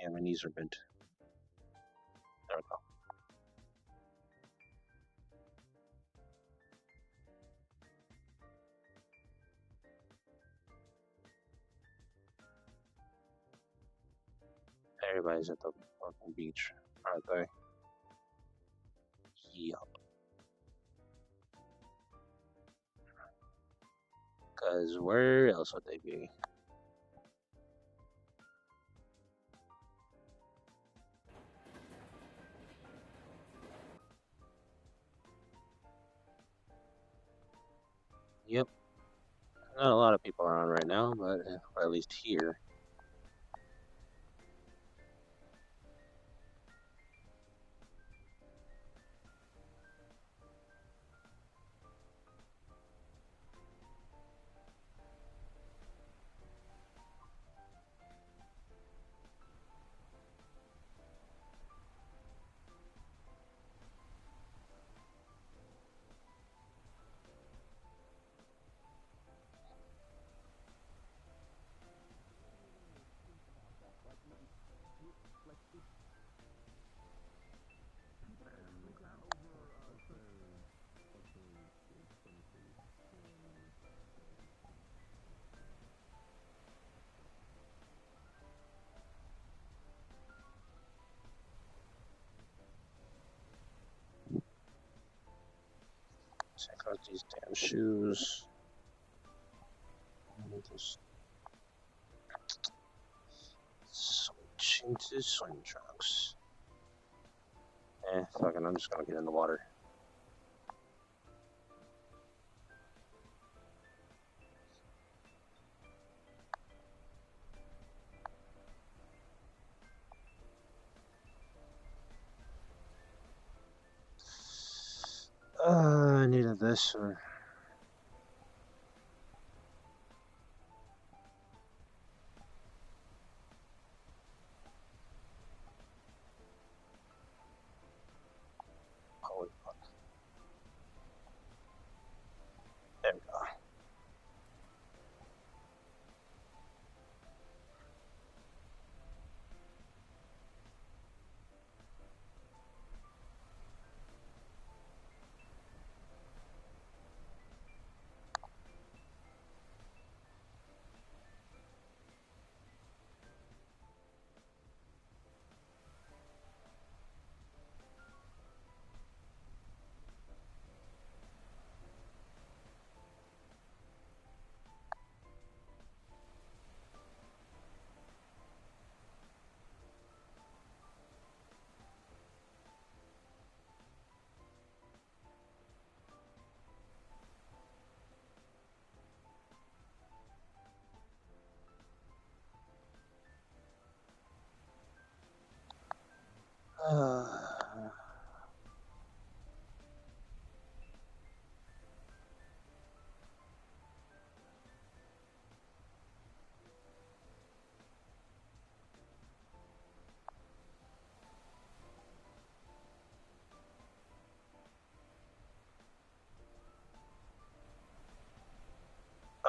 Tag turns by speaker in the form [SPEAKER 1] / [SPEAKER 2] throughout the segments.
[SPEAKER 1] Yeah, my knees are bent. There we go. Everybody's at the fucking beach, aren't they? Yup. Cause where else would they be? Yep. Not a lot of people around right now, but or at least here. Check out these damn shoes. Just switch into swim trunks. Fuck it, I'm just gonna get in the water. I needed this or. Holy fuck. There we go.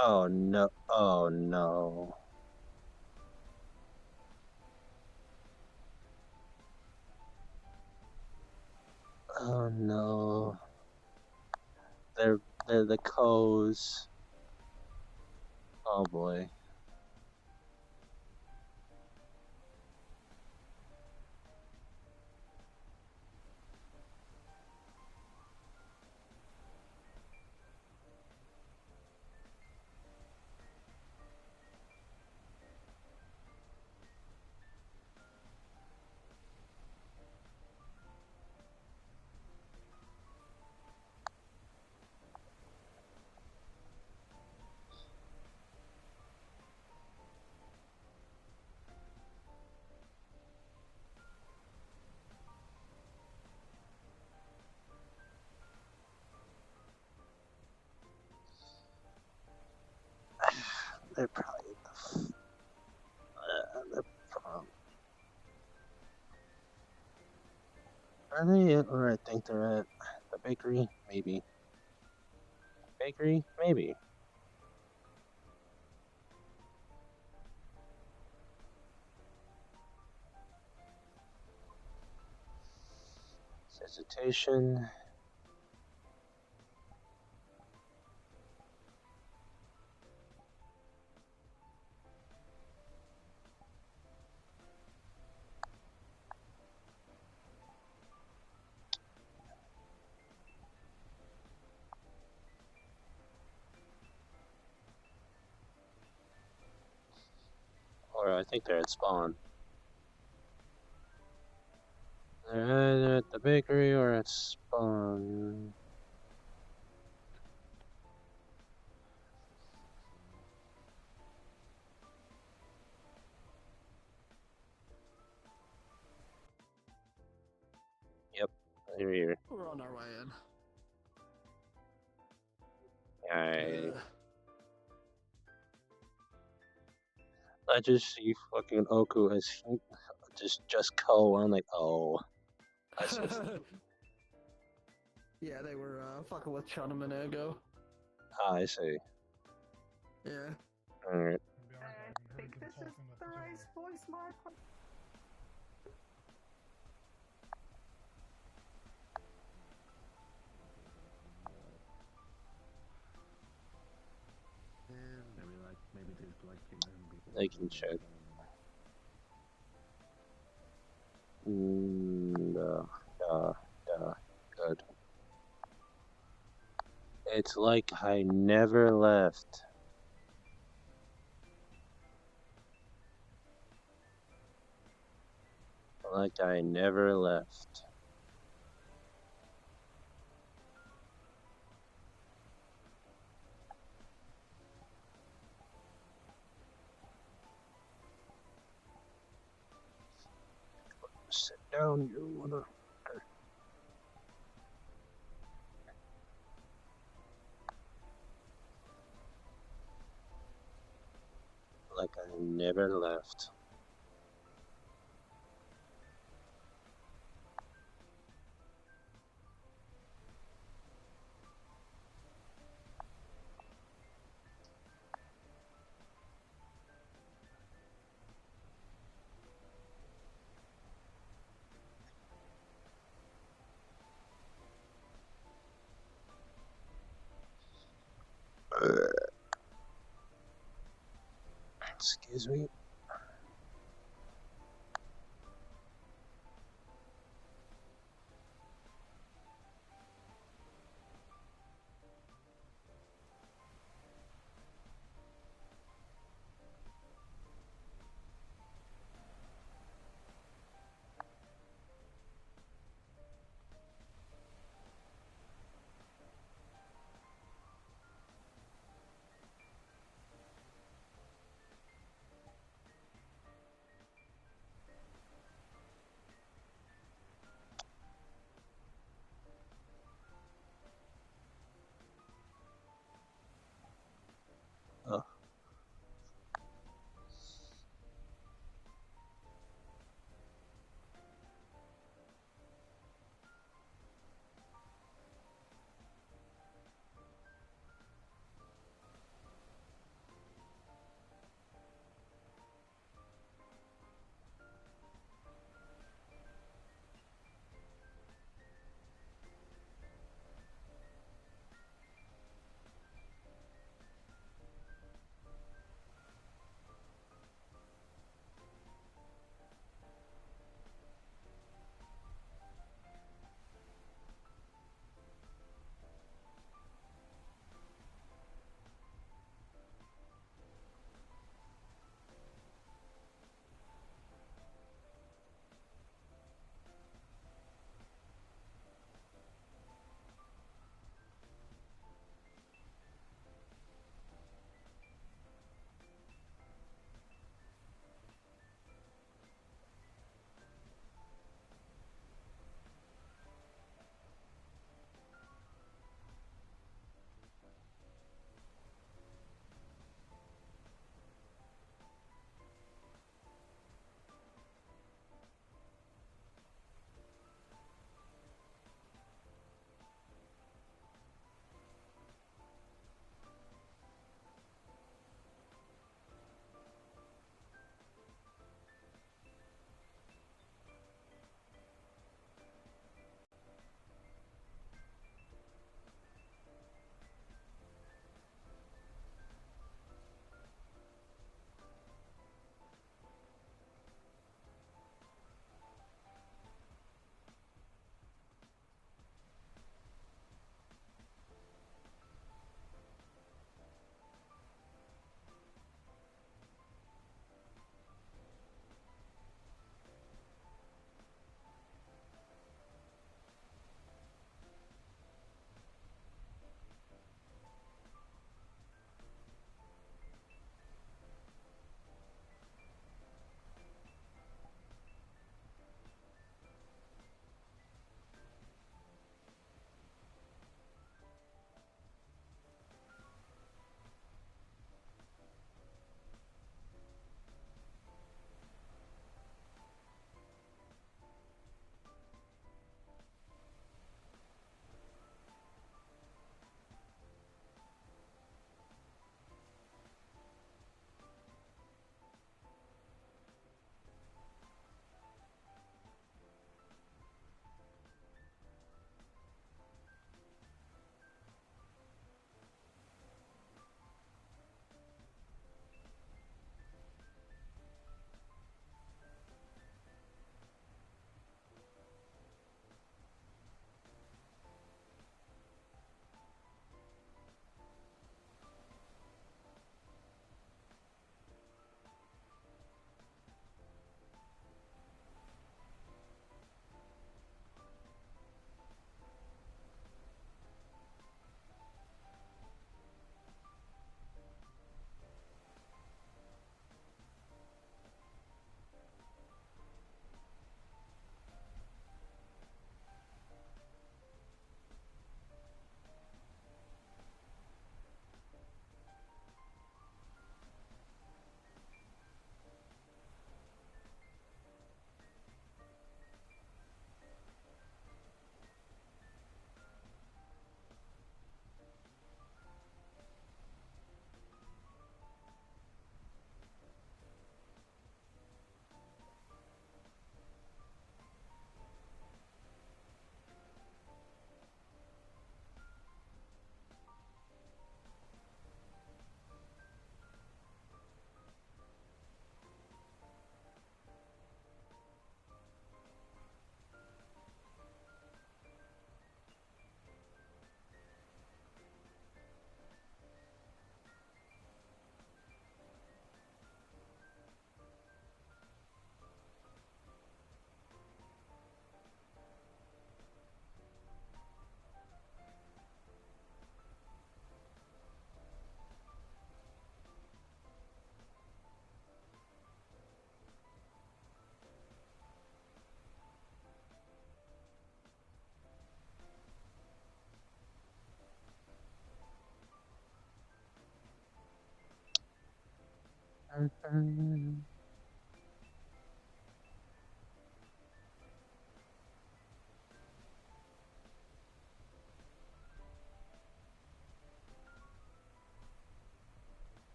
[SPEAKER 1] Oh no. Oh no. Oh no. They're they're the co's. Oh boy. They're probably they're are they at where I think they're at? The bakery? Maybe. Bakery? Maybe. Hesitation. Or I think they're at spawn. They're either at the bakery or at spawn. Yep, they're here.
[SPEAKER 2] We're on our way in.
[SPEAKER 1] I just see fucking Oku as just Ko. I'm like, oh. I see.
[SPEAKER 2] Yeah, they were fucking with Chun a minute ago.
[SPEAKER 1] I see.
[SPEAKER 2] Yeah.
[SPEAKER 1] Alright.
[SPEAKER 3] I think this is the right voice mark.
[SPEAKER 4] Maybe there's like
[SPEAKER 1] They can check. Good. It's like I never left. Like I never left. Sit down, you motherfucker. Like I never left. Excuse me.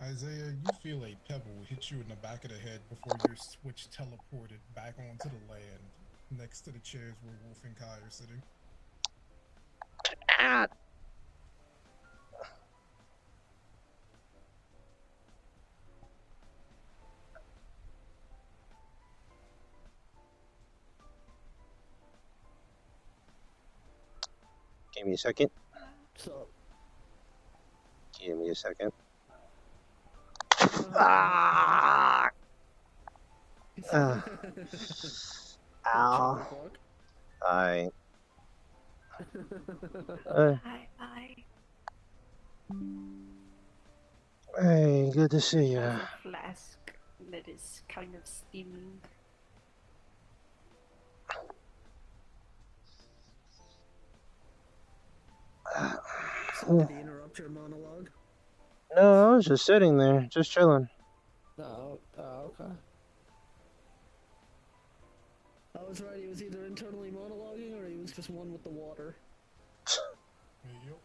[SPEAKER 5] Isaiah, you feel a pebble hit you in the back of the head before your switch teleported back onto the land next to the chairs where Wolf and Kai are sitting.
[SPEAKER 1] Ah! Give me a second.
[SPEAKER 2] So,
[SPEAKER 1] Give me a second. Ah! Ow. I.
[SPEAKER 3] Hi.
[SPEAKER 1] Hey, good to see
[SPEAKER 3] I
[SPEAKER 1] you.
[SPEAKER 3] have a flask that is kind of steaming.
[SPEAKER 2] so did he interrupt your monologue?
[SPEAKER 1] No, I was just sitting there, just chilling.
[SPEAKER 2] No. Oh, okay. I was right, he was either internally monologuing or he was just one with the water.
[SPEAKER 5] Yep.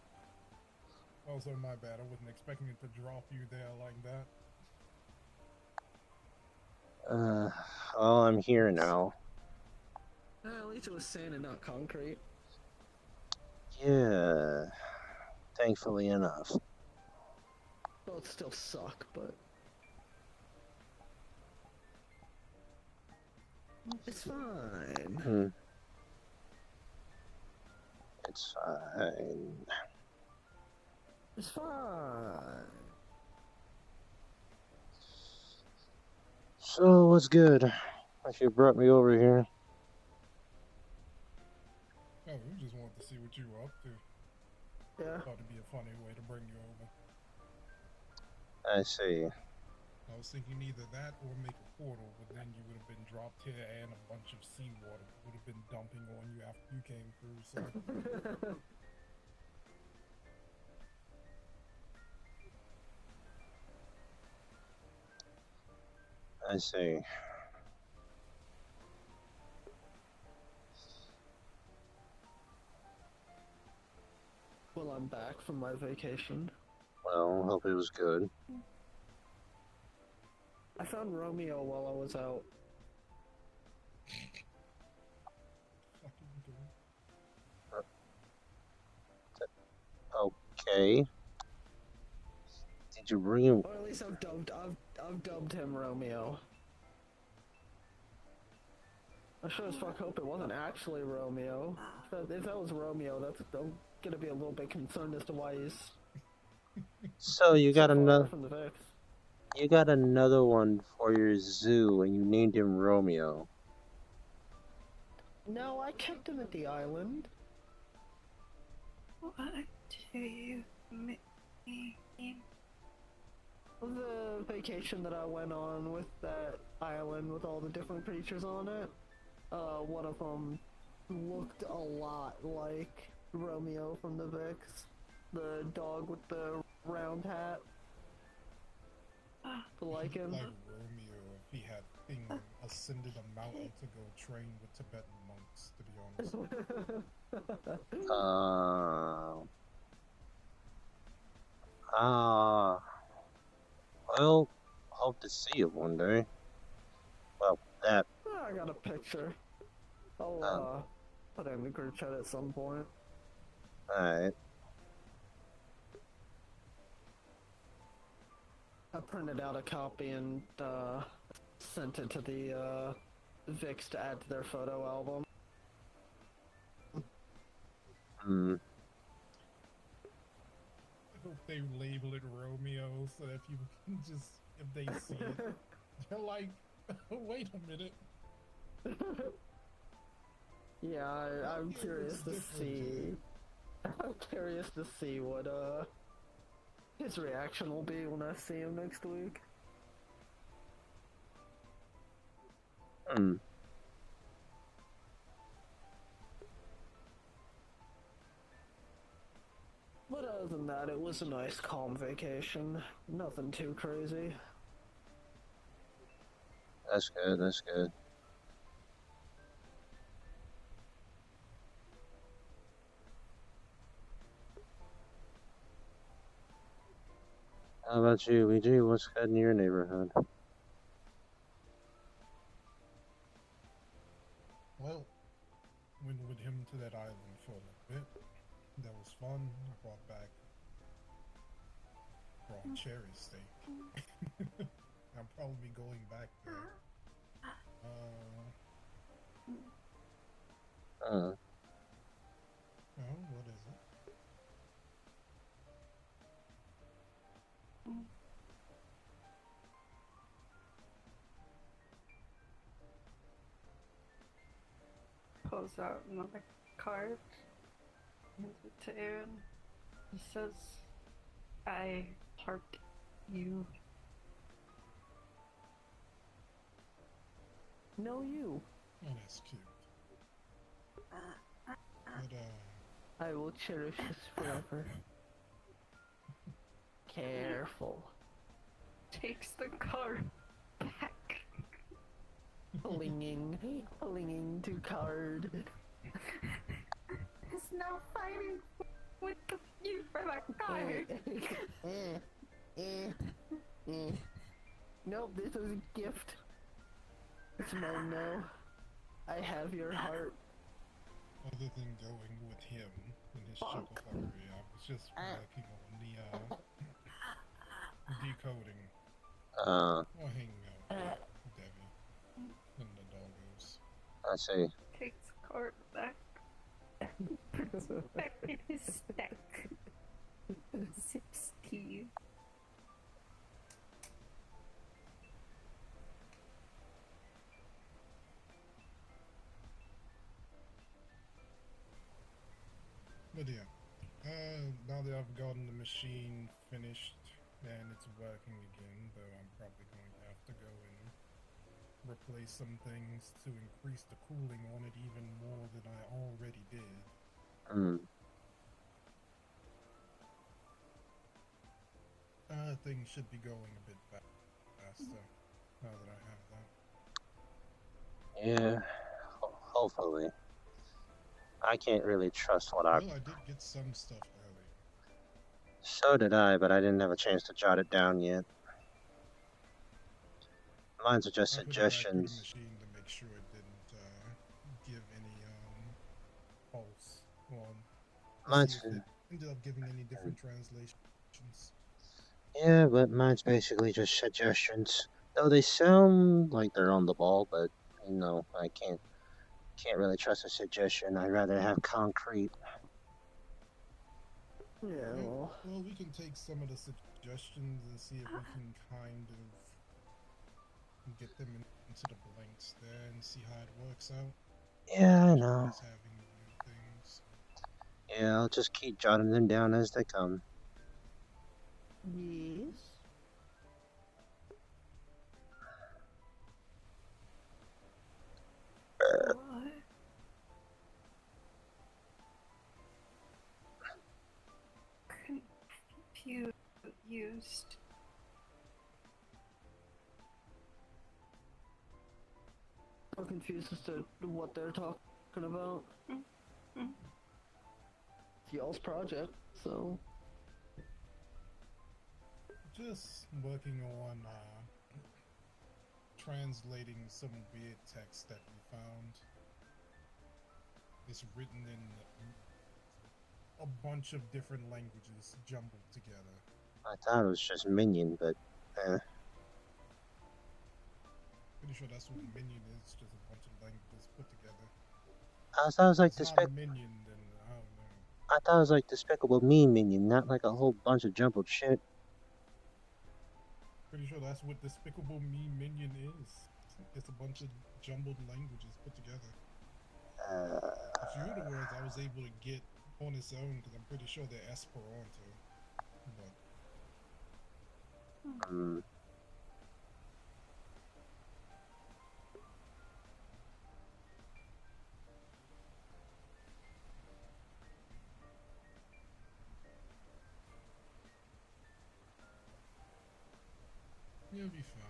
[SPEAKER 5] Also, my bad. I wasn't expecting it to drop you there like that.
[SPEAKER 1] Well, I'm here now.
[SPEAKER 2] At least it was sand and not concrete.
[SPEAKER 1] Yeah, thankfully enough.
[SPEAKER 2] Both still suck, but... It's fine.
[SPEAKER 1] It's fine.
[SPEAKER 2] It's fine.
[SPEAKER 1] So, what's good? If you brought me over here.
[SPEAKER 5] Oh, we just wanted to see what you were up to.
[SPEAKER 2] Yeah.
[SPEAKER 5] Thought it'd be a funny way to bring you over.
[SPEAKER 1] I see.
[SPEAKER 5] I was thinking either that or make a portal, but then you would have been dropped here and a bunch of seawater would have been dumping on you after you came through, so...
[SPEAKER 1] I see.
[SPEAKER 2] Well, I'm back from my vacation.
[SPEAKER 1] Well, hope it was good.
[SPEAKER 2] I found Romeo while I was out.
[SPEAKER 1] Okay. Did you bring him?
[SPEAKER 2] Or at least I've dubbed him Romeo. I sure as fuck hope it wasn't actually Romeo. If that was Romeo, I'm gonna be a little bit concerned as to why he's
[SPEAKER 1] So you got
[SPEAKER 2] so far away
[SPEAKER 1] another.
[SPEAKER 2] from the Vex.
[SPEAKER 1] You got another one for your zoo, and you named him Romeo.
[SPEAKER 2] No, I kept him at the island.
[SPEAKER 3] What do you mean?
[SPEAKER 2] The vacation that I went on with that island with all the different creatures on it, one of them looked a lot like Romeo from the Vix. The dog with the round hat. The lichen.
[SPEAKER 5] Like Romeo if he had ascended a mountain to go train with Tibetan monks, to be honest.
[SPEAKER 1] Ah, well, hope to see you one day. Well, that,
[SPEAKER 2] I got a picture.
[SPEAKER 1] um,
[SPEAKER 2] I'll put it in the group chat at some point.
[SPEAKER 1] alright.
[SPEAKER 2] I printed out a copy and sent it to the Vix to add to their photo album.
[SPEAKER 1] Hmm.
[SPEAKER 5] I hope they label it Romeo so that people can just, if they see it, they're like, wait a minute.
[SPEAKER 2] Yeah, I'm
[SPEAKER 5] Yeah, it
[SPEAKER 2] curious
[SPEAKER 5] looks
[SPEAKER 2] to
[SPEAKER 5] different,
[SPEAKER 2] see. I'm curious to see what his reaction will be when I see him next week.
[SPEAKER 1] Hmm.
[SPEAKER 2] But other than that, it was a nice, calm vacation. Nothing too crazy.
[SPEAKER 1] That's good, that's good. How about you, Luigi? What's good in your neighborhood?
[SPEAKER 5] Well, went with him to that island for a little bit. That was fun. I brought back raw cherry steak. I'll probably be going back there.
[SPEAKER 1] Uh,
[SPEAKER 5] Oh, what is it?
[SPEAKER 3] Pulls out another card. Hands it to Aaron. He says, I heart you.
[SPEAKER 2] No, you.
[SPEAKER 5] Oh, that's cute. But,
[SPEAKER 2] I will cherish this forever. Careful.
[SPEAKER 3] Takes the card back.
[SPEAKER 2] Clinging to card.
[SPEAKER 3] Is now fighting with you for that card.
[SPEAKER 2] Nope, this is a gift. It's mine now. I have your heart.
[SPEAKER 5] other than going with him in his chucklefuckery, I was just working on the decoding.
[SPEAKER 1] uh,
[SPEAKER 5] Or hanging out with Debbie and the doggos.
[SPEAKER 1] I see.
[SPEAKER 3] Takes the card back. Puts it back in his stack. Sips tea.
[SPEAKER 5] But yeah, now that I've gotten the machine finished and it's working again, though I'm probably going to have to go and replace some things to increase the cooling on it even more than I already did.
[SPEAKER 1] Hmm.
[SPEAKER 5] Things should be going a bit faster now that I have that.
[SPEAKER 1] Yeah, hopefully. I can't really trust what I.
[SPEAKER 5] Well, I did get some stuff earlier.
[SPEAKER 1] So did I, but I didn't have a chance to jot it down yet. Mine's are just
[SPEAKER 5] I put it back through the
[SPEAKER 1] suggestions.
[SPEAKER 5] machine to make sure it didn't give any pulse on to see
[SPEAKER 1] Mine's.
[SPEAKER 5] if it ended up giving any different translations.
[SPEAKER 1] Yeah, but mine's basically just suggestions. Though they sound like they're on the ball, but I can't really trust a suggestion. I'd rather have concrete.
[SPEAKER 2] Yeah, well.
[SPEAKER 5] Well, we can take some of the suggestions and see if we can kind of get them into the blanks there and see how it works out.
[SPEAKER 1] Yeah, I
[SPEAKER 5] As
[SPEAKER 1] know.
[SPEAKER 5] well as having new things.
[SPEAKER 1] Yeah, I'll just keep jotting them down as they come.
[SPEAKER 2] Yes.
[SPEAKER 3] What? Confused.
[SPEAKER 2] I'm confused as to what they're talking about.
[SPEAKER 3] Mm-hmm.
[SPEAKER 2] It's y'all's project, so.
[SPEAKER 5] Just working on translating some weird text that we found. It's written in a bunch of different languages jumbled together.
[SPEAKER 1] I thought it was just minion, but
[SPEAKER 5] Pretty sure that's what minion is, just a bunch of languages put together.
[SPEAKER 1] I thought it was like
[SPEAKER 5] It's not minion, then I don't know.
[SPEAKER 1] I thought it was like Despicable Me minion, not like a whole bunch of jumbled shit.
[SPEAKER 5] Pretty sure that's what Despicable Me minion is. It's a bunch of jumbled languages put together. A few of the words I was able to get on its own because I'm pretty sure they're Esperanto. But you'll be fine.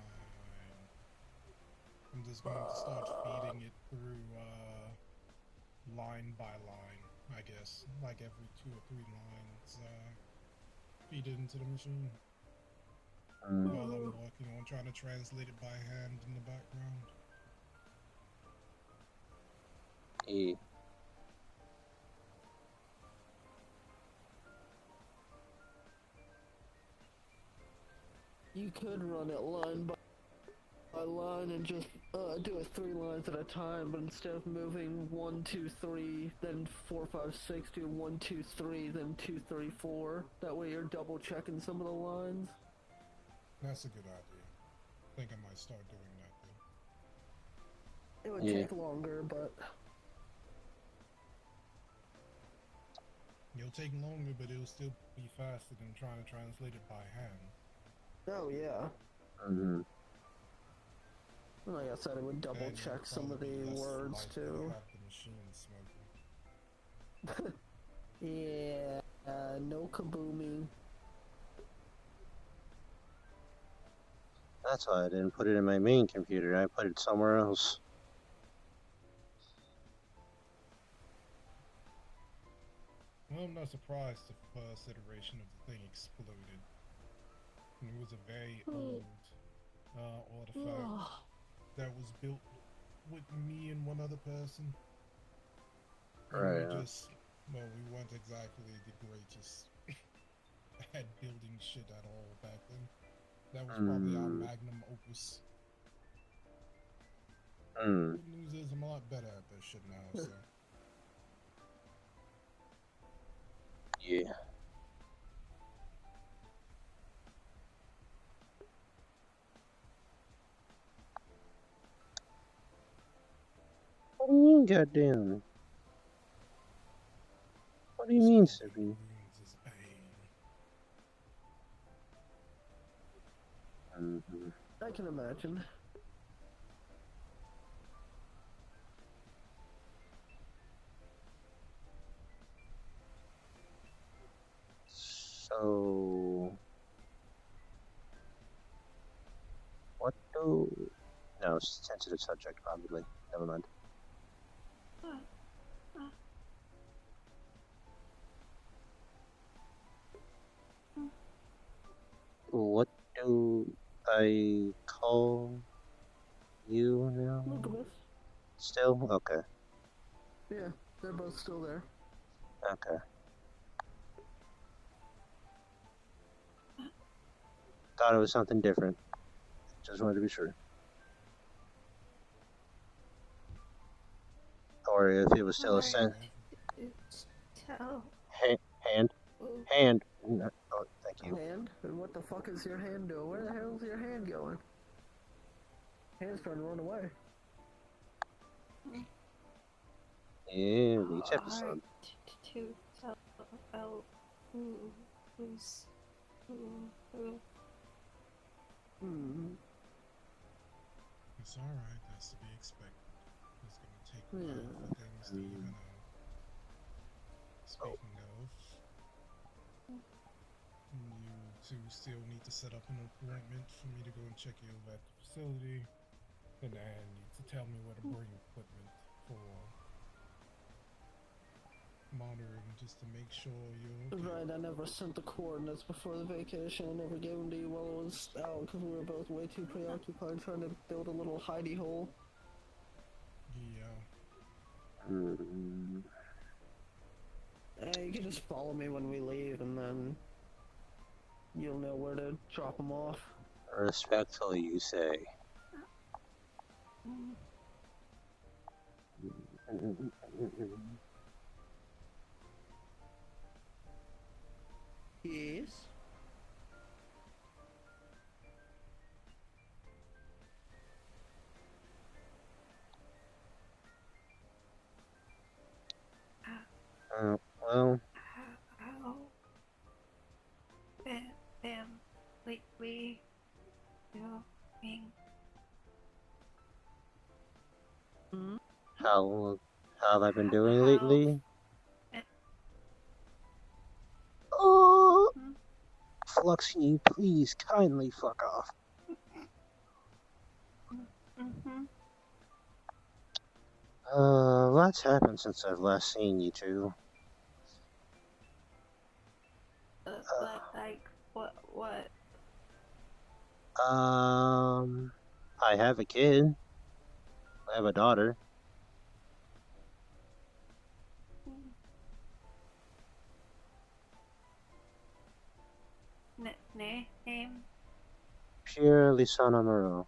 [SPEAKER 5] I'm just going to start feeding it through line by line, I guess. Like every 2 or 3 lines, feed it into the machine. While I'm working on trying to translate it by hand in the background.
[SPEAKER 1] Yeah.
[SPEAKER 2] You could run it line by line and just do it 3 lines at a time, but instead of moving 1, 2, 3, then 4, 5, 6, do 1, 2, 3, then 2, 3, 4. That way you're double checking some of the lines.
[SPEAKER 5] That's a good idea. I think I might start doing that then.
[SPEAKER 2] It would
[SPEAKER 1] Yeah.
[SPEAKER 2] take longer, but
[SPEAKER 5] It'll take longer, but it'll still be faster than trying to translate it by hand.
[SPEAKER 2] oh yeah. Like I said, it would double
[SPEAKER 5] And
[SPEAKER 2] check
[SPEAKER 5] it'll
[SPEAKER 2] some of
[SPEAKER 5] probably be
[SPEAKER 2] the
[SPEAKER 5] less
[SPEAKER 2] words
[SPEAKER 5] likely to
[SPEAKER 2] too.
[SPEAKER 5] have the machine smoking.
[SPEAKER 2] Yeah, no kabooming.
[SPEAKER 1] That's why I didn't put it in my main computer. I put it somewhere else.
[SPEAKER 5] Well, I'm not surprised the first iteration of the thing exploded. It was a very old artifact that was built with me and one other person. And
[SPEAKER 1] Right.
[SPEAKER 5] we weren't exactly the greatest at building shit at all back then. That was probably our magnum opus. Good news is I'm a lot better at this shit now, so.
[SPEAKER 1] Yeah. What do you mean, goddamn? What do you mean, Sippy?
[SPEAKER 5] Wounds is pain.
[SPEAKER 2] I can imagine.
[SPEAKER 1] So, what do? No, sensitive subject, probably. Never mind. What do I call you now?
[SPEAKER 2] Lucas.
[SPEAKER 1] Still? Okay.
[SPEAKER 2] Yeah, they're both still there.
[SPEAKER 1] Okay. Thought it was something different. Just wanted to be sure. Or if it was still a hand. No, oh, thank you.
[SPEAKER 2] Hand? And what the fuck is your hand doing? Where the hell's your hand going? Hand's trying to run away.
[SPEAKER 1] Yeah, each episode.
[SPEAKER 3] To tell about who's who.
[SPEAKER 5] It's alright, that's to be expected. It's gonna take a while for things to even out. Speaking of, you two still need to set up an appointment for me to go and check you over at the facility, and then need to tell me where to bring equipment for monitoring just to make sure you're okay.
[SPEAKER 2] Right, I never sent the coordinates before the vacation. I never gave them to you while I was out because we were both way too preoccupied trying to build a little hidey hole.
[SPEAKER 5] Yeah.
[SPEAKER 1] Mm,
[SPEAKER 2] You can just follow me when we leave and then you'll know where to drop them off.
[SPEAKER 1] respectfully, you say.
[SPEAKER 2] Yes?
[SPEAKER 1] Well,
[SPEAKER 3] How them lately doing?
[SPEAKER 2] Hmm?
[SPEAKER 1] how have I been doing
[SPEAKER 3] How
[SPEAKER 1] lately? Oh, Fluxy, please kindly fuck off.
[SPEAKER 3] mm-hmm.
[SPEAKER 1] Lots happened since I've last seen you two.
[SPEAKER 3] Like what?
[SPEAKER 1] I have a kid. I have a daughter.
[SPEAKER 3] Name?
[SPEAKER 1] Pure Lisana Moreau.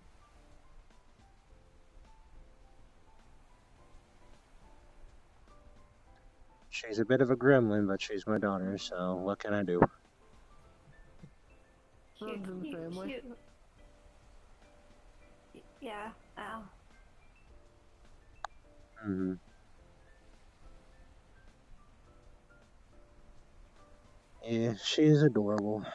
[SPEAKER 1] She's a bit of a gremlin, but she's my daughter, so what can I do?
[SPEAKER 2] Runs in the family.
[SPEAKER 3] Cute. Yeah. Ow.
[SPEAKER 1] Hmm. Yeah, she is adorable.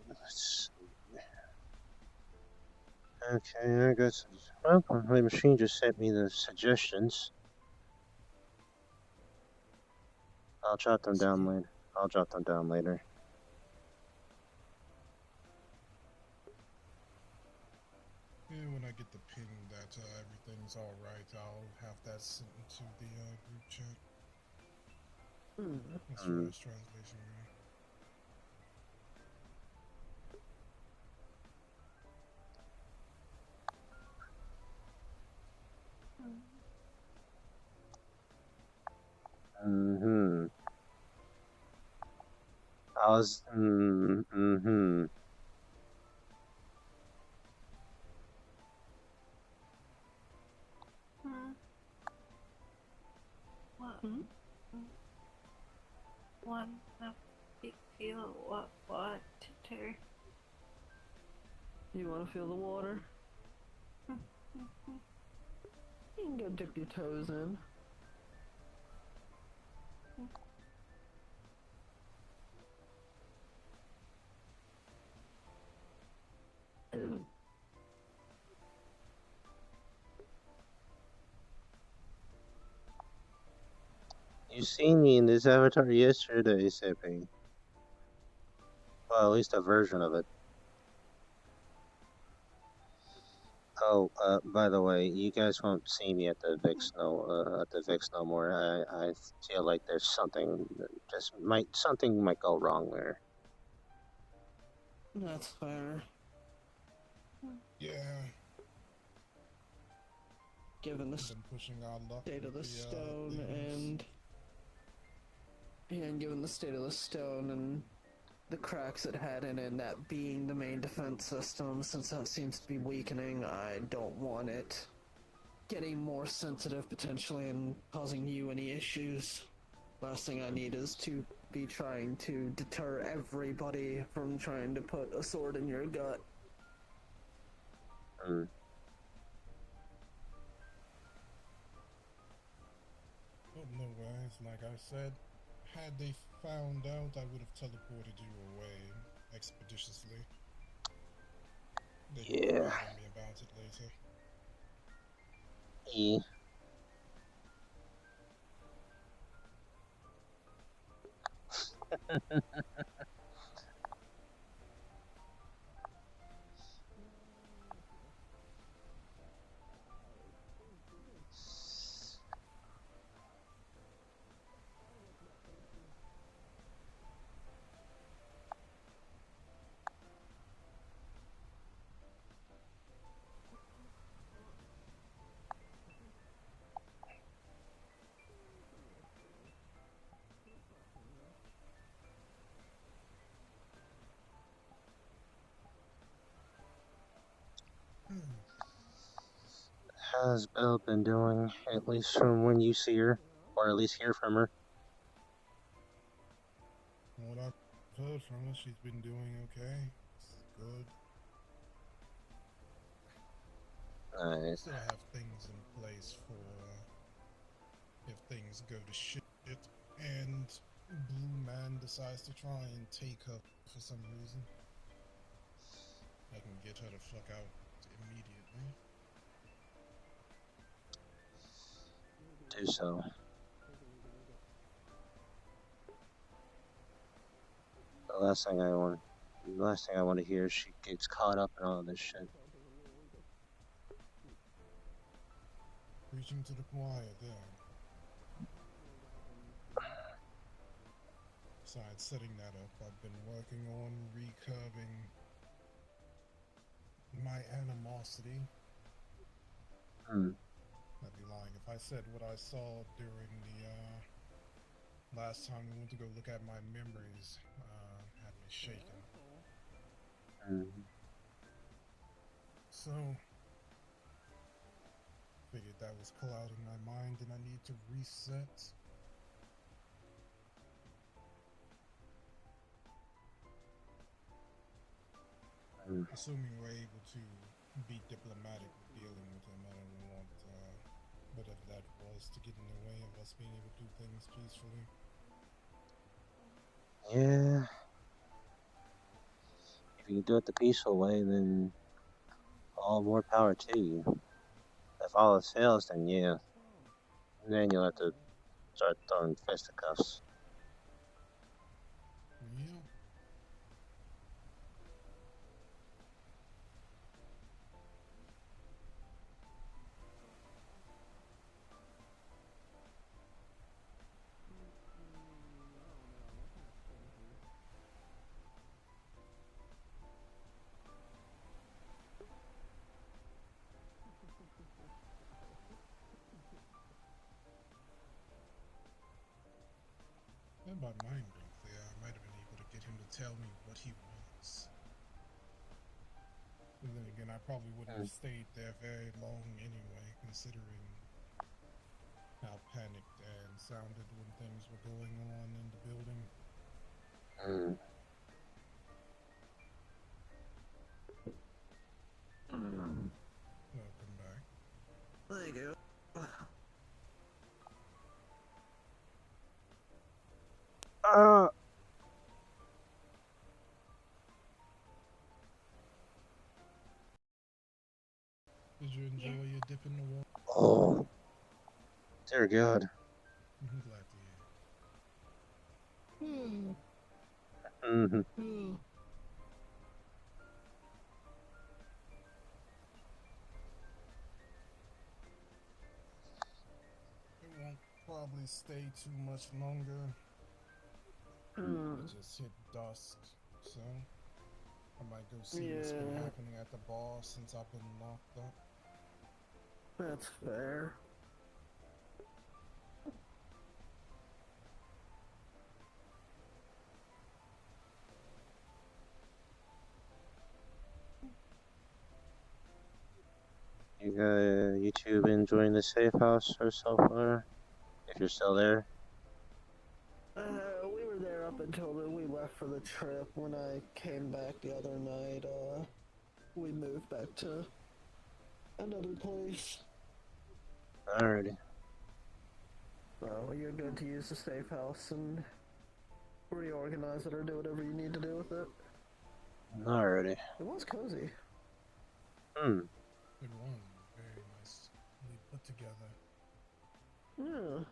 [SPEAKER 1] Let's see. Okay, I guess. Well, my machine just sent me the suggestions. I'll jot them down later. I'll jot them down later.
[SPEAKER 5] Yeah, when I get the ping that everything's alright, I'll have that sent into the group chat as far as translation goes.
[SPEAKER 1] Mm-hmm. I was. Mm-hmm.
[SPEAKER 3] What?
[SPEAKER 2] Hmm?
[SPEAKER 3] One big feel what to
[SPEAKER 2] You want to feel the water? You can go dip your toes in.
[SPEAKER 1] You seen me in this avatar yesterday, Sippy. Well, at least a version of it. Oh, by the way, you guys won't see me at the Vix no more. I feel like there's something that something might go wrong there.
[SPEAKER 2] That's fair.
[SPEAKER 5] Yeah,
[SPEAKER 2] Given the
[SPEAKER 5] I've been pushing our luck
[SPEAKER 2] state of
[SPEAKER 5] with
[SPEAKER 2] the
[SPEAKER 5] the
[SPEAKER 2] stone
[SPEAKER 5] things.
[SPEAKER 2] and given the state of the stone and the cracks it had in it, and that being the main defense system, since that seems to be weakening, I don't want it getting more sensitive potentially and causing you any issues. Last thing I need is to be trying to deter everybody from trying to put a sword in your gut.
[SPEAKER 1] Mm.
[SPEAKER 5] But no worries, like I said, had they found out, I would have teleported you away expeditiously. They can
[SPEAKER 1] Yeah.
[SPEAKER 5] rag on me about it later.
[SPEAKER 1] E. has Belle been doing, at least from when you see her, or at least hear from her?
[SPEAKER 5] From what I've heard from her, she's been doing okay. It's good.
[SPEAKER 1] Nice.
[SPEAKER 5] Still have things in place for if things go to shit and Blue Man decides to try and take her for some reason. I can get her to fuck out immediately.
[SPEAKER 1] Do so. The last thing I want to hear is she gets caught up in all this shit.
[SPEAKER 5] Preaching to the choir there. Besides setting that up, I've been working on recurving my animosity.
[SPEAKER 1] Hmm.
[SPEAKER 5] I'd be lying if I said what I saw during the last time we went to go look at my memories had me shaken.
[SPEAKER 1] Hmm.
[SPEAKER 5] So, figured that was clouding my mind and I need to reset.
[SPEAKER 1] Hmm.
[SPEAKER 5] Assuming we're able to be diplomatic with dealing with him, I don't want whatever that was to get in the way of us being able to do things peacefully.
[SPEAKER 1] Yeah. If you can do it the peaceful way, then all more power to you. If all else fails, then yeah. Then you'll have to start throwing fisticuffs.
[SPEAKER 5] Yeah. If my mind been clear, I might have been able to get him to tell me what he wants. But then again, I probably wouldn't have stayed there very long anyway, considering how panicked and sounded when things were going on in the building.
[SPEAKER 1] Hmm.
[SPEAKER 5] Welcome back.
[SPEAKER 3] Thank you.
[SPEAKER 1] Uh,
[SPEAKER 5] Did you enjoy your dip in the water?
[SPEAKER 1] oh, dear God.
[SPEAKER 5] I'm glad to hear.
[SPEAKER 1] Mm-hmm.
[SPEAKER 5] It won't probably stay too much longer. It just hit dusk, so I might go see what's been
[SPEAKER 2] Yeah.
[SPEAKER 5] happening at the bar since I've been locked up.
[SPEAKER 2] That's fair.
[SPEAKER 1] You two been enjoying the safe house so far? If you're still there.
[SPEAKER 2] We were there up until we left for the trip. When I came back the other night, we moved back to another place.
[SPEAKER 1] Alrighty.
[SPEAKER 2] So you're good to use the safe house and reorganize it or do whatever you need to do with it.
[SPEAKER 1] Alrighty.
[SPEAKER 2] It was cozy.
[SPEAKER 1] Hmm.
[SPEAKER 5] It was very nicely put together.
[SPEAKER 2] Yeah.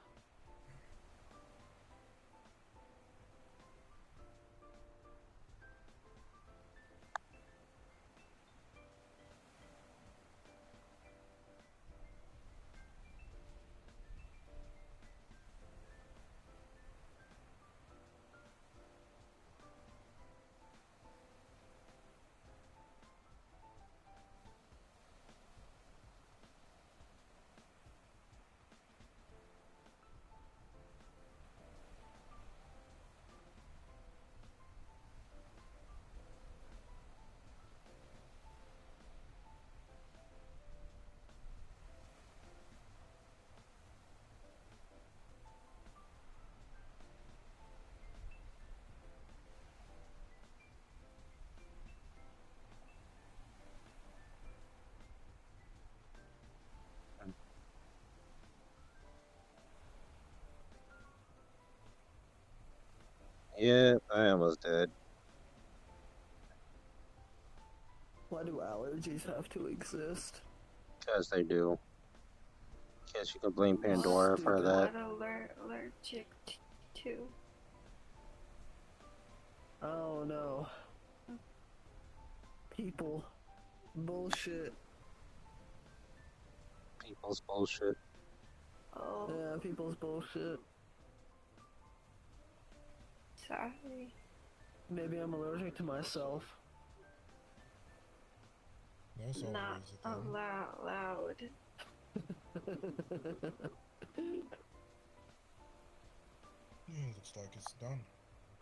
[SPEAKER 1] Yeah, I almost did.
[SPEAKER 2] Why do allergies have to exist?
[SPEAKER 1] Because they do. Guess you can blame Pandora for
[SPEAKER 2] Stupid.
[SPEAKER 1] that.
[SPEAKER 3] What allergic to?
[SPEAKER 2] Oh no. People. Bullshit.
[SPEAKER 1] People's bullshit.
[SPEAKER 3] Oh,
[SPEAKER 2] Yeah, people's bullshit.
[SPEAKER 3] sorry.
[SPEAKER 2] Maybe I'm allergic to myself.
[SPEAKER 5] That's
[SPEAKER 3] Not
[SPEAKER 5] always a thing.
[SPEAKER 3] allowed.
[SPEAKER 5] Yeah, looks like it's done.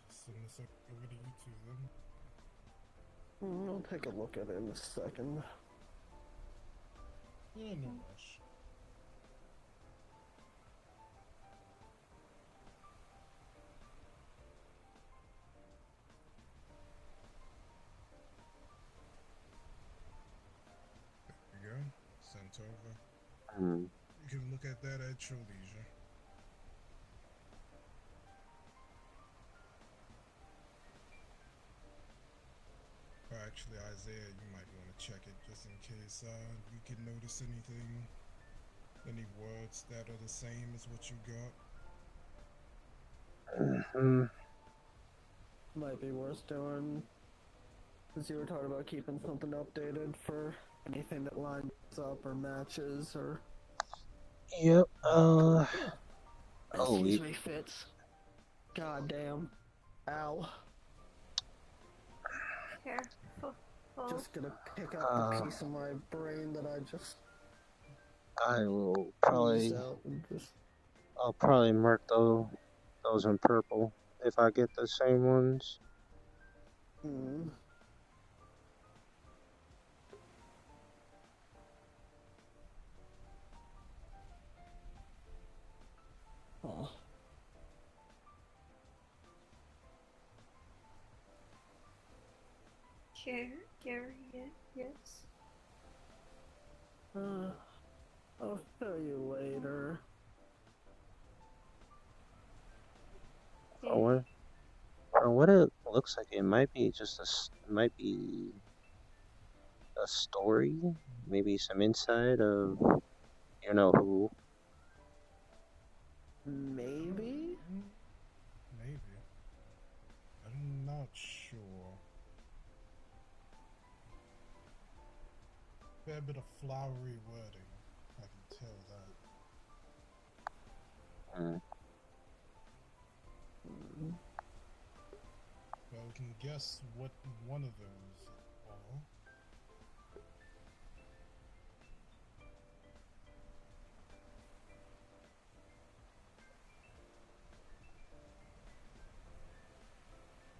[SPEAKER 5] Just send this over to you two then.
[SPEAKER 2] I'll take a look at it in a second.
[SPEAKER 5] Yeah, no rush. There you go. Sent over.
[SPEAKER 1] Hmm.
[SPEAKER 5] You can look at that at your leisure. Or actually, Isiah, you might want to check it just in case you can notice anything, any words that are the same as what you got.
[SPEAKER 1] Hmm.
[SPEAKER 2] Might be worth doing. Since you were talking about keeping something updated for anything that lines up or matches or.
[SPEAKER 1] Yep.
[SPEAKER 2] Excuse
[SPEAKER 1] We.
[SPEAKER 2] me, Fitz. God damn. Ow.
[SPEAKER 3] Careful.
[SPEAKER 2] Just gonna pick up the
[SPEAKER 1] Uh.
[SPEAKER 2] piece of my brain that I just
[SPEAKER 1] I will
[SPEAKER 2] oozed
[SPEAKER 1] probably.
[SPEAKER 2] out and just.
[SPEAKER 1] I'll probably mark those in purple if I get the same ones.
[SPEAKER 2] Hmm. Oh.
[SPEAKER 3] Gary, yes.
[SPEAKER 2] I'll show you later.
[SPEAKER 1] Or what? Or what it looks like, it might be just it might be a story, maybe some insight of you know who.
[SPEAKER 2] Maybe?
[SPEAKER 5] Maybe. I'm not sure. Fair bit of flowery wording. I can tell that.
[SPEAKER 1] Hmm.
[SPEAKER 5] Well, we can guess what one of those are.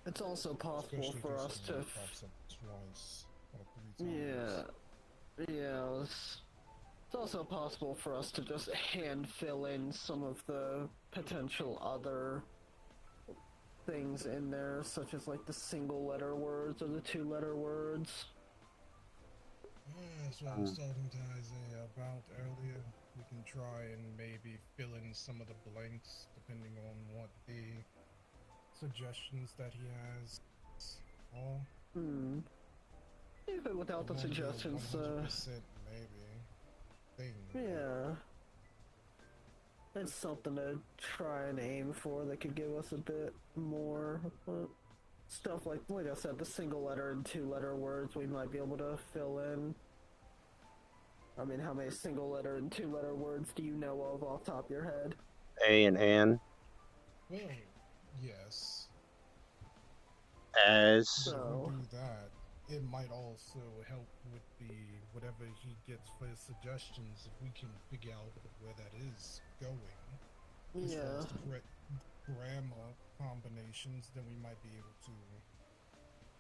[SPEAKER 2] It's also possible
[SPEAKER 5] Especially
[SPEAKER 2] for
[SPEAKER 5] this
[SPEAKER 2] us
[SPEAKER 5] one
[SPEAKER 2] to.
[SPEAKER 5] that pops up twice or three times.
[SPEAKER 2] Yeah, it's also possible for us to just hand fill in some of the potential other things in there, such as like the single letter words or the 2-letter words.
[SPEAKER 5] Yeah, that's what I was talking to Isiah about earlier. We can try and maybe fill in some of the blanks depending on what the suggestions that he has are.
[SPEAKER 2] Even without
[SPEAKER 5] It
[SPEAKER 2] the
[SPEAKER 5] won't be a
[SPEAKER 2] suggestions,
[SPEAKER 5] 100% maybe thing.
[SPEAKER 2] yeah. It's something to try and aim for that could give us a bit more. Stuff like I said, the single letter and 2-letter words we might be able to fill in. I mean, how many single letter and 2-letter words do you know of off the top of your head?
[SPEAKER 1] A and An
[SPEAKER 5] Well, yes.
[SPEAKER 1] as.
[SPEAKER 5] But if we
[SPEAKER 2] So,
[SPEAKER 5] do that, it might also help with the whatever he gets for his suggestions. If we can figure out where that is going, as far
[SPEAKER 2] yeah.
[SPEAKER 5] as the correct grammar combinations, then we might be able to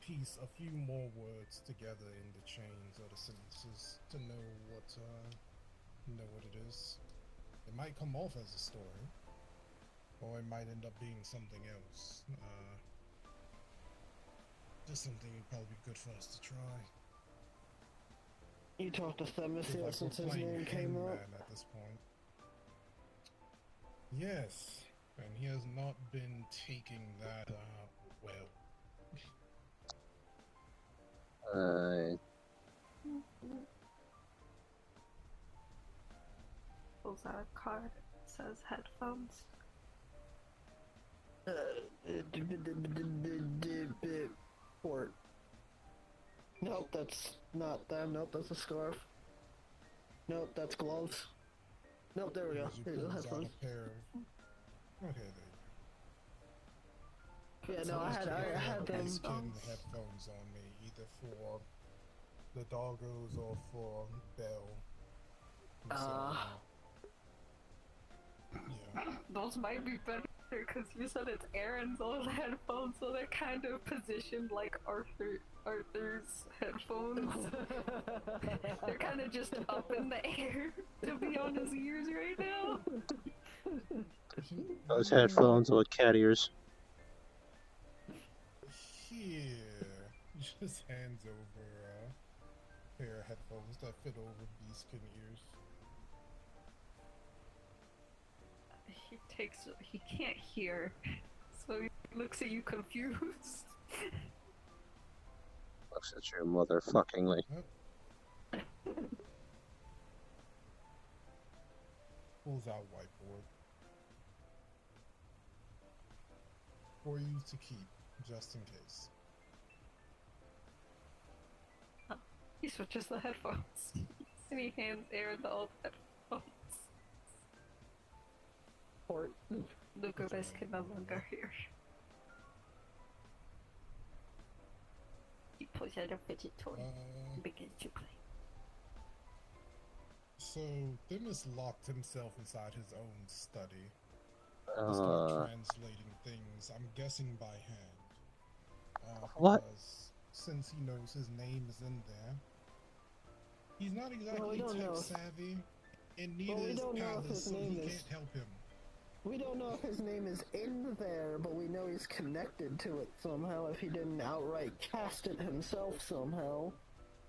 [SPEAKER 5] piece a few more words together in the chains or the sentences to know what it is. It might come off as a story, or it might end up being something else. Just something would probably be good for us to try.
[SPEAKER 2] You talked to Themis
[SPEAKER 5] Feels
[SPEAKER 2] yet
[SPEAKER 5] like we're
[SPEAKER 2] since his
[SPEAKER 5] playing
[SPEAKER 2] name came up?
[SPEAKER 5] hangman at this point. Yes. And he has not been taking that well.
[SPEAKER 1] Uh,
[SPEAKER 3] Pulls out a card. Says headphones.
[SPEAKER 2] Port. Nope, that's not them. Nope, that's a scarf. Nope, that's gloves. Nope, there we go.
[SPEAKER 5] As you
[SPEAKER 2] Here you go,
[SPEAKER 5] pulls out
[SPEAKER 2] headphones.
[SPEAKER 5] a pair of. Okay, there you go.
[SPEAKER 2] Yeah,
[SPEAKER 5] So
[SPEAKER 2] no, I
[SPEAKER 5] let's
[SPEAKER 2] had
[SPEAKER 5] keep a pair of
[SPEAKER 2] them.
[SPEAKER 5] Beastkin headphones on me, either for the doggos or for Bell. So, yeah.
[SPEAKER 3] Those might be better because you said it's Aaron's old headphones, so they're kind of positioned like Arthur's headphones. They're kind of just up in the air to be on his ears right now.
[SPEAKER 1] those headphones with cat ears.
[SPEAKER 5] Here, just hands over a pair of headphones that fit over Beastkin ears.
[SPEAKER 3] He can't hear, so he looks at you confused.
[SPEAKER 1] Looks at you motherfuckingly.
[SPEAKER 5] Pulls out whiteboard for you to keep, just in case.
[SPEAKER 3] He switches the headphones. And he hands Aaron the old headphones.
[SPEAKER 2] Port.
[SPEAKER 3] Lucas can no longer hear. He pulls out a fidget toy and begins to play.
[SPEAKER 5] So, Themis locked himself inside his own study to start translating things, I'm guessing by hand.
[SPEAKER 1] What?
[SPEAKER 5] Because since he knows his name is in there, he's not exactly
[SPEAKER 2] don't
[SPEAKER 5] tech
[SPEAKER 2] know.
[SPEAKER 5] savvy, and neither
[SPEAKER 2] we
[SPEAKER 5] is
[SPEAKER 2] don't know if
[SPEAKER 5] Alice,
[SPEAKER 2] his
[SPEAKER 5] so he
[SPEAKER 2] name is-
[SPEAKER 5] can't help him.
[SPEAKER 2] We don't know if his name is in there, but we know he's connected to it somehow if he didn't outright cast it himself somehow,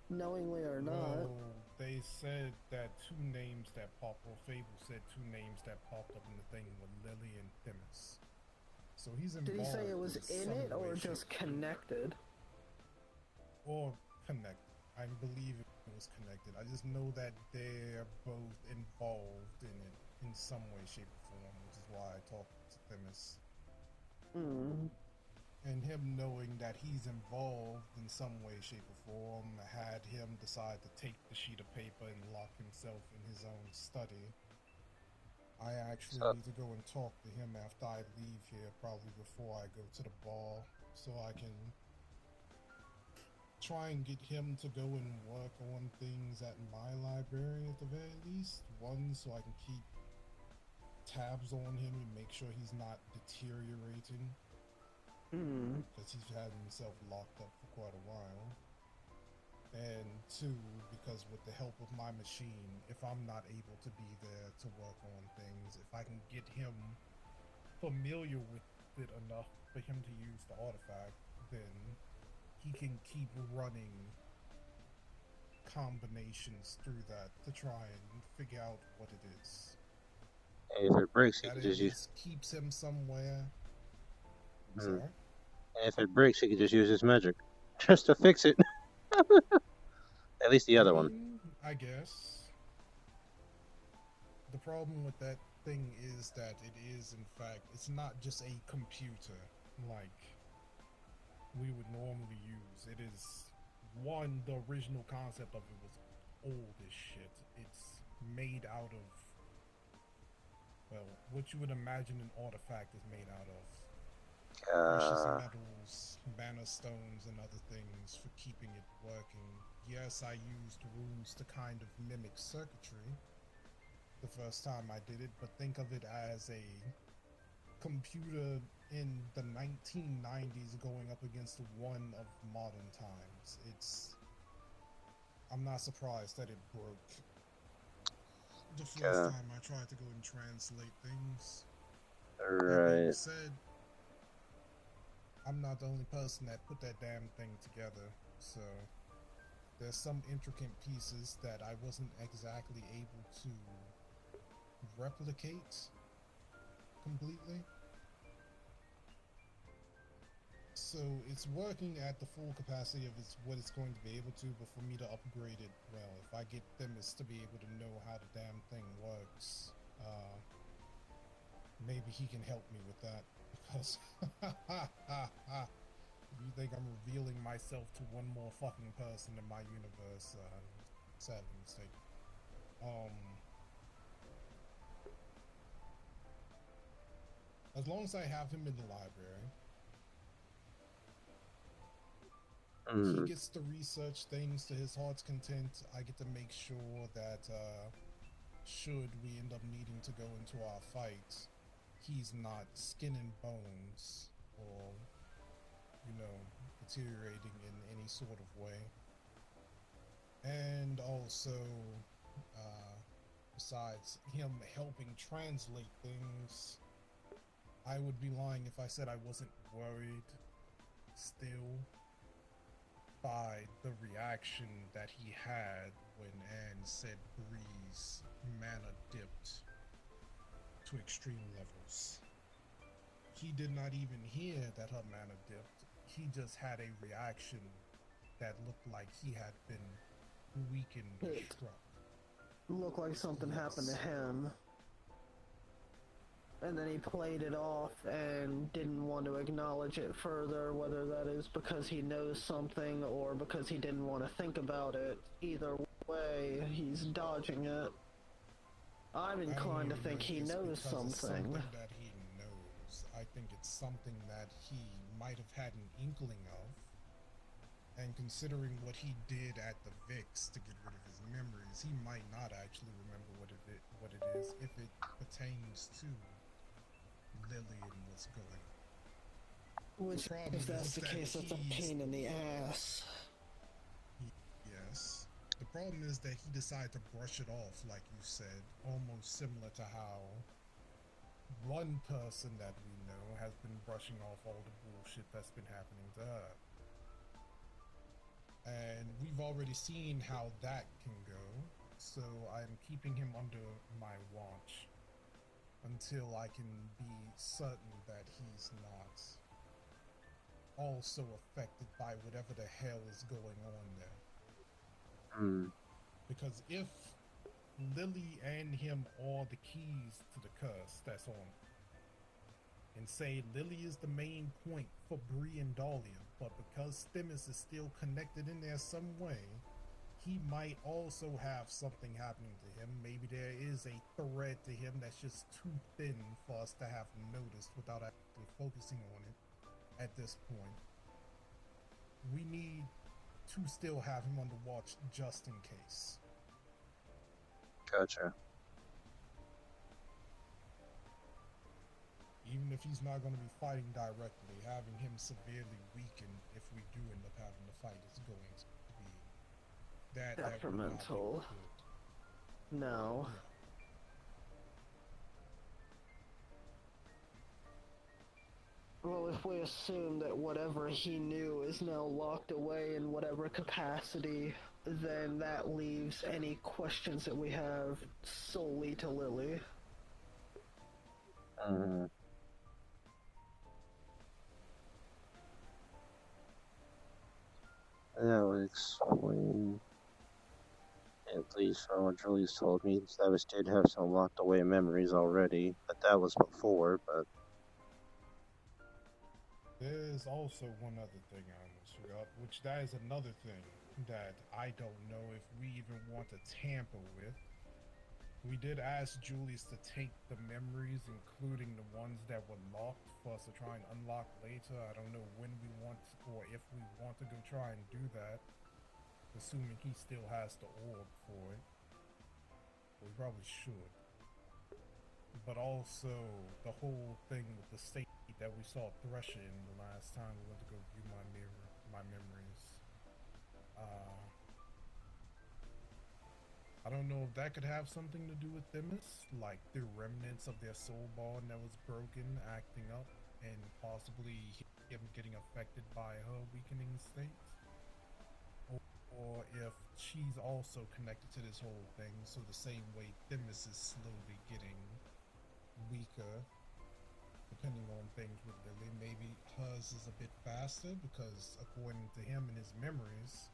[SPEAKER 2] knowingly or not.
[SPEAKER 5] Well, they said that two names that popped, or Fable said two names that popped up in the thing were Lily and Themis. So he's involved.
[SPEAKER 2] Did he say it was in
[SPEAKER 5] some
[SPEAKER 2] it or
[SPEAKER 5] way,
[SPEAKER 2] just
[SPEAKER 5] shape,
[SPEAKER 2] connected?
[SPEAKER 5] or connected? I believe it was connected. I just know that they're both involved in it in some way, shape, or form, which is why I talked to Themis. And him knowing that he's involved in some way, shape, or form had him decide to take the sheet of paper and lock himself in his own study. I actually need to go and talk to him after I leave here, probably before I go to the bar, so I can try and get him to go and work on things at my library at the very least. One, so I can keep tabs on him and make sure he's not deteriorating. Because he's had himself locked up for quite a while. And two, because with the help of my machine, if I'm not able to be there to work on things, if I can get him familiar with it enough for him to use the artifact, then he can keep running combinations through that to try and figure out what it is.
[SPEAKER 1] Hey, if it breaks, he
[SPEAKER 5] That
[SPEAKER 1] can just use.
[SPEAKER 5] keeps him somewhere. Sorry?
[SPEAKER 1] If it breaks, he can just use his magic just to fix it. At least the other one.
[SPEAKER 5] I guess. The problem with that thing is that it is, in fact, it's not just a computer like we would normally use. It is, one, the original concept of it was old as shit. It's made out of, well, what you would imagine an artifact is made out of. Precious metals, banner stones, and other things for keeping it working. Yes, I used runes to kind of mimic circuitry the first time I did it, but think of it as a computer in the 1990s going up against one of modern times. I'm not surprised that it broke the first time I tried to go and translate things. That being said, I'm not the only person that put that damn thing together, so there's some intricate pieces that I wasn't exactly able to replicate completely. So it's working at the full capacity of what it's going to be able to, but for me to upgrade it, well, if I get Themis to be able to know how the damn thing works, maybe he can help me with that. Because you think I'm revealing myself to one more fucking person in my universe, sadly mistaken. As long as I have him in the library, he gets to research things to his heart's content. I get to make sure that should we end up needing to go into our fight, he's not skin and bones or, deteriorating in any sort of way. And also, besides him helping translate things, I would be lying if I said I wasn't worried still by the reaction that he had when Anne said Bree's mana dipped to extreme levels. He did not even hear that her mana dipped. He just had a reaction that looked like he had been weakened or struck.
[SPEAKER 2] Looked like something happened to him. And then he played it off and didn't want to acknowledge it further, whether that is because he knows something or because he didn't want to think about it. Either way, he's dodging it. I'm inclined to think he knows something.
[SPEAKER 5] It's something that he knows. I think it's something that he might have had an inkling of. And considering what he did at the Vix to get rid of his memories, he might not actually remember what it is if it pertains to Lily and what's going on.
[SPEAKER 2] Which, if that's the case, that's a pain in the ass.
[SPEAKER 5] Yes. The problem is that he decided to brush it off, like you said, almost similar to how one person that we know has been brushing off all the bullshit that's been happening to her. And we've already seen how that can go, so I'm keeping him under my watch until I can be certain that he's not also affected by whatever the hell is going on there. Because if Lily and him are the keys to the curse that's on, and say Lily is the main point for Bree and Dahlia, but because Themis is still connected in there some way, he might also have something happening to him. Maybe there is a thread to him that's just too thin for us to have noticed without actually focusing on it at this point. We need to still have him on the watch just in case.
[SPEAKER 1] Gotcha.
[SPEAKER 5] Even if he's not going to be fighting directly, having him severely weakened if we do end up having to fight is going to be
[SPEAKER 2] detrimental. No.
[SPEAKER 5] Yeah.
[SPEAKER 2] Well, if we assume that whatever he knew is now locked away in whatever capacity, then that leaves any questions that we have solely to Lily.
[SPEAKER 1] That would explain, at least from what Julius told me, Savage did have some locked away memories already, but that was before, but...
[SPEAKER 5] There's also one other thing I almost forgot, which that is another thing that I don't know if we even want to tamper with. We did ask Julius to take the memories, including the ones that were locked, for us to try and unlock later. I don't know when we want to, or if we want to go try and do that, assuming he still has the orb for it. We probably should. But also, the whole thing with the state that we saw Thresher in the last time we went to go view my memories. I don't know if that could have something to do with Themis, like the remnants of their soul bond that was broken acting up, and possibly him getting affected by her weakening state. Or if she's also connected to this whole thing, so the same way Themis is slowly getting weaker, depending on things with Lily. Maybe hers is a bit faster because, according to him and his memories,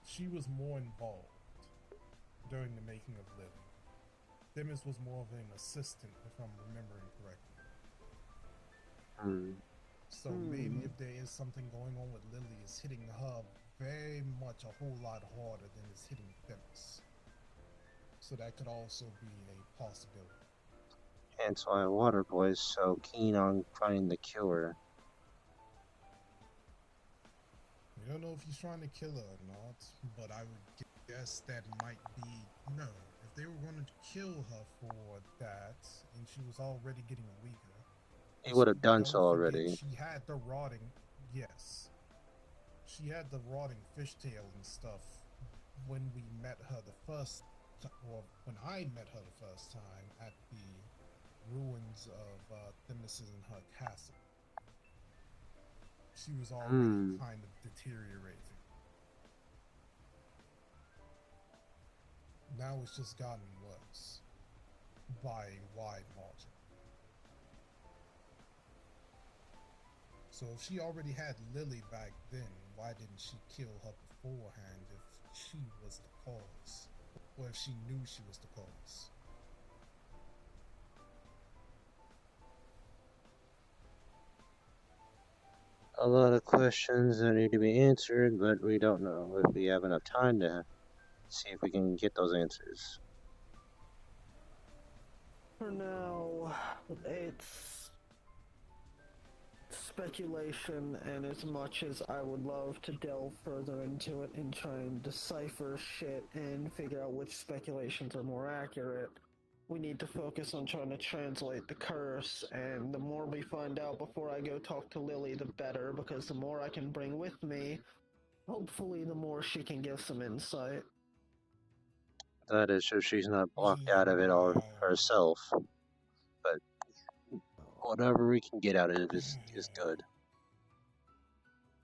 [SPEAKER 5] she was more involved during the making of Lily. Themis was more of an assistant, if I'm remembering correctly. So maybe if there is something going on with Lily, it's hitting her very much a whole lot harder than it's hitting Themis. So that could also be a possibility.
[SPEAKER 1] Hence why Waterboy is so keen on finding the cure.
[SPEAKER 5] We don't know if he's trying to kill her or not, but I would guess that might be no. If they were going to kill her for that, and she was already getting weaker,
[SPEAKER 1] He would have done
[SPEAKER 5] don't
[SPEAKER 1] so
[SPEAKER 5] forget
[SPEAKER 1] already.
[SPEAKER 5] she had the rotting. Yes, she had the rotting fishtail and stuff when we met her the first, or when I met her the first time at the ruins of Themis and her castle. She was already kind of deteriorating. Now it's just gotten worse by a wide margin. So if she already had Lily back then, why didn't she kill her beforehand if she was the cause? Or if she knew she was the cause?
[SPEAKER 1] A lot of questions that need to be answered, but we don't know if we have enough time to see if we can get those answers.
[SPEAKER 2] For now, it's speculation, and as much as I would love to delve further into it and try and decipher shit and figure out which speculations are more accurate, we need to focus on trying to translate the curse, and the more we find out before I go talk to Lily, the better, because the more I can bring with me, hopefully the more she can give some insight.
[SPEAKER 1] That is, so she's not
[SPEAKER 5] Which
[SPEAKER 1] blocked
[SPEAKER 5] is
[SPEAKER 1] out of it
[SPEAKER 5] why
[SPEAKER 1] all herself. But whatever we can get out of it is good.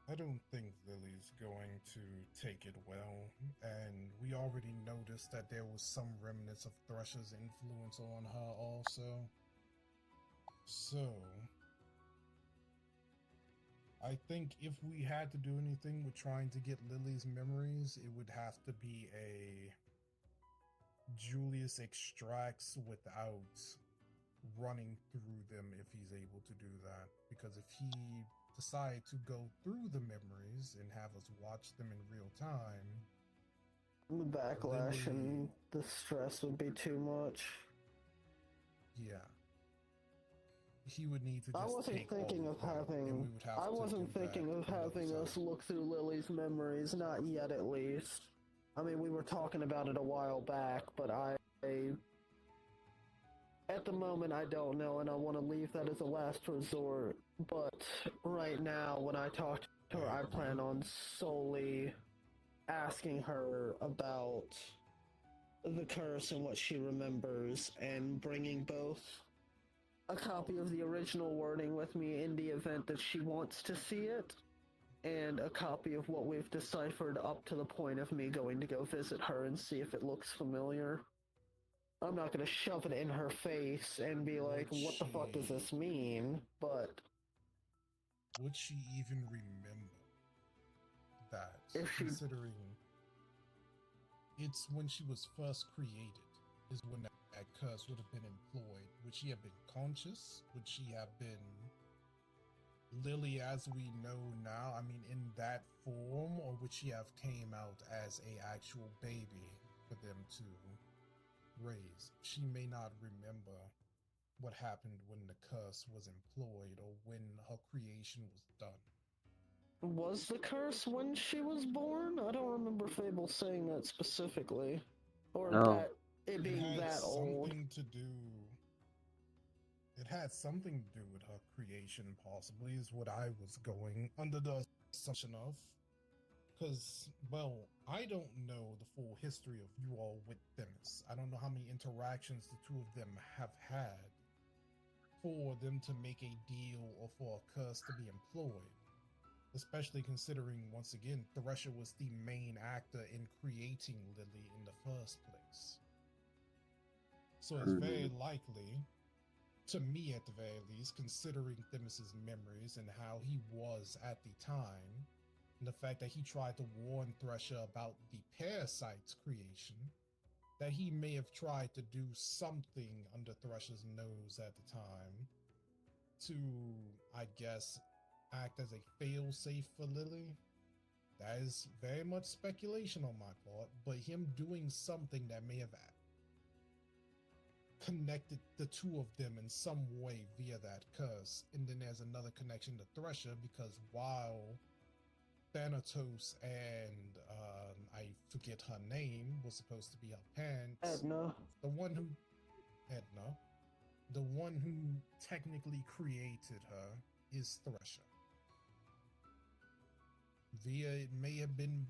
[SPEAKER 5] I don't think Lily's going to take it well, and we already noticed that there was some remnants of Thresher's influence on her also. So, I think if we had to do anything with trying to get Lily's memories, it would have to be a Julius extracts without running through them if he's able to do that. Because if he decide to go through the memories and have us watch them in real time,
[SPEAKER 2] The backlash
[SPEAKER 5] Lily,
[SPEAKER 2] and the stress would be too much.
[SPEAKER 5] yeah, he would need to just
[SPEAKER 2] I wasn't
[SPEAKER 5] take
[SPEAKER 2] thinking
[SPEAKER 5] all
[SPEAKER 2] of
[SPEAKER 5] them, and
[SPEAKER 2] having.
[SPEAKER 5] we would have
[SPEAKER 2] I
[SPEAKER 5] to
[SPEAKER 2] wasn't
[SPEAKER 5] do
[SPEAKER 2] thinking
[SPEAKER 5] that
[SPEAKER 2] of having
[SPEAKER 5] another
[SPEAKER 2] us
[SPEAKER 5] time.
[SPEAKER 2] look through Lily's memories, not yet at least. I mean, we were talking about it a while back, but at the moment, I don't know, and I want to leave that as a last resort. But right now, when I talk to her, I plan on solely asking her about the curse and what she remembers, and bringing both a copy of the original wording with me in the event that she wants to see it, and a copy of what we've deciphered up to the point of me going to go visit her and see if it looks familiar. I'm not gonna shove it in her face and be like, what the fuck does this mean? But
[SPEAKER 5] Would she even remember that?
[SPEAKER 2] if she
[SPEAKER 5] Considering it's when she was first created, is when that curse would have been employed. Would she have been conscious? Would she have been Lily as we know now? I mean, in that form, or would she have came out as a actual baby for them to raise? She may not remember what happened when the curse was employed or when her creation was done.
[SPEAKER 2] was the curse when she was born? I don't remember Fable saying that specifically. Or
[SPEAKER 1] No.
[SPEAKER 2] that it
[SPEAKER 5] It
[SPEAKER 2] being
[SPEAKER 5] had
[SPEAKER 2] that old.
[SPEAKER 5] something to do. It had something to do with her creation, possibly, is what I was going under the assumption of. Because, well, I don't know the full history of you all with Themis. I don't know how many interactions the two of them have had for them to make a deal or for a curse to be employed. Especially considering, once again, Thresher was the main actor in creating Lily in the first place. So it's very likely to me at the very least, considering Themis's memories and how he was at the time, and the fact that he tried to warn Thresher about the parasite's creation, that he may have tried to do something under Thresher's nose at the time to, I guess, act as a fail-safe for Lily. That is very much speculation on my part, but him doing something that may have connected the two of them in some way via that curse. And then there's another connection to Thresher, because while Thanatos and I forget her name was supposed to be her parents,
[SPEAKER 2] Edna.
[SPEAKER 5] the one who technically created her is Thresher. It may have been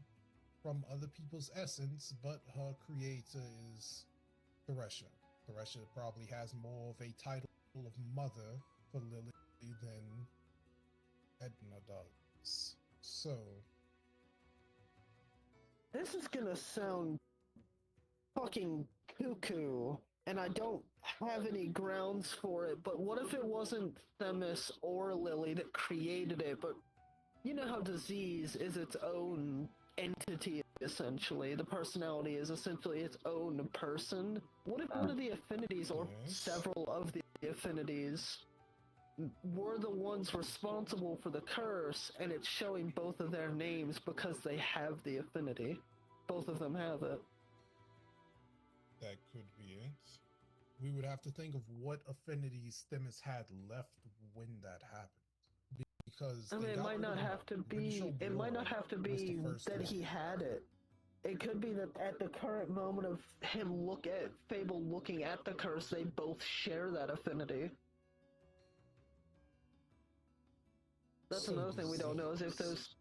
[SPEAKER 5] from other people's essence, but her creator is Thresher. Thresher probably has more of a title of mother for Lily than Edna does. So,
[SPEAKER 2] This is gonna sound fucking cuckoo, and I don't have any grounds for it, but what if it wasn't Themis or Lily that created it, but you know how disease is its own entity, essentially. The personality is essentially its own person. What if one of the affinities, or
[SPEAKER 5] Yes.
[SPEAKER 2] several of the affinities, were the ones responsible for the curse, and it's showing both of their names because they have the affinity? Both of them have it.
[SPEAKER 5] that could be it. We would have to think of what affinities Themis had left when that happened. Because
[SPEAKER 2] I mean, it might not have to be. It might not have to be that he had it. It could be that at the current moment of him Fable looking at the curse, they both share that affinity. That's another thing we don't know, is if those.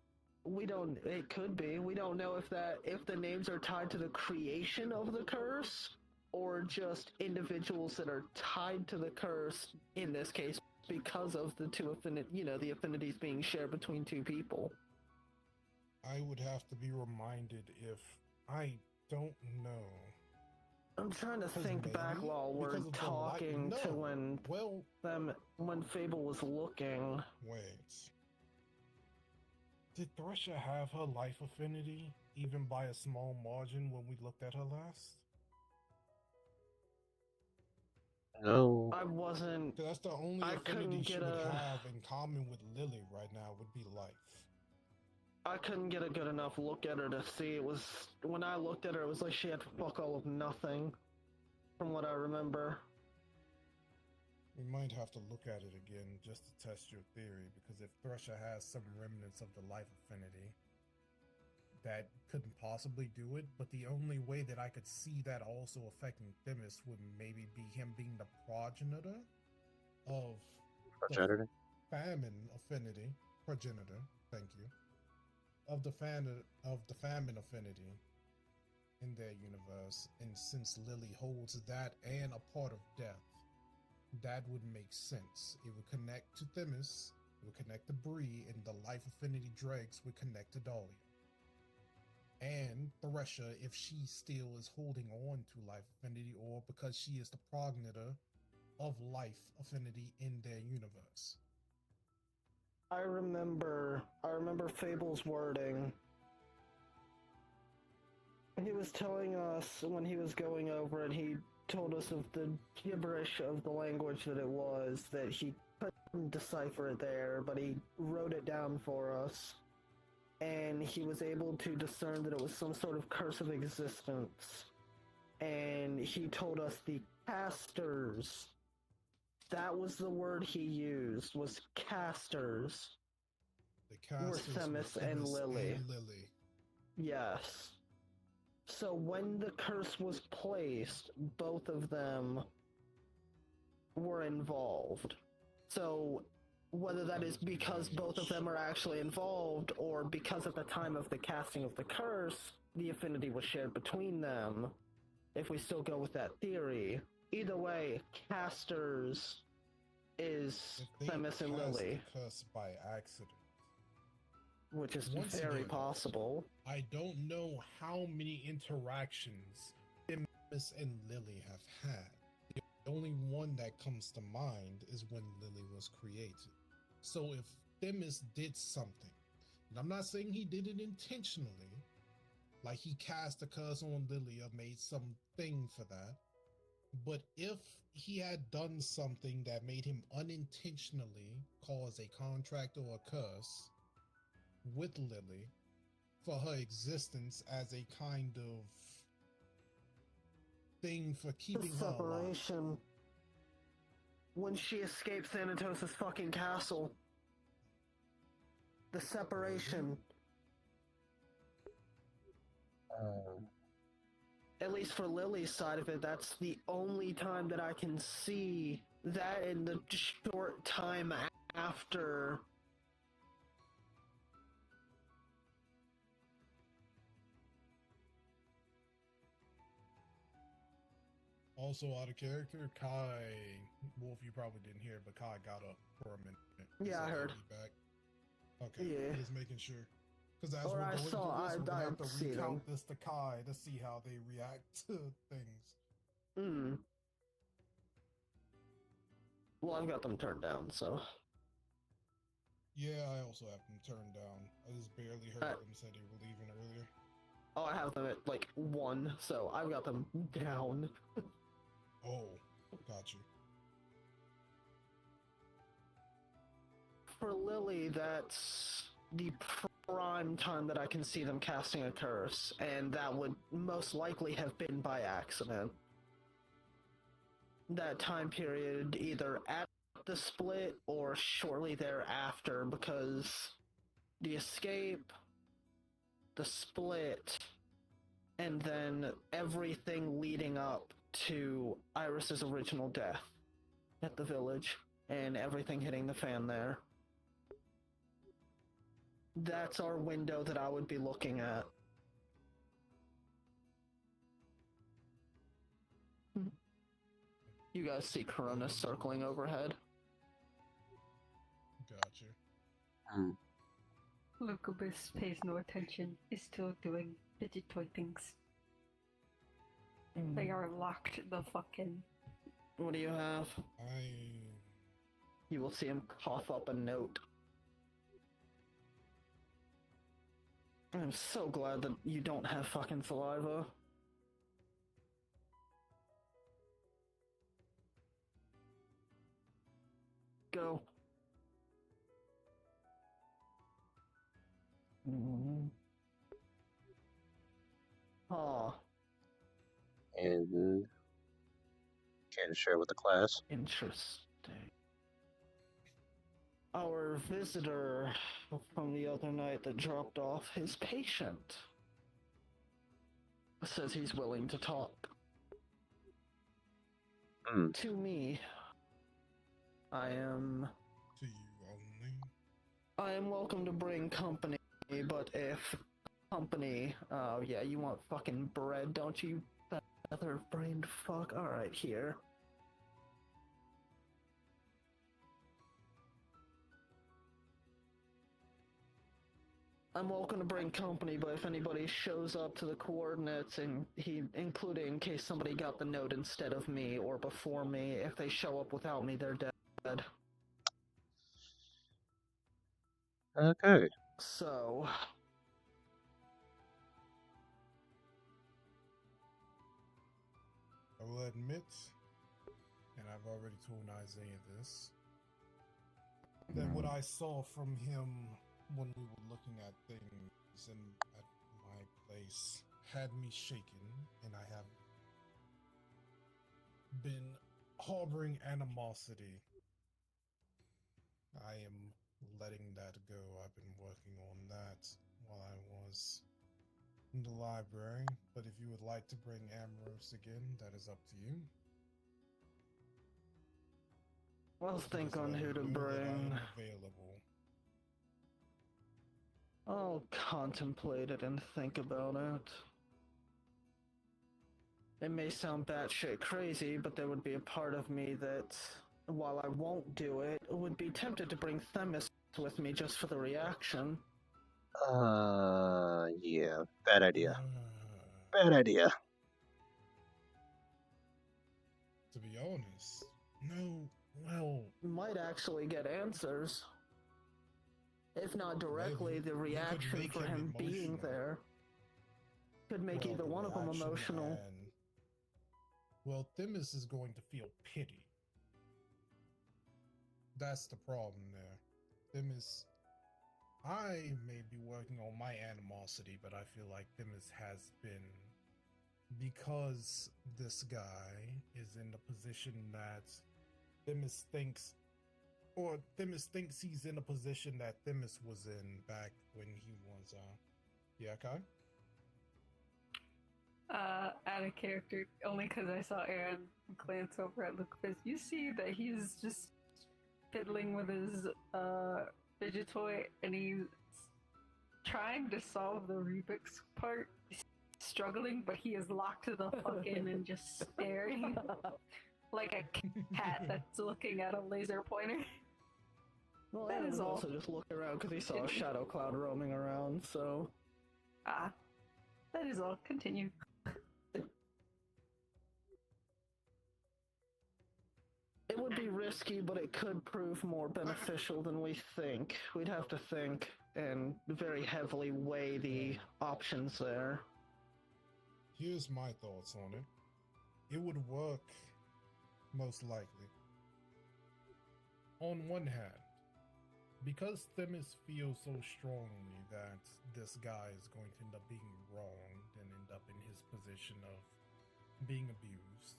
[SPEAKER 2] It could be. We don't know if the names are tied to the creation of the curse, or just individuals that are tied to the curse, in this case, because of the two the affinities being shared between two people.
[SPEAKER 5] I would have to be reminded if I don't know.
[SPEAKER 2] I'm trying to think back
[SPEAKER 5] maybe
[SPEAKER 2] while we're
[SPEAKER 5] because of the
[SPEAKER 2] talking
[SPEAKER 5] light-
[SPEAKER 2] to
[SPEAKER 5] no.
[SPEAKER 2] when Fable was looking.
[SPEAKER 5] Wait. Did Thresher have her life affinity, even by a small margin, when we looked at her last?
[SPEAKER 1] No.
[SPEAKER 2] I wasn't.
[SPEAKER 5] 'Cause that's the only
[SPEAKER 2] I
[SPEAKER 5] affinity
[SPEAKER 2] couldn't
[SPEAKER 5] she
[SPEAKER 2] get
[SPEAKER 5] would
[SPEAKER 2] a-
[SPEAKER 5] have in common with Lily right now would be life.
[SPEAKER 2] I couldn't get a good enough look at her to see. It was when I looked at her, it was like she had fuck all of nothing, from what I remember.
[SPEAKER 5] We might have to look at it again just to test your theory, because if Thresher has some remnants of the life affinity, that couldn't possibly do it, but the only way that I could see that also affecting Themis would maybe be him being the progenitor of
[SPEAKER 1] Progenitor?
[SPEAKER 5] famine affinity. Progenitor, thank you. Of the famine affinity in their universe, and since Lily holds that and a part of death, that would make sense. It would connect to Themis, it would connect to Bree, and the life affinity dregs would connect to Dahlia. And Thresher, if she still is holding on to life affinity, or because she is the progenitor of life affinity in their universe.
[SPEAKER 2] I remember Fable's wording. He was telling us when he was going over it, he told us of the gibberish of the language that it was, that he couldn't decipher it there, but he wrote it down for us. And he was able to discern that it was some sort of curse of existence. And he told us the casters. That was the word he used, was casters.
[SPEAKER 5] The casters
[SPEAKER 2] were Themis and Lily. Yes. So when the curse was placed, both of them were involved. So whether that is because both of them are actually involved, or because at the time of the casting of the curse, the affinity was shared between them, if we still go with that theory. Either way, casters is Themis and Lily.
[SPEAKER 5] The curse by accident.
[SPEAKER 2] Which is
[SPEAKER 5] Once
[SPEAKER 2] very
[SPEAKER 5] again,
[SPEAKER 2] possible.
[SPEAKER 5] I don't know how many interactions Themis and Lily have had. The The only one that comes to mind is when Lily was created. So if Themis did something, and I'm not saying he did it intentionally, like he cast a curse on Lily or made something for that, but if he had done something that made him unintentionally cause a contract or a curse with Lily for her existence as a kind of thing for
[SPEAKER 2] The
[SPEAKER 5] keeping her alive.
[SPEAKER 2] separation. When she escaped Thanatos' fucking castle. The separation. At least for Lily's side of it, that's the only time that I can see that in the short time after.
[SPEAKER 5] Also out of character, Kai, Wolf, you probably didn't hear, but Kai got up for a minute. He
[SPEAKER 2] Yeah, I
[SPEAKER 5] said he'd
[SPEAKER 2] heard.
[SPEAKER 5] be back. Okay,
[SPEAKER 2] Yeah.
[SPEAKER 5] just making sure. Because as
[SPEAKER 2] Or
[SPEAKER 5] we're
[SPEAKER 2] I
[SPEAKER 5] going
[SPEAKER 2] saw-
[SPEAKER 5] through this, we're gonna have to
[SPEAKER 2] I've seen
[SPEAKER 5] recount
[SPEAKER 2] them.
[SPEAKER 5] this to Kai to see how they react to things.
[SPEAKER 2] Well, I've got them turned down, so.
[SPEAKER 5] Yeah, I also have them turned down. I just barely heard them say they were leaving earlier.
[SPEAKER 2] Oh, I have them at like 1, so I've got them down.
[SPEAKER 5] Oh, got you.
[SPEAKER 2] For Lily, that's the prime time that I can see them casting a curse, and that would most likely have been by accident. That time period, either at the split or shortly thereafter, because the escape, the split, and then everything leading up to Iris's original death at the village, and everything hitting the fan there. That's our window that I would be looking at. You guys see Corona circling overhead?
[SPEAKER 5] Gotcha.
[SPEAKER 3] Lucubus pays no attention, is still doing digitoid things. They are locked the fuck in.
[SPEAKER 2] What do you have?
[SPEAKER 5] I
[SPEAKER 2] You will see him cough up a note. I'm so glad that you don't have fucking saliva. Go. Ah,
[SPEAKER 1] And can share with the class.
[SPEAKER 2] interesting. Our visitor from the other night that dropped off his patient says he's willing to talk. To me. I am
[SPEAKER 5] to you only.
[SPEAKER 2] welcome to bring company, but if company, oh yeah, you want fucking bread, don't you, feather-brained fuck? Alright, here. I'm welcome to bring company, but if anybody shows up to the coordinates, and including in case somebody got the note instead of me or before me, if they show up without me, they're dead.
[SPEAKER 1] Okay.
[SPEAKER 2] So,
[SPEAKER 5] I will admit, and I've already told Isaiah this, that what I saw from him when we were looking at things and at my place had me shaken, and I have been harboring animosity. I am letting that go. I've been working on that while I was in the library, but if you would like to bring Ambrose again, that is up to you.
[SPEAKER 2] I'll think on who to bring.
[SPEAKER 5] Available.
[SPEAKER 2] I'll contemplate it and think about it. It may sound batshit crazy, but there would be a part of me that, while I won't do it, would be tempted to bring Themis with me just for the reaction.
[SPEAKER 1] Yeah. Bad idea. Bad idea.
[SPEAKER 5] To be honest, no. Well,
[SPEAKER 2] Might actually get answers. If not directly, the
[SPEAKER 5] you could
[SPEAKER 2] reaction
[SPEAKER 5] make
[SPEAKER 2] for him being
[SPEAKER 5] emotional.
[SPEAKER 2] there could make
[SPEAKER 5] Well,
[SPEAKER 2] either
[SPEAKER 5] the
[SPEAKER 2] one of them
[SPEAKER 5] reaction
[SPEAKER 2] emotional.
[SPEAKER 5] and well, Themis is going to feel pity. That's the problem there. Themis, I may be working on my animosity, but I feel like Themis has been, because this guy is in the position that Themis thinks, or Themis thinks he's in a position that Themis was in back when he was, yeah, Kai?
[SPEAKER 3] Out of character, only because I saw Aaron glance over at Lucas. You see that he's just fiddling with his fidget toy, and he's trying to solve the Rubik's part. He's struggling, but he is locked to the fuck in and just staring like a cat that's looking at a laser pointer.
[SPEAKER 2] Well,
[SPEAKER 3] That
[SPEAKER 2] Aaron
[SPEAKER 3] is
[SPEAKER 2] was
[SPEAKER 3] all.
[SPEAKER 2] also just looking around because he saw a shadow cloud roaming around, so...
[SPEAKER 3] Ah, that is all. Continue.
[SPEAKER 2] It would be risky, but it could prove more beneficial than we think. We'd have to think and very heavily weigh the options there.
[SPEAKER 5] Here's my thoughts on it. It would work, most likely. On one hand, because Themis feels so strongly that this guy is going to end up being wronged and end up in his position of being abused,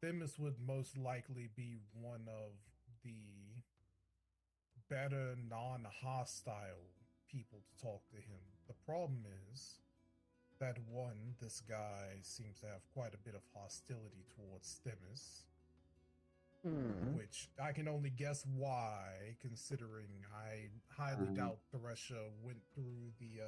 [SPEAKER 5] Themis would most likely be one of the better non-hostile people to talk to him. The problem is that one, this guy seems to have quite a bit of hostility towards Themis, which I can only guess why, considering I highly doubt Thresha went through the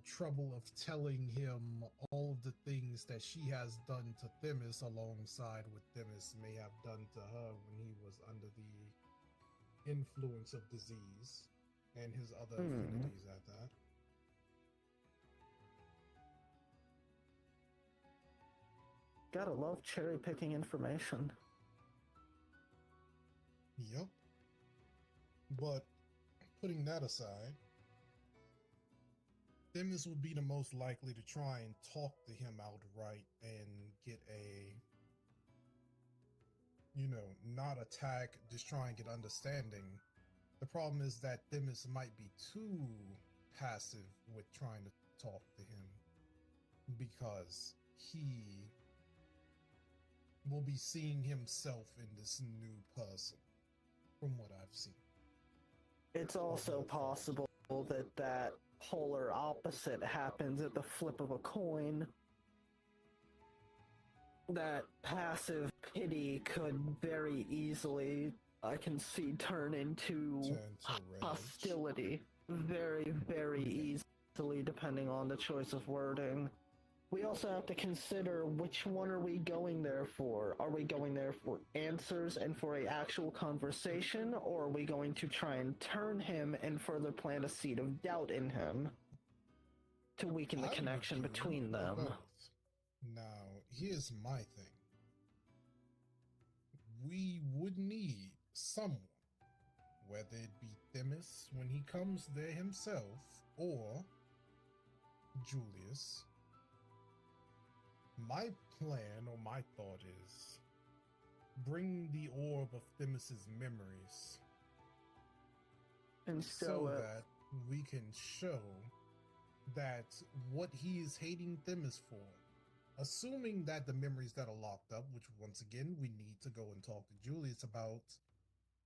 [SPEAKER 5] trouble of telling him all of the things that she has done to Themis alongside what Themis may have done to her when he was under the influence of disease and his other affinities at that.
[SPEAKER 2] Gotta love cherry picking information.
[SPEAKER 5] Yep. But putting that aside, Themis would be the most likely to try and talk to him outright and get a, not attack, just try and get understanding. The problem is that Themis might be too passive with trying to talk to him because he will be seeing himself in this new person, from what I've seen.
[SPEAKER 2] It's also possible that polar opposite happens at the flip of a coin. That passive pity could very easily, I can see, turn into
[SPEAKER 5] rage.
[SPEAKER 2] hostility very, very easily, depending on the choice of wording. We also have to consider which one are we going there for? Are we going there for answers and for an actual conversation, or are we going to try and turn him and further plant a seed of doubt in him to weaken the connection between them?
[SPEAKER 5] Both. Now, here's my thing. We would need someone, whether it be Themis when he comes there himself, or Julius. My plan or my thought is bring the orb of Themis's memories
[SPEAKER 2] And
[SPEAKER 5] so that we can show that what he is hating Themis for, assuming that the memories that are locked up, which once again we need to go and talk to Julius about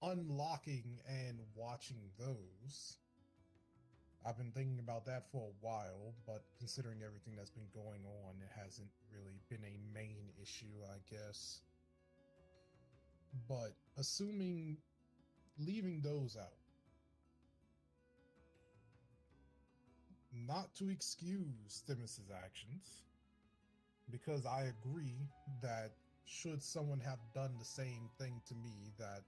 [SPEAKER 5] unlocking and watching those. I've been thinking about that for a while, but considering everything that's been going on, it hasn't really been a main issue, I guess. But leaving those out, not to excuse Themis's actions, because I agree that should someone have done the same thing to me that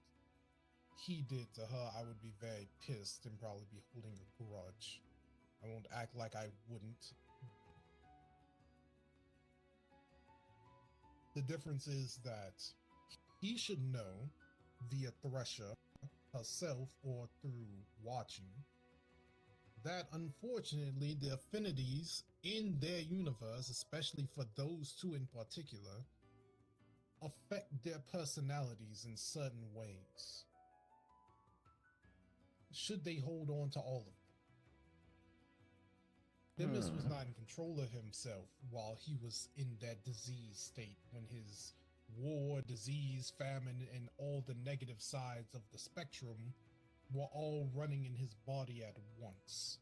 [SPEAKER 5] he did to her, I would be very pissed and probably be holding a grudge. I won't act like I wouldn't. The difference is that he should know via Thresher herself or through watching that unfortunately the affinities in their universe, especially for those two in particular, affect their personalities in certain ways. Should they hold on to all of them? Themis was not in control of himself while he was in that disease state, when his war, disease, famine, and all the negative sides of the spectrum were all running in his body at once.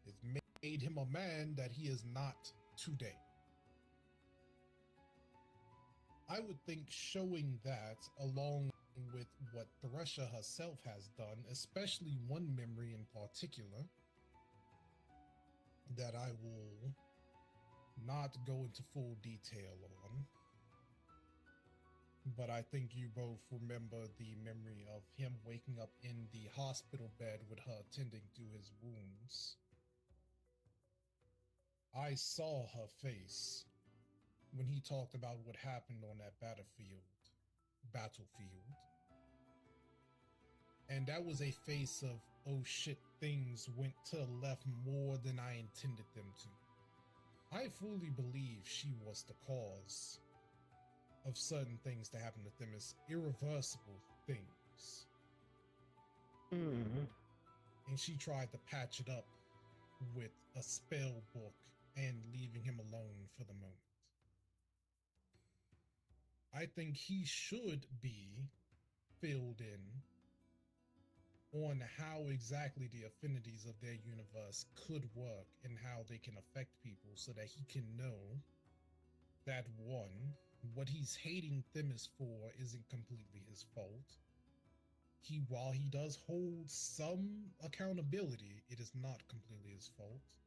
[SPEAKER 5] It made him a man that he is not today. I would think showing that along with what Thresher herself has done, especially one memory in particular that I will not go into full detail on, but I think you both remember the memory of him waking up in the hospital bed with her tending to his wounds. I saw her face when he talked about what happened on that battlefield. And that was a face of, oh shit, things went to the left more than I intended them to. I fully believe she was the cause of certain things to happen to them, as irreversible things. And she tried to patch it up with a spell book and leaving him alone for the moment. I think he should be filled in on how exactly the affinities of their universe could work and how they can affect people, so that he can know that, one, what he's hating Themis for isn't completely his fault. While he does hold some accountability, it is not completely his fault.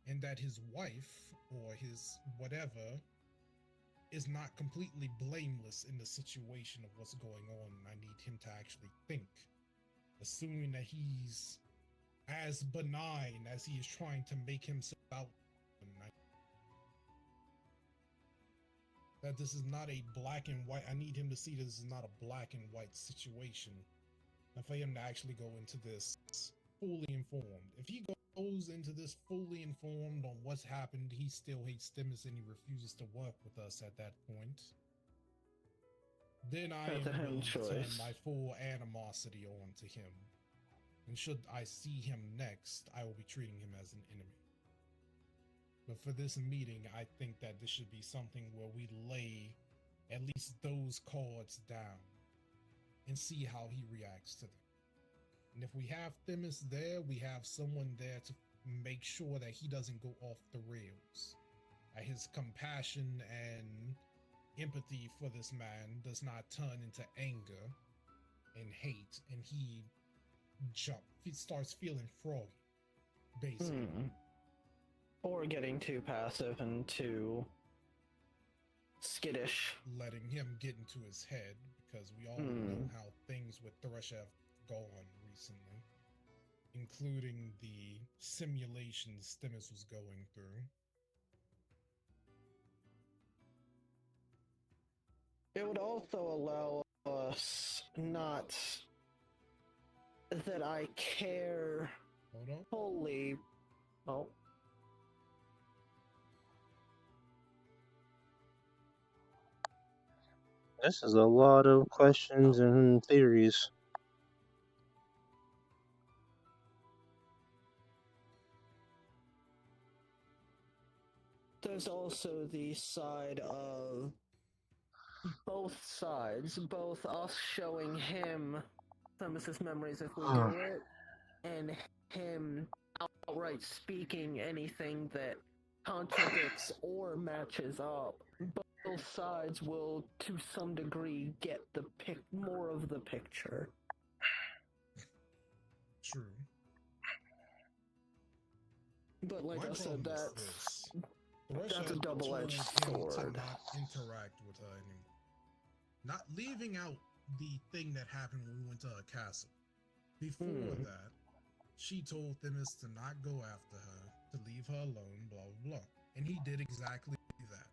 [SPEAKER 5] And that his wife, or his whatever, is not completely blameless in the situation of what's going on. I need him to actually think, assuming that he's as benign as he is trying to make himself out. That this is not a black and white. I need him to see that this is not a black and white situation, and for him to actually go into this fully informed. If he goes into this fully informed on what's happened, he still hates Themis and he refuses to work with us at that point, then I am willing to turn my full animosity on to him. And should I see him next, I will be treating him as an enemy. But for this meeting, I think that this should be something where we lay at least those cards down and see how he reacts to them. And if we have Themis there, we have someone there to make sure that he doesn't go off the rails. His compassion and empathy for this man does not turn into anger and hate, and he starts feeling froggy, basically.
[SPEAKER 2] Or getting too passive and too skittish.
[SPEAKER 5] Letting him get into his head, because we all know how things with Thresher have gone recently, including the simulations Themis was going through.
[SPEAKER 2] It would also allow us not that I care fully. Oh.
[SPEAKER 1] This is a lot of questions and theories.
[SPEAKER 2] There's also the side of both sides, both us showing him Themis' memories if we do it, and him outright speaking anything that contradicts or matches up. Both sides will, to some degree, get the more of the picture.
[SPEAKER 5] True.
[SPEAKER 2] But like I said, that's a double-edged sword.
[SPEAKER 5] To not interact with her anymore. Not leaving out the thing that happened when we went to her castle. Before that, she told Themis to not go after her, to leave her alone, blah, blah, blah. and he did exactly that.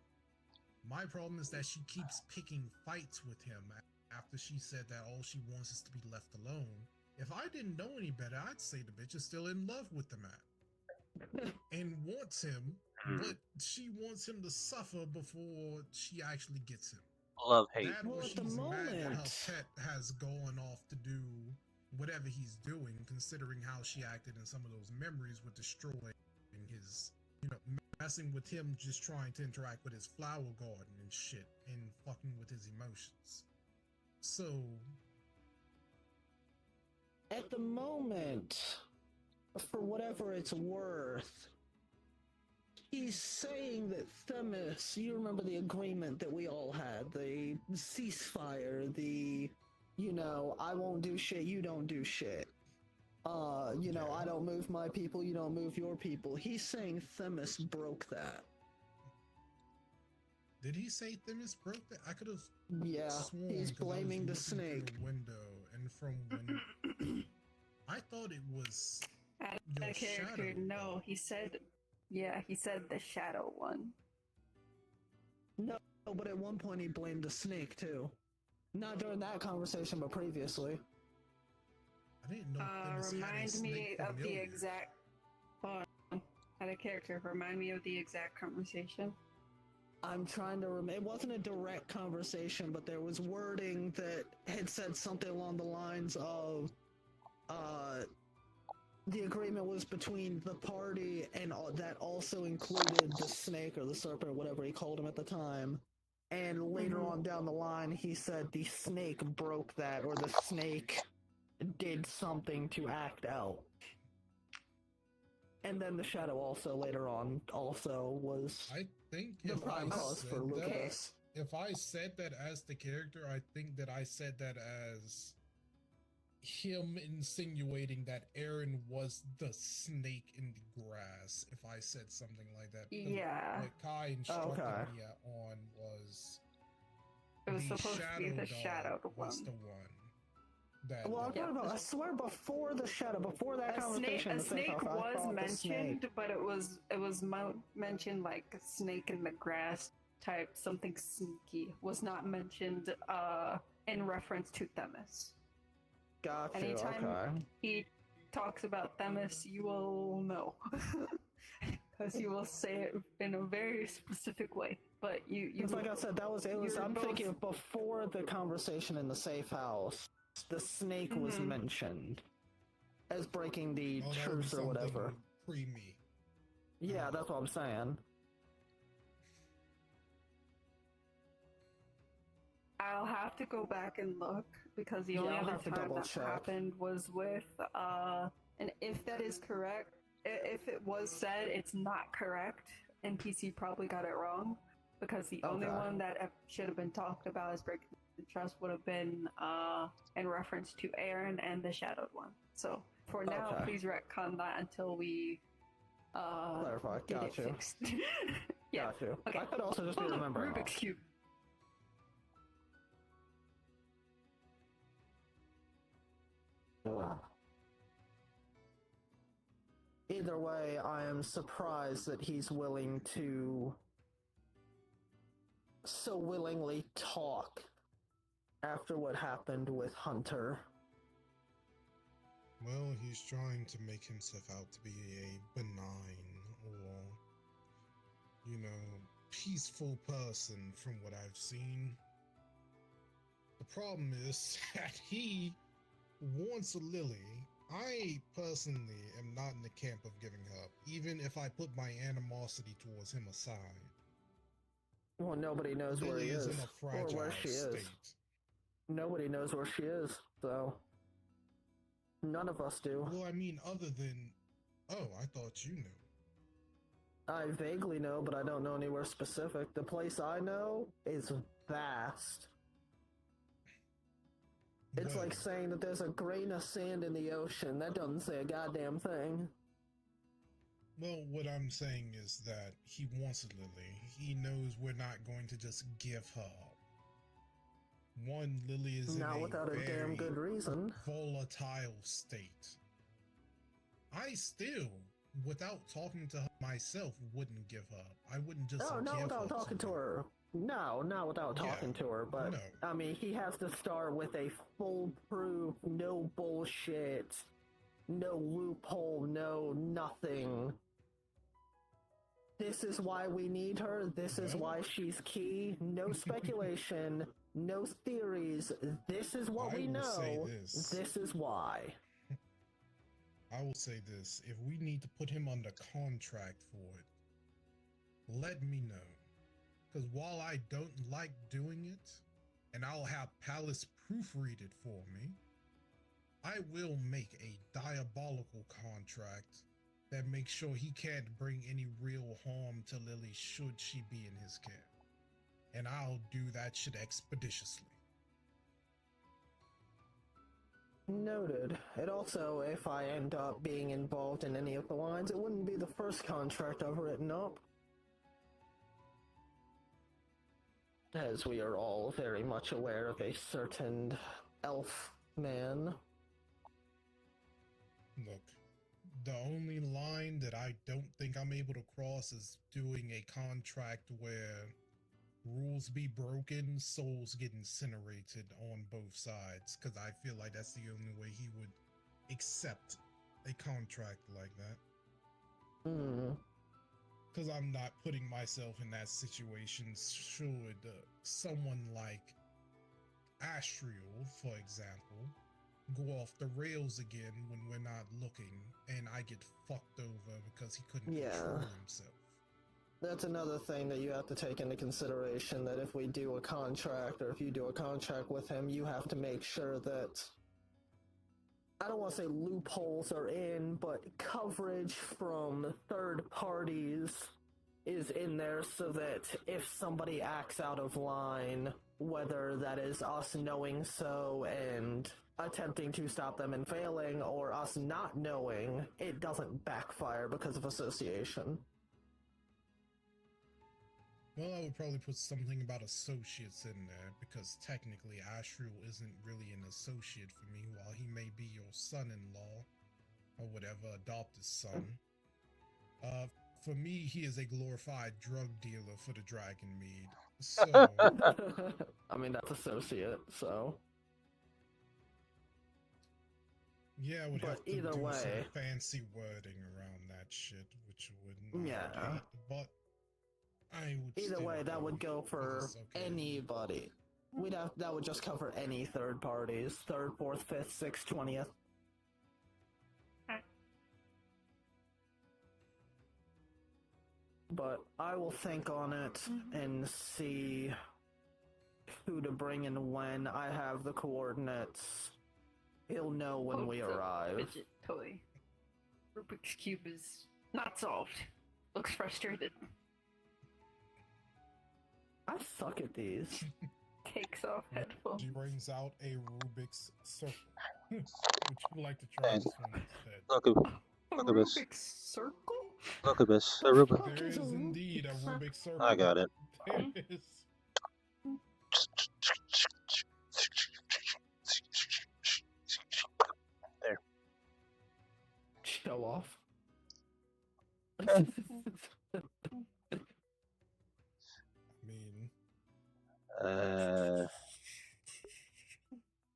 [SPEAKER 5] My problem is that she keeps picking fights with him after she said that all she wants is to be left alone. If I didn't know any better, I'd say the bitch is still in love with the man and wants him, but she wants him to suffer before she actually gets him.
[SPEAKER 1] Love hate.
[SPEAKER 5] That
[SPEAKER 2] Well,
[SPEAKER 5] or
[SPEAKER 2] at the
[SPEAKER 5] she's mad that her
[SPEAKER 2] moment-
[SPEAKER 5] pet has gone off to do whatever he's doing, considering how she acted in some of those memories with destroying his, messing with him just trying to interact with his flower garden and shit and fucking with his emotions. So,
[SPEAKER 2] At the moment, for whatever it's worth, he's saying that Themis, you remember the agreement that we all had, the ceasefire, the, I won't do shit, you don't do shit. I don't move my people, you don't move your people. He's saying Themis broke that.
[SPEAKER 5] did he say Themis broke that? I could have
[SPEAKER 2] Yeah,
[SPEAKER 5] sworn
[SPEAKER 2] he's
[SPEAKER 5] 'cause I was
[SPEAKER 2] blaming the
[SPEAKER 5] looking through
[SPEAKER 2] snake.
[SPEAKER 5] the window, and from when I thought it was
[SPEAKER 3] Out
[SPEAKER 5] your
[SPEAKER 3] of character,
[SPEAKER 5] shadow.
[SPEAKER 3] no, he said the shadow one.
[SPEAKER 2] No, but at one point he blamed the snake too. Not during that conversation, but previously.
[SPEAKER 5] I didn't know Themis had a
[SPEAKER 3] Remind me
[SPEAKER 5] snake
[SPEAKER 3] of the
[SPEAKER 5] familiar.
[SPEAKER 3] exact. Hold on. Out of character, remind me of the exact conversation.
[SPEAKER 2] I'm trying to remember. It wasn't a direct conversation, but there was wording that had said something along the lines of, the agreement was between the party, and that also included the snake or the serpent, whatever he called him at the time. And later on down the line, he said the snake broke that, or the snake did something to act out. And then the shadow also later on also was
[SPEAKER 5] I think
[SPEAKER 2] the
[SPEAKER 5] if I
[SPEAKER 2] prime cause for
[SPEAKER 5] said that,
[SPEAKER 2] Lucas.
[SPEAKER 5] if I said that as the character, I think that I said that as him insinuating that Aaron was the snake in the grass. If I said something like that, because
[SPEAKER 3] Yeah.
[SPEAKER 5] what Kai instructed
[SPEAKER 2] Okay.
[SPEAKER 5] me on was
[SPEAKER 3] It was
[SPEAKER 5] the
[SPEAKER 3] supposed to be the
[SPEAKER 5] dog
[SPEAKER 3] shadowed
[SPEAKER 5] was
[SPEAKER 3] one.
[SPEAKER 5] the one that.
[SPEAKER 2] Well, I'm talking about, I swear before the shadow, before that conversation,
[SPEAKER 3] A
[SPEAKER 2] the safe
[SPEAKER 3] snake
[SPEAKER 2] house, I
[SPEAKER 3] was
[SPEAKER 2] thought the snake.
[SPEAKER 3] mentioned, but it was mentioned like a snake in the grass type, something sneaky. Was not mentioned in reference to Themis.
[SPEAKER 2] Gotcha,
[SPEAKER 3] Anytime
[SPEAKER 2] okay.
[SPEAKER 3] he talks about Themis, you will know. Because he will say it in a very specific way. But you
[SPEAKER 2] It's like I said,
[SPEAKER 3] you're
[SPEAKER 2] I'm
[SPEAKER 3] both-
[SPEAKER 2] thinking before the conversation in the safe house, the snake was mentioned as breaking the
[SPEAKER 5] Oh, that would be
[SPEAKER 2] truce or whatever.
[SPEAKER 5] something pre me.
[SPEAKER 2] Yeah, that's what I'm saying.
[SPEAKER 3] I'll have to go back and look because the
[SPEAKER 2] Yeah,
[SPEAKER 3] only
[SPEAKER 2] I'll
[SPEAKER 3] other
[SPEAKER 2] have to
[SPEAKER 3] time
[SPEAKER 2] double
[SPEAKER 3] that
[SPEAKER 2] check.
[SPEAKER 3] happened was with and if that is correct, if it was said, it's not correct. NPC probably got it wrong because the only
[SPEAKER 2] Okay.
[SPEAKER 3] one that should have been talked about as breaking the trust would have been in reference to Aaron and the shadowed one. So for now,
[SPEAKER 2] Okay.
[SPEAKER 3] please retcon that until we
[SPEAKER 2] Clarify,
[SPEAKER 3] get it
[SPEAKER 2] gotcha.
[SPEAKER 3] fixed. Yeah.
[SPEAKER 2] Gotcha.
[SPEAKER 3] Okay.
[SPEAKER 2] I could also just be
[SPEAKER 3] Oh, look,
[SPEAKER 2] remembering
[SPEAKER 3] Rubik's
[SPEAKER 2] off.
[SPEAKER 3] Cube.
[SPEAKER 2] Either way, I am surprised that he's willing to so willingly talk after what happened with Hunter.
[SPEAKER 5] Well, he's trying to make himself out to be a benign or, peaceful person from what I've seen. The problem is that he wants Lily. I personally am not in the camp of giving her up, even if I put my animosity towards him aside.
[SPEAKER 2] Well, nobody knows where he
[SPEAKER 5] Lily
[SPEAKER 2] is,
[SPEAKER 5] in a
[SPEAKER 2] or
[SPEAKER 5] fragile
[SPEAKER 2] where she is.
[SPEAKER 5] state.
[SPEAKER 2] Nobody knows where she is, so none of us do.
[SPEAKER 5] Well, I mean, other than... Oh, I thought you knew.
[SPEAKER 2] I vaguely know, but I don't know anywhere specific. The place I know is vast. It's
[SPEAKER 5] Well,
[SPEAKER 2] like saying that there's a grain of sand in the ocean. That doesn't say a goddamn thing.
[SPEAKER 5] Well, what I'm saying is that he wants Lily. He knows we're not going to just give her up. One, Lily is
[SPEAKER 2] Not
[SPEAKER 5] in
[SPEAKER 2] without a
[SPEAKER 5] very
[SPEAKER 2] damn good reason.
[SPEAKER 5] volatile state. I still without talking to her myself, wouldn't give her up. I wouldn't just
[SPEAKER 2] No, not
[SPEAKER 5] give
[SPEAKER 2] without
[SPEAKER 5] her
[SPEAKER 2] talking to her. No, not without
[SPEAKER 5] Yeah,
[SPEAKER 2] talking to her, but
[SPEAKER 5] no.
[SPEAKER 2] I mean, he has to start with a foolproof, no bullshit, no loophole, no nothing. This is why we need her. This is
[SPEAKER 5] Well,
[SPEAKER 2] why she's key. No speculation, no theories. This is what
[SPEAKER 5] I
[SPEAKER 2] we
[SPEAKER 5] will say
[SPEAKER 2] know.
[SPEAKER 5] this.
[SPEAKER 2] This is why.
[SPEAKER 5] I will say this. If we need to put him under contract for it, let me know. Because while I don't like doing it, and I'll have Palace proofread it for me, I will make a diabolical contract that makes sure he can't bring any real harm to Lily should she be in his care. And I'll do that shit expeditiously.
[SPEAKER 2] Noted. And also, if I end up being involved in any of the lines, it wouldn't be the first contract I've written up. As we are all very much aware of a certain elf man.
[SPEAKER 5] Look, the only line that I don't think I'm able to cross is doing a contract where rules be broken, souls get incinerated on both sides, because I feel like that's the only way he would accept a contract like that.
[SPEAKER 2] Hmm.
[SPEAKER 5] Because I'm not putting myself in that situation should someone like Astriel, for example, go off the rails again when we're not looking, and I get fucked over because he couldn't control himself.
[SPEAKER 2] That's another thing that you have to take into consideration, that if we do a contract, or if you do a contract with him, you have to make sure that, I don't want to say loopholes are in, but coverage from third parties is in there so that if somebody acts out of line, whether that is us knowing so and attempting to stop them and failing, or us not knowing, it doesn't backfire because of association.
[SPEAKER 5] Well, I would probably put something about associates in there, because technically Astriel isn't really an associate for me, while he may be your son-in-law, or whatever, adopted son. For me, he is a glorified drug dealer for the Dragon Mead. So,
[SPEAKER 2] I mean, that's associate, so.
[SPEAKER 5] yeah, I would
[SPEAKER 2] But
[SPEAKER 5] have to
[SPEAKER 2] either
[SPEAKER 5] do
[SPEAKER 2] way,
[SPEAKER 5] some fancy wording around that shit, which would not
[SPEAKER 2] yeah.
[SPEAKER 5] hate, but I would
[SPEAKER 2] Either
[SPEAKER 5] still
[SPEAKER 2] way, that would go for
[SPEAKER 5] yes, okay.
[SPEAKER 2] anybody. That would just cover any third parties. 3rd, 4th, 5th, 6th, 20th. But I will think on it and see who to bring in when. I have the coordinates. He'll know when we arrive.
[SPEAKER 3] Fidget toy. Rubik's Cube is not solved. Looks frustrated.
[SPEAKER 2] I suck at these.
[SPEAKER 3] Takes off headphones.
[SPEAKER 5] She brings out a Rubik's circle. Would you like to try this one instead?
[SPEAKER 1] Look at this.
[SPEAKER 3] Rubik's circle?
[SPEAKER 1] Look at this. A Rubik.
[SPEAKER 5] There is indeed a Rubik's circle.
[SPEAKER 1] I got it.
[SPEAKER 5] There is.
[SPEAKER 1] There.
[SPEAKER 2] Show off.
[SPEAKER 5] I mean,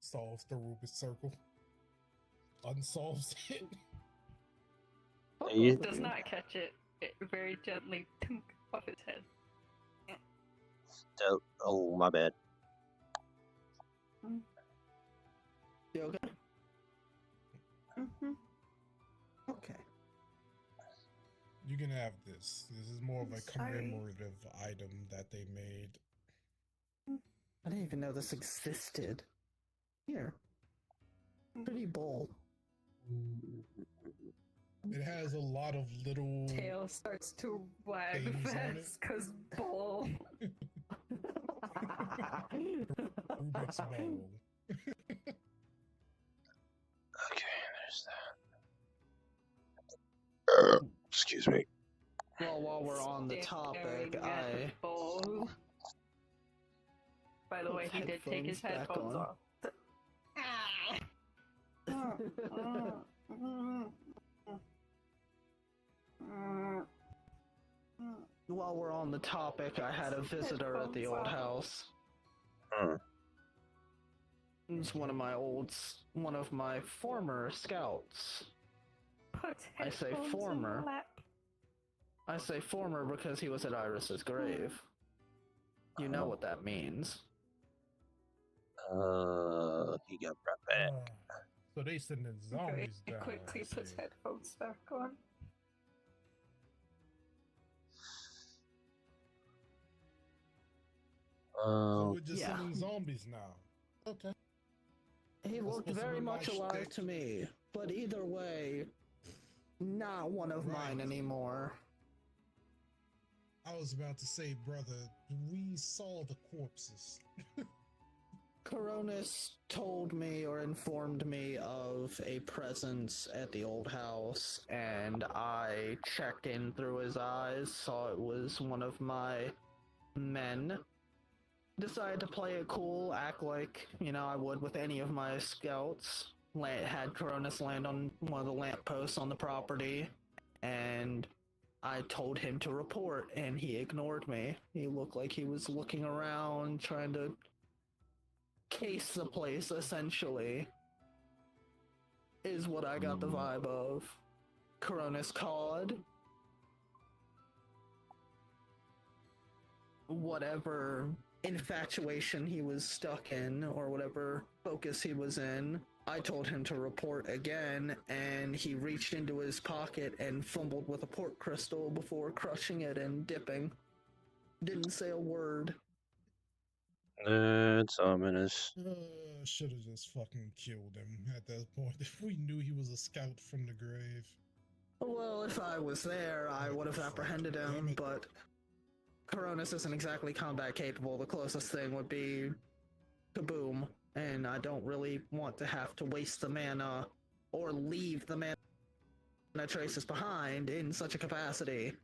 [SPEAKER 5] solves the Rubik's circle. Unsolves it.
[SPEAKER 1] You-
[SPEAKER 3] Does not catch it. It very gently tunk off its head.
[SPEAKER 1] Oh, my bad.
[SPEAKER 2] You okay?
[SPEAKER 3] Mm-hmm.
[SPEAKER 2] Okay.
[SPEAKER 5] You can have this. This is more of a
[SPEAKER 3] Sorry.
[SPEAKER 5] commemorative item that they made.
[SPEAKER 2] I didn't even know this existed. Here. Pretty bold.
[SPEAKER 5] It has a lot of little.
[SPEAKER 3] Tail starts to wag
[SPEAKER 5] Things on it.
[SPEAKER 3] fast because bull.
[SPEAKER 5] Rubik's ball.
[SPEAKER 1] Okay, there's that. Excuse me.
[SPEAKER 2] Well, while we're on the topic,
[SPEAKER 3] Staring at the bowl. By the
[SPEAKER 2] Put
[SPEAKER 3] way, he did take his
[SPEAKER 2] headphones back
[SPEAKER 3] headphones
[SPEAKER 2] on.
[SPEAKER 3] off.
[SPEAKER 2] while we're on the topic, I had a visitor at the old house.
[SPEAKER 1] Huh.
[SPEAKER 2] It's one of my former scouts.
[SPEAKER 3] Put
[SPEAKER 2] I say
[SPEAKER 3] headphones in
[SPEAKER 2] former.
[SPEAKER 3] your lap.
[SPEAKER 2] I say former because he was at Iris's grave. You know what that means.
[SPEAKER 1] He got brought back.
[SPEAKER 5] So they sending zombies
[SPEAKER 3] He
[SPEAKER 5] down.
[SPEAKER 3] quickly
[SPEAKER 5] I
[SPEAKER 3] puts
[SPEAKER 5] see.
[SPEAKER 3] headphones back on.
[SPEAKER 5] So we're just
[SPEAKER 2] Yeah.
[SPEAKER 5] sending zombies now. Okay.
[SPEAKER 2] He
[SPEAKER 5] That's
[SPEAKER 2] looked
[SPEAKER 5] supposed to
[SPEAKER 2] very
[SPEAKER 5] be my
[SPEAKER 2] much alive
[SPEAKER 5] shtick.
[SPEAKER 2] to me, but either way, not one of mine
[SPEAKER 5] Right.
[SPEAKER 2] anymore.
[SPEAKER 5] I was about to say, brother, we saw the corpses.
[SPEAKER 2] Coronis told me or informed me of a presence at the old house, and I checked in through his eyes, saw it was one of my men. Decided to play it cool, act like, I would with any of my scouts. Had Coronis land on one of the lampposts on the property, and I told him to report, and he ignored me. He looked like he was looking around, trying to case the place, essentially, is what I got the vibe of. Coronis called. Whatever infatuation he was stuck in, or whatever focus he was in, I told him to report again, and he reached into his pocket and fumbled with a port crystal before crushing it and dipping. Didn't say a word.
[SPEAKER 1] It's ominous.
[SPEAKER 5] Should have just fucking killed him at that point if we knew he was a scout from the grave.
[SPEAKER 2] Well, if I was there, I would have apprehended him, but Coronis isn't exactly combat capable. The closest thing would be kaboom, and I don't really want to have to waste the mana or leave the mana traces behind in such a capacity.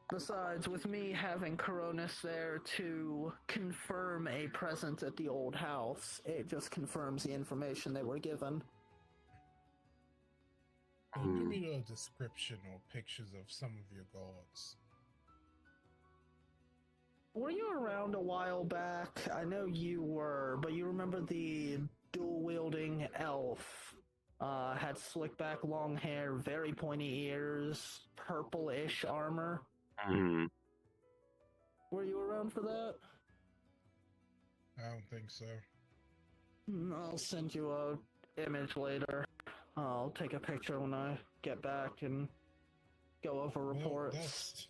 [SPEAKER 2] Besides, with me having Coronis there to confirm a presence at the old house, it just confirms the information they were given.
[SPEAKER 5] Give me a description or pictures of some of your gods.
[SPEAKER 2] Were you around a while back? I know you were, but you remember the dual-wielding elf? Had slick back long hair, very pointy ears, purple-ish armor. Were you around for that?
[SPEAKER 5] I don't think so.
[SPEAKER 2] I'll send you a image later. I'll take a picture when I get back and go over reports.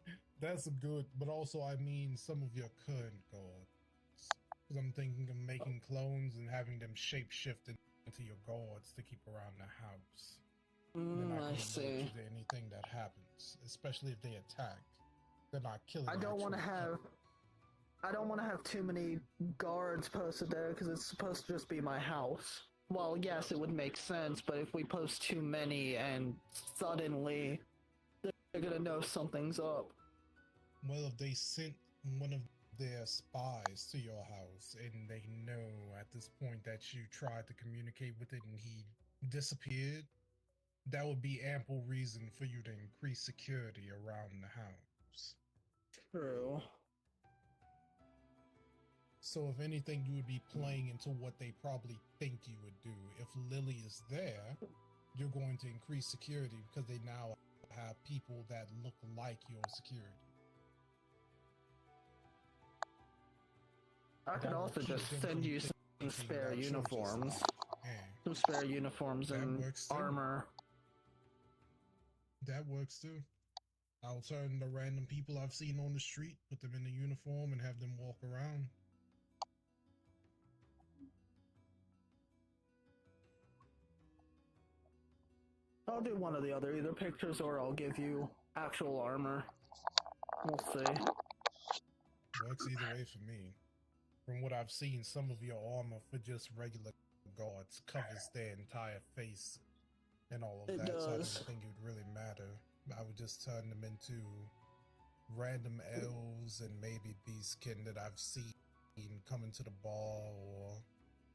[SPEAKER 5] Well, that's good, but also I mean some of your current gods. Because I'm thinking of making clones and having them shapeshift into your gods to keep around the house. Then I
[SPEAKER 2] I
[SPEAKER 5] can alert
[SPEAKER 2] see.
[SPEAKER 5] you to anything that happens, especially if they attack. They're not killing.
[SPEAKER 2] I don't want to have too many guards posted there because it's supposed to just be my house. Well, yes, it would make sense, but if we post too many and suddenly they're gonna know something's up.
[SPEAKER 5] Well, if they sent one of their spies to your house and they know at this point that you tried to communicate with it and he disappeared, that would be ample reason for you to increase security around the house.
[SPEAKER 2] True.
[SPEAKER 5] So if anything, you would be playing into what they probably think you would do. If Lily is there, you're going to increase security because they now have people that look like your security.
[SPEAKER 2] I could also just send you some spare uniforms. Some spare uniforms and armor.
[SPEAKER 5] That works too. I'll turn the random people I've seen on the street, put them in a uniform, and have them walk around.
[SPEAKER 2] I'll do one or the other, either pictures or I'll give you actual armor. We'll see.
[SPEAKER 5] Works either way for me. From what I've seen, some of your armor for just regular guards covers their entire face and all of
[SPEAKER 2] It
[SPEAKER 5] that, so I
[SPEAKER 2] does.
[SPEAKER 5] don't think it would really matter. I would just turn them into random elves and maybe beastkin that I've seen coming to the bar or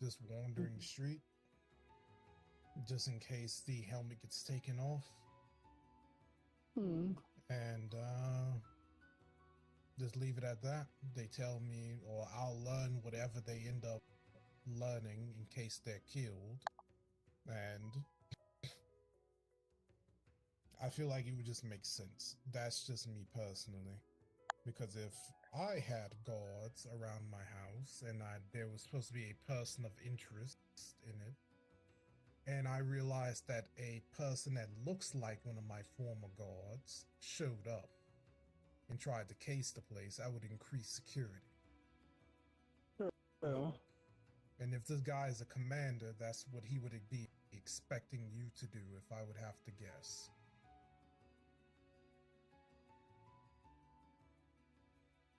[SPEAKER 5] just wandering the street. just in case the helmet gets taken off.
[SPEAKER 2] Hmm.
[SPEAKER 5] And just leave it at that. They tell me, or I'll learn whatever they end up learning in case they're killed. And I feel like it would just make sense. That's just me personally. Because if I had guards around my house and there was supposed to be a person of interest in it, and I realized that a person that looks like one of my former guards showed up and tried to case the place, I would increase security.
[SPEAKER 2] Oh.
[SPEAKER 5] And if this guy is a commander, that's what he would be expecting you to do, if I would have to guess.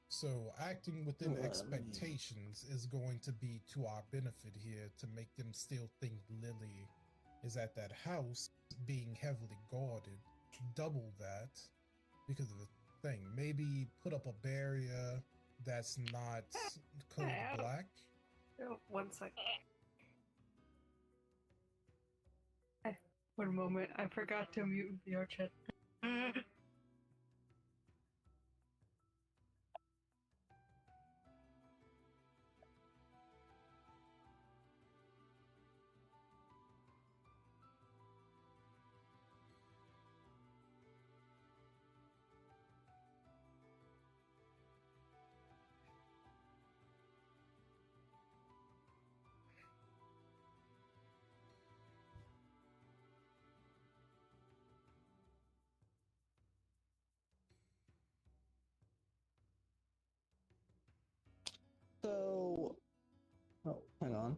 [SPEAKER 5] So acting within expectations is going to be to our benefit here, to make them still think Lily is at that house being heavily guarded. Double that because of the thing. Maybe put up a barrier that's not code black.
[SPEAKER 3] Oh, 1 second. 1 moment, I forgot to mute VR chat.
[SPEAKER 2] So, oh, hang on.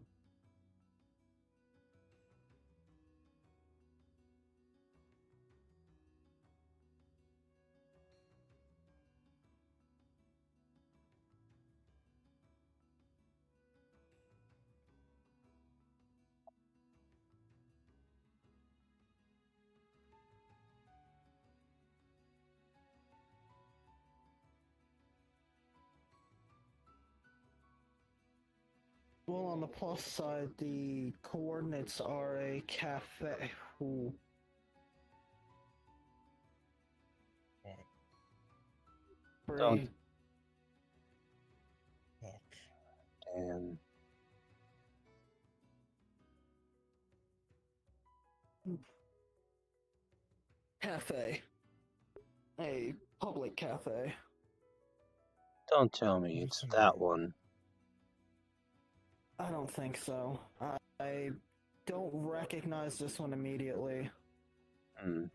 [SPEAKER 2] Well, on the plus side, the coordinates are a cafe. Ooh.
[SPEAKER 5] What?
[SPEAKER 1] Don't.
[SPEAKER 5] Fuck.
[SPEAKER 1] Damn.
[SPEAKER 2] Cafe. A public cafe.
[SPEAKER 1] Don't tell me it's that one.
[SPEAKER 2] I don't think so. I don't recognize this one immediately.
[SPEAKER 1] Hmm.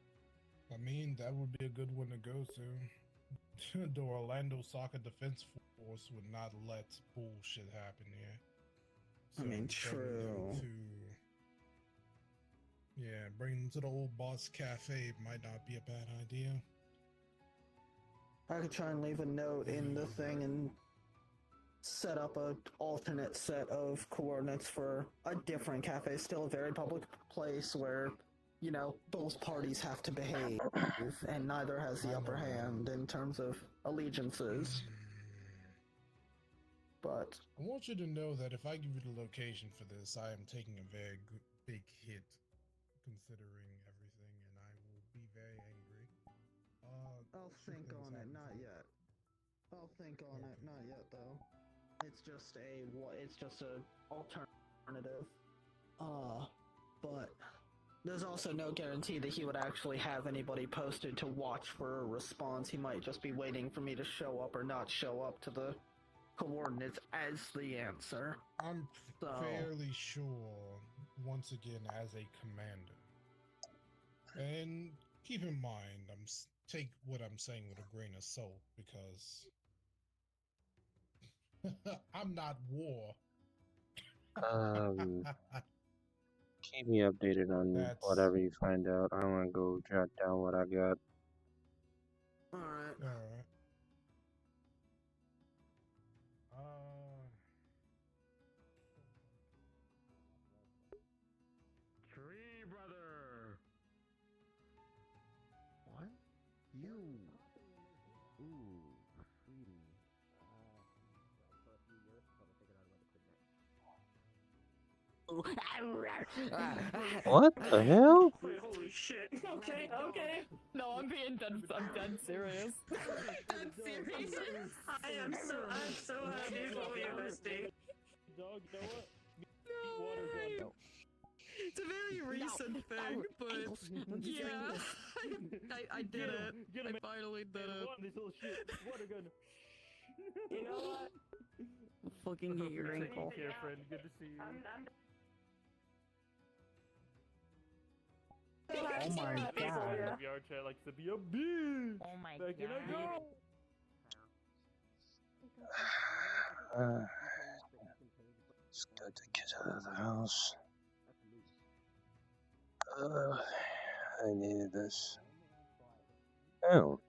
[SPEAKER 5] I mean, that would be a good one to go to. The Orlandosaka Defense Force would not let bullshit happen here. So
[SPEAKER 2] I mean,
[SPEAKER 5] bringing them
[SPEAKER 2] true.
[SPEAKER 5] bringing them to the old boss cafe might not be a bad idea.
[SPEAKER 2] I could try and leave a note in the thing and set up an alternate set of coordinates for a different cafe, still a very public place where, you know, both parties have to behave, and neither has the upper hand in terms of allegiances. But
[SPEAKER 5] I want you to know that if I give you the location for this, I am taking a very big hit, considering everything, and I will be very angry.
[SPEAKER 2] I'll think on it, not yet. I'll think on it, not yet though. It's just a alternative. But there's also no guarantee that he would actually have anybody posted to watch for a response. He might just be waiting for me to show up or not show up to the coordinates as the answer.
[SPEAKER 5] I'm fairly sure, once again, as a commander. And keep in mind, take what I'm saying with a grain of salt, because I'm not war.
[SPEAKER 1] Keep me updated on whatever you find out. I want to go jot down what I got.
[SPEAKER 2] Alright.
[SPEAKER 5] Alright.
[SPEAKER 4] Tree brother.
[SPEAKER 2] What? You.
[SPEAKER 4] Ooh, sweetie. For a few years, probably figured out a way to quit that.
[SPEAKER 1] What the hell?
[SPEAKER 3] Wait, holy shit. Okay, okay. No, I'm dead serious. Dead serious? I'm so happy for you, bestie.
[SPEAKER 4] Dog, you know what? Meat water gun.
[SPEAKER 3] It's a very recent thing, but yeah, I did it.
[SPEAKER 4] Get him,
[SPEAKER 3] I finally did it.
[SPEAKER 4] This little shit. Water gun.
[SPEAKER 3] You know what? Fucking get your ankle.
[SPEAKER 4] Take care, friend. Good to see you.
[SPEAKER 2] Oh my god.
[SPEAKER 4] VR chat likes to be a bitch.
[SPEAKER 6] Oh my
[SPEAKER 4] Back in I
[SPEAKER 6] god.
[SPEAKER 4] go.
[SPEAKER 1] Let's get the kids out of the house. I needed this. Oh.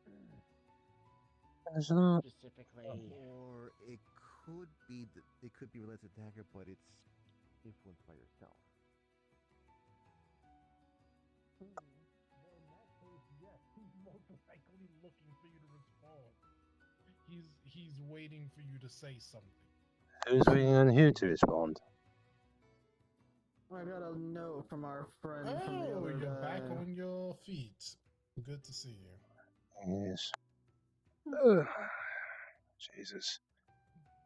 [SPEAKER 1] There's not.
[SPEAKER 6] Specifically.
[SPEAKER 7] Or it could be that it could be related to Dagger, but it's influenced by yourself.
[SPEAKER 5] In that case, yes, he's most likely looking for you to respond. He's waiting for you to say something.
[SPEAKER 1] Who's waiting on who to respond?
[SPEAKER 2] I got a note from our friend from the
[SPEAKER 5] Oh,
[SPEAKER 2] other
[SPEAKER 5] you're back
[SPEAKER 2] day.
[SPEAKER 5] on your feet. Good to see you.
[SPEAKER 1] Yes. Jesus.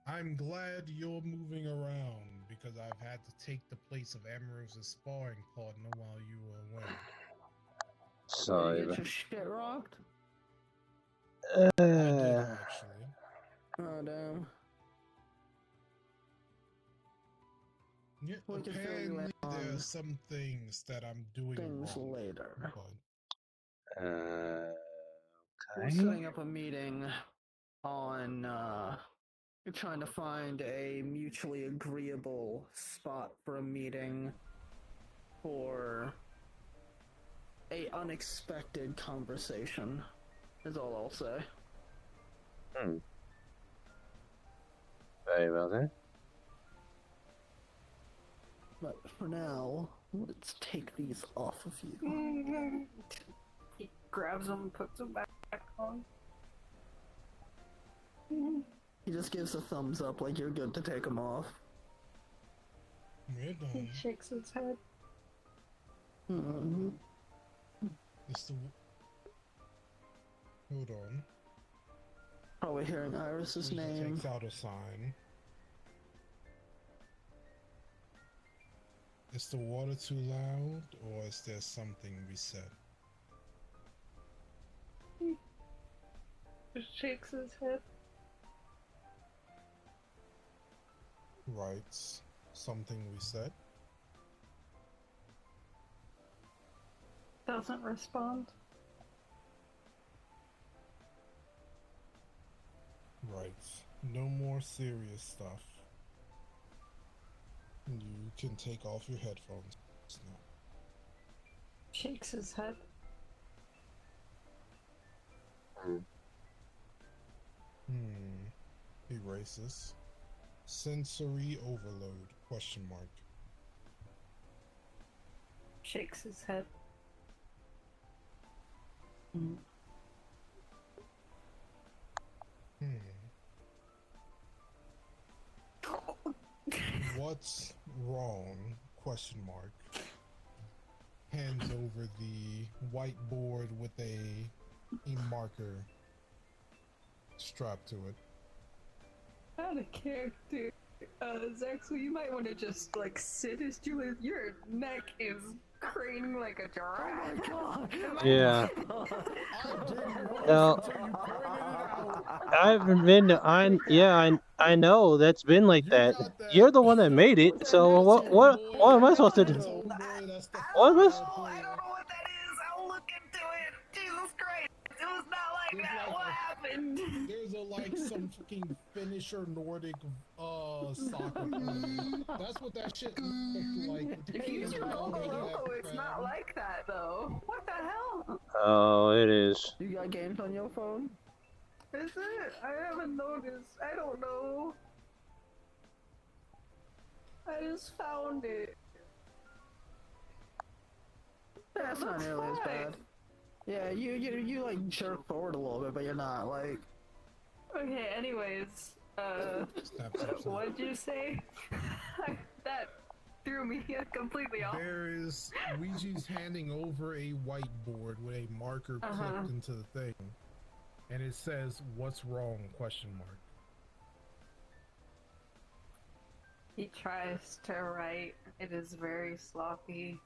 [SPEAKER 5] I'm glad you're moving around because I've had to take the place of Amrose's sparring partner while you were away.
[SPEAKER 1] Sorry.
[SPEAKER 2] You get your shit rocked?
[SPEAKER 5] I did actually.
[SPEAKER 2] Oh damn.
[SPEAKER 5] Yeah,
[SPEAKER 2] We can fill you in
[SPEAKER 5] apparently there
[SPEAKER 2] on
[SPEAKER 5] are some things that I'm doing
[SPEAKER 2] things
[SPEAKER 5] wrong.
[SPEAKER 2] later.
[SPEAKER 5] But
[SPEAKER 2] We're
[SPEAKER 1] Okay.
[SPEAKER 2] setting up a meeting on trying to find a mutually agreeable spot for a meeting for a unexpected conversation is all I'll say.
[SPEAKER 1] Very well then.
[SPEAKER 2] But for now, let's take these off of you.
[SPEAKER 3] He grabs them, puts them back on.
[SPEAKER 2] He just gives a thumbs up like you're good to take them off.
[SPEAKER 5] we're done.
[SPEAKER 3] He shakes his head.
[SPEAKER 2] Mm-hmm.
[SPEAKER 5] It's the. Hold on.
[SPEAKER 2] Probably hearing Iris's
[SPEAKER 5] He
[SPEAKER 2] name.
[SPEAKER 5] takes out a sign. Is the water too loud, or is there something we said?
[SPEAKER 3] Just shakes his head.
[SPEAKER 5] Right. Something we said?
[SPEAKER 3] Doesn't respond.
[SPEAKER 5] Right. No more serious stuff. You can take off your headphones now.
[SPEAKER 3] Shakes his head.
[SPEAKER 5] Erases. Sensory overload? Question mark.
[SPEAKER 3] Shakes his head.
[SPEAKER 5] What's wrong? Question mark. Hands over the whiteboard with a marker strapped to it.
[SPEAKER 3] Out of character. Zaxel, you might want to just like sit as Julius. Your neck is craning like a giraffe.
[SPEAKER 2] Oh my god!
[SPEAKER 1] Yeah.
[SPEAKER 5] I didn't
[SPEAKER 1] No.
[SPEAKER 5] until you pointed it out.
[SPEAKER 1] I've been. I know that's been like
[SPEAKER 5] You
[SPEAKER 1] that.
[SPEAKER 5] got that.
[SPEAKER 1] You're the one that made it. So what am I supposed to do?
[SPEAKER 5] Homeboy, that's the
[SPEAKER 1] What am I?
[SPEAKER 5] football
[SPEAKER 3] I
[SPEAKER 5] player.
[SPEAKER 3] don't know what that is. I'll look into it. Jesus Christ. It was not like
[SPEAKER 5] It's
[SPEAKER 3] that.
[SPEAKER 5] like
[SPEAKER 3] What
[SPEAKER 5] a-
[SPEAKER 3] happened?
[SPEAKER 5] There's some fucking Finnish or Nordic soccer player. That's what that shit looked like.
[SPEAKER 3] If you
[SPEAKER 5] It's
[SPEAKER 3] scroll
[SPEAKER 5] all
[SPEAKER 3] the
[SPEAKER 5] over
[SPEAKER 3] logo,
[SPEAKER 5] that
[SPEAKER 3] it's not
[SPEAKER 5] crap.
[SPEAKER 3] like that though. What the hell?
[SPEAKER 1] Oh, it is.
[SPEAKER 2] You got games on your phone?
[SPEAKER 3] Is it? I haven't noticed. I don't know. I just found it.
[SPEAKER 2] That's not
[SPEAKER 3] Looks
[SPEAKER 2] nearly as
[SPEAKER 3] fine.
[SPEAKER 2] bad. Yeah, you like jerk forward a little bit, but you're not like.
[SPEAKER 3] Okay, anyways,
[SPEAKER 5] Snap, snap, snap.
[SPEAKER 3] what'd you say? That threw threw me completely off.
[SPEAKER 5] There is Ouija's handing over a whiteboard with a marker clipped into the thing, and it says, "What's wrong?" Question mark.
[SPEAKER 3] He tries to write. It is very sloppy.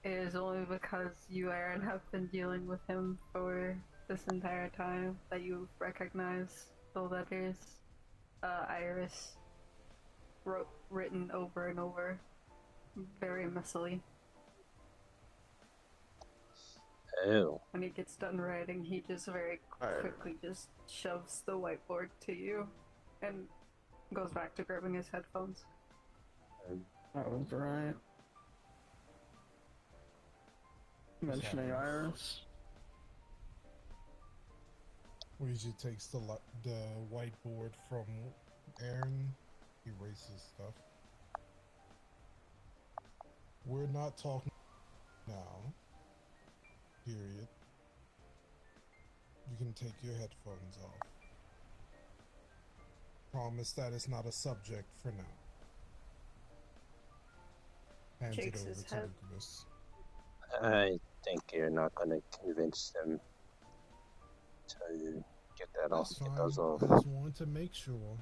[SPEAKER 3] It is only because you, Aaron, have been dealing with him for this entire time that you recognize the letters Iris written over and over, very messily.
[SPEAKER 1] Oh.
[SPEAKER 3] When he gets done writing, he just very quickly just shoves the whiteboard to you and goes back to grabbing his headphones.
[SPEAKER 2] That was right. Mentioning Iris.
[SPEAKER 5] Ouija takes the whiteboard from Aaron, erases stuff. We're not talking now. Period. You can take your headphones off. Promise that it's not a subject for now. Hands
[SPEAKER 3] Shakes
[SPEAKER 5] it over
[SPEAKER 3] his
[SPEAKER 5] to
[SPEAKER 3] head.
[SPEAKER 5] Lucas.
[SPEAKER 1] I think you're not going to convince them to get that off.
[SPEAKER 5] That's
[SPEAKER 1] Get
[SPEAKER 5] fine.
[SPEAKER 1] those off.
[SPEAKER 5] I just wanted to make sure.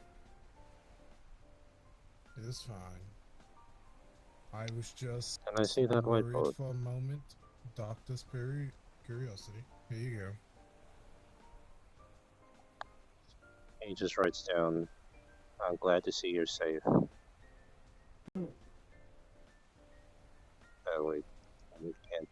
[SPEAKER 5] It's fine. I was just
[SPEAKER 1] Can I see that
[SPEAKER 5] worried
[SPEAKER 1] whiteboard?
[SPEAKER 5] for a moment. Doctor's curiosity. Here you go.
[SPEAKER 1] He just writes down, "I'm glad to see you're safe." Oh wait, we can't.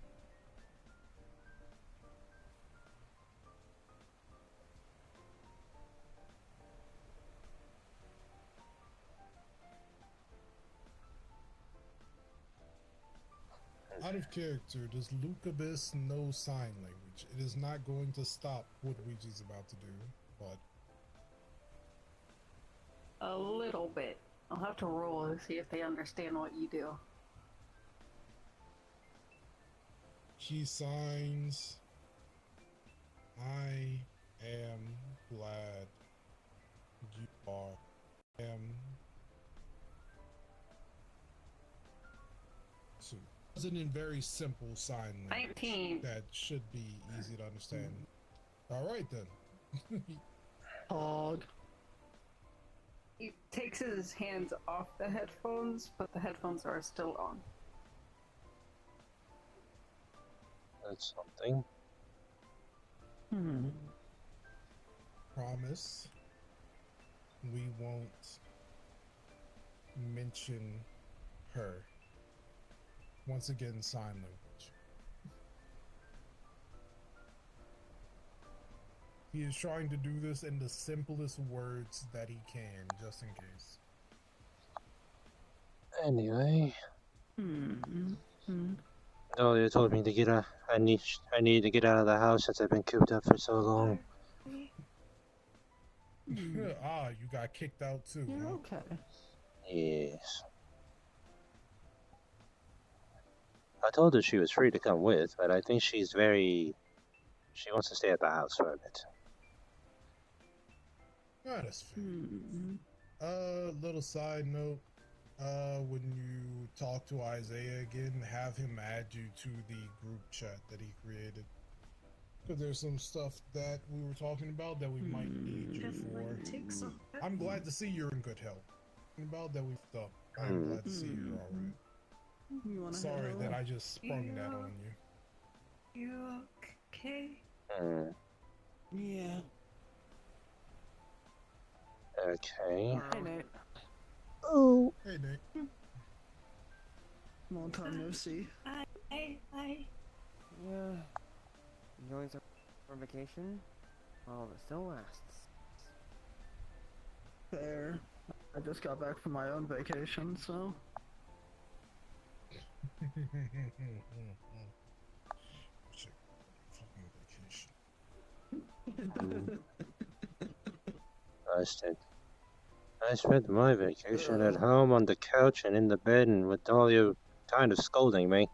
[SPEAKER 5] Out of character, does Lucabus know sign language? It is not going to stop what Ouija's about to do, but
[SPEAKER 3] A little bit. I'll have to roll to see if they understand what you do.
[SPEAKER 5] she signs, "I am glad you are." So, it's in very simple sign language
[SPEAKER 3] 19.
[SPEAKER 5] that should be easy to understand. All right then.
[SPEAKER 2] Hog.
[SPEAKER 3] He takes his hands off the headphones, but the headphones are still on.
[SPEAKER 1] That's something.
[SPEAKER 5] Promise we won't mention her. Once again, sign language. He is trying to do this in the simplest words that he can, just in case.
[SPEAKER 1] Anyway,
[SPEAKER 2] Hmm.
[SPEAKER 1] Dahlia told me to get out. I need to get out of the house since I've been cooped up for so long.
[SPEAKER 5] Ah, you got kicked out too.
[SPEAKER 2] You're
[SPEAKER 5] Huh?
[SPEAKER 2] okay.
[SPEAKER 1] Yes. I told her she was free to come with, but I think she wants to stay at the house for a bit.
[SPEAKER 5] Ah, that's fair. Little side note. When you talk to Isiah again, have him add you to the group chat that he created. Because there's some stuff that we were talking about that we might need you for. I'm glad to see you're in good health. About that we've done. I'm glad to see you're alright.
[SPEAKER 2] You wanna
[SPEAKER 5] Sorry
[SPEAKER 2] head
[SPEAKER 5] that
[SPEAKER 2] over?
[SPEAKER 5] I just sprung that on you.
[SPEAKER 3] You okay?
[SPEAKER 2] Yeah.
[SPEAKER 1] Okay.
[SPEAKER 3] Hey, Nate.
[SPEAKER 1] Oh.
[SPEAKER 5] Hey, Nate.
[SPEAKER 2] Long time no see.
[SPEAKER 3] Hi.
[SPEAKER 6] Yeah. Enjoying some vacation while it still lasts.
[SPEAKER 2] Fair. I just got back from my own vacation, so.
[SPEAKER 5] Shit. Fucking vacation.
[SPEAKER 1] I spent my vacation at home on the couch and in the bed and with Dahlia kind of scolding me.